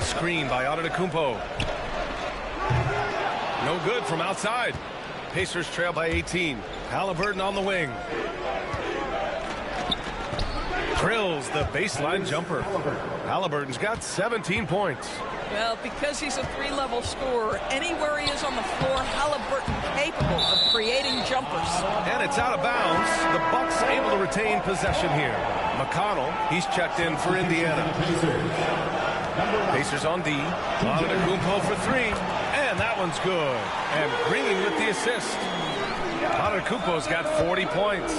Screen by Antetokounmpo. No good from outside. Pacers trail by 18. Halliburton on the wing. Drills the baseline jumper. Halliburton's got 17 points. Well, because he's a three-level scorer, anywhere he is on the floor, Halliburton capable of creating jumpers. And it's out of bounds. The Bucks able to retain possession here. McConnell, he's checked in for Indiana. Pacers on D. Antetokounmpo for 3. And that one's good. And Green with the assist. Antetokounmpo's got 40 points.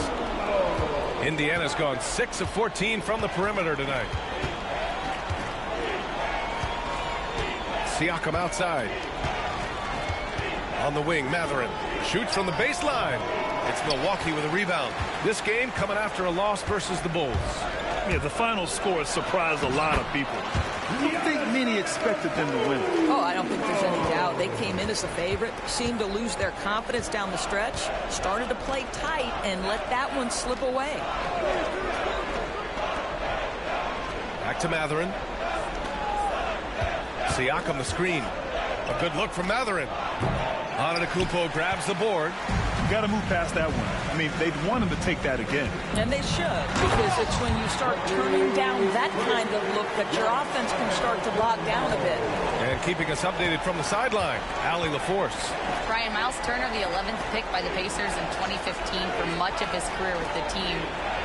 Indiana's gone 6 of 14 from the perimeter tonight. Siakam outside. On the wing, Mathurin shoots from the baseline. It's Milwaukee with a rebound. This game coming after a loss versus the Bulls. Yeah, the final score surprised a lot of people. I don't think many expected them to win. Oh, I don't think there's any doubt. They came in as a favorite, seemed to lose their confidence down the stretch, started to play tight, and let that one slip away. Back to Mathurin. Siakam the screen. A good look from Mathurin. Antetokounmpo grabs the board. got to move past that one. I mean, they'd want him to take that again. And they should, because it's when you start turning down that kind of look that your offense can start to bog down a bit. And keeping us updated from the sideline, Allie LaForce. Brian, Miles Turner, the 11th pick by the Pacers in 2015 for much of his career with the team.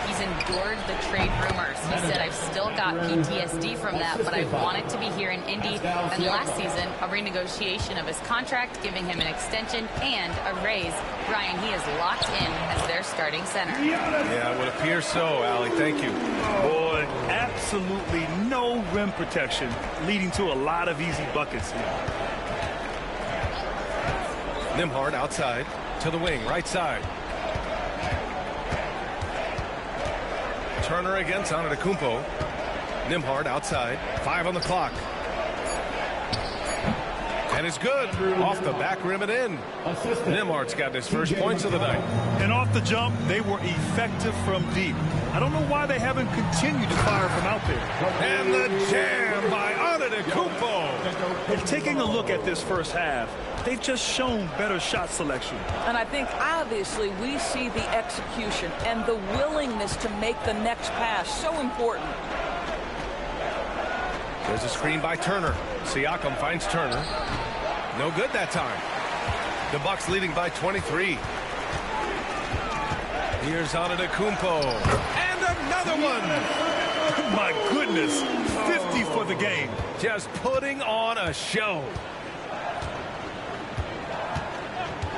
He's endured the trade rumors. He said, I've still got PTSD from that, but I wanted to be here in Indy. And last season, a renegotiation of his contract, giving him an extension and a raise. Brian, he is locked in as their starting center. Yeah, it would appear so, Allie. Thank you. Boy, absolutely no rim protection, leading to a lot of easy buckets here. Nembhard outside to the wing, right side. Turner against Antetokounmpo. Nembhard outside. 5 on the clock. And it's good. Off the back rim and in. Nembhard's got his first points of the night. And off the jump, they were effective from deep. I don't know why they haven't continued to fire from out there. And the jam by Antetokounmpo. And taking a look at this first half, they've just shown better shot selection. And I think obviously we see the execution and the willingness to make the next pass so important. There's a screen by Turner. Siakam finds Turner. No good that time. The Bucks leading by 23. Here's Antetokounmpo. And another one. My goodness. 50 for the game. Just putting on a show.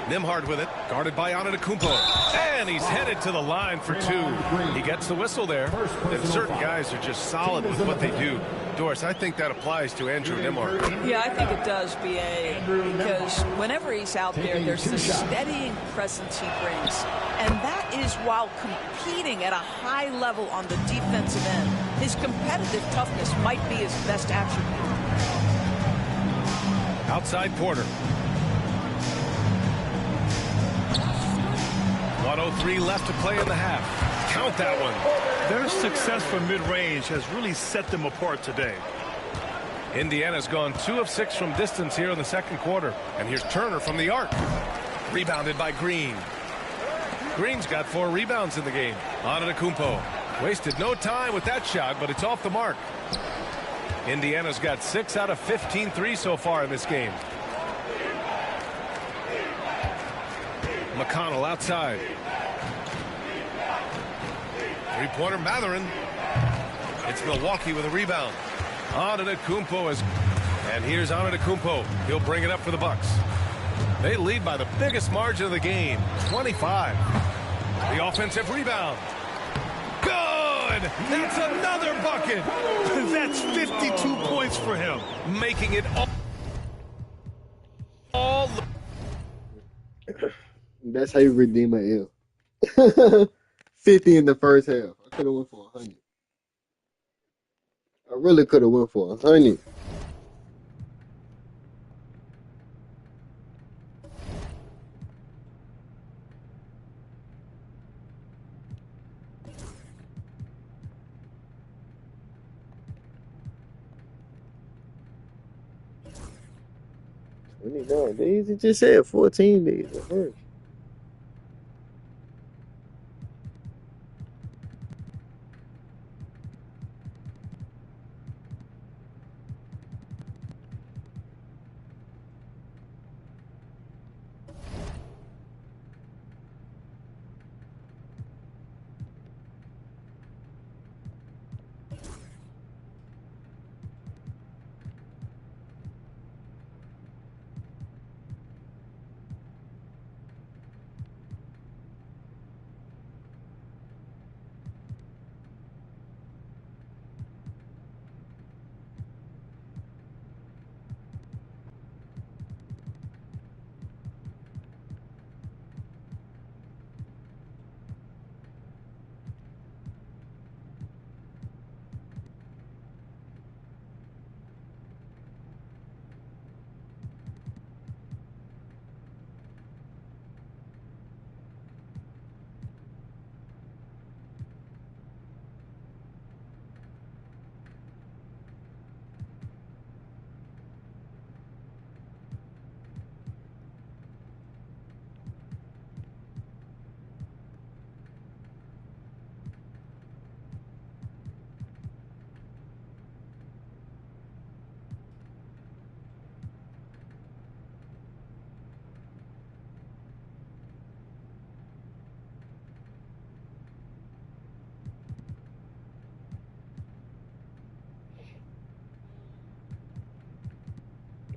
Nembhard with it, guarded by Antetokounmpo. And he's headed to the line for 2. He gets the whistle there. And certain guys are just solid with what they do. Doris, I think that applies to Andrew Nembhard. Yeah, I think it does, B.A., because whenever he's out there, there's the steadying presence he brings. And that is while competing at a high level on the defensive end. His competitive toughness might be his best attribute. Outside Porter. 1:03 left to play in the half. Count that one. Their success from mid-range has really set them apart today. Indiana's gone 2 of 6 from distance here in the second quarter. And here's Turner from the arc. Rebounded by Green. Green's got 4 rebounds in the game. Antetokounmpo wasted no time with that shot, but it's off the mark. Indiana's got 6 out of 15 threes so far in this game. McConnell outside. Three-pointer Mathurin. It's Milwaukee with a rebound. Antetokounmpo is, and here's Antetokounmpo. He'll bring it up for the Bucks. They lead by the biggest margin of the game, 25. The offensive rebound. Good! That's another bucket. That's 52 points for him. Making it all. That's how you redeem an L. 50 in the first half. I could have went for 100. I really could have went for 100. Days, it just said 14 days at first.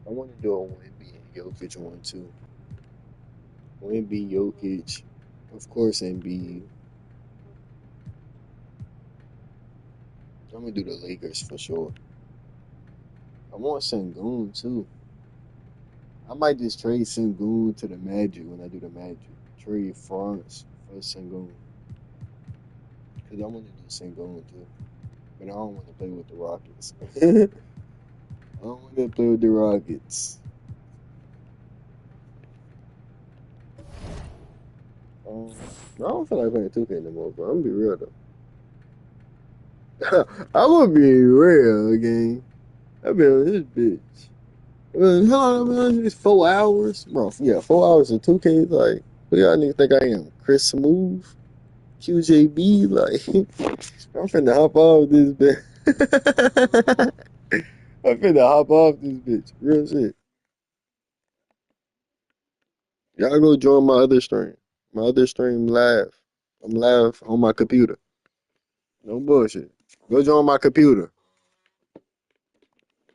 I want to do a Wemby and Jokic one too. Wemby, Jokic, of course Embiid. I'm gonna do the Lakers for sure. I want Sengun too. I might just trade Sengun to the Magic when I do the Magic. Trade France for Sengun. Because I want to do Sengun too. But I don't want to play with the Rockets. I don't want to play with the Rockets. I don't feel like playing 2K no more, but I'm gonna be real though. I'm gonna be real again. I've been on this bitch. How long I've been on this? 4 hours? Bro, yeah, 4 hours of 2K. Like, who y'all niggas think I am? Chris Smooth? QJB? Like, I'm finna hop off this bitch. I'm finna hop off this bitch. Real shit. Y'all go join my other stream. My other stream live. I'm live on my computer. No bullshit. Go join my computer.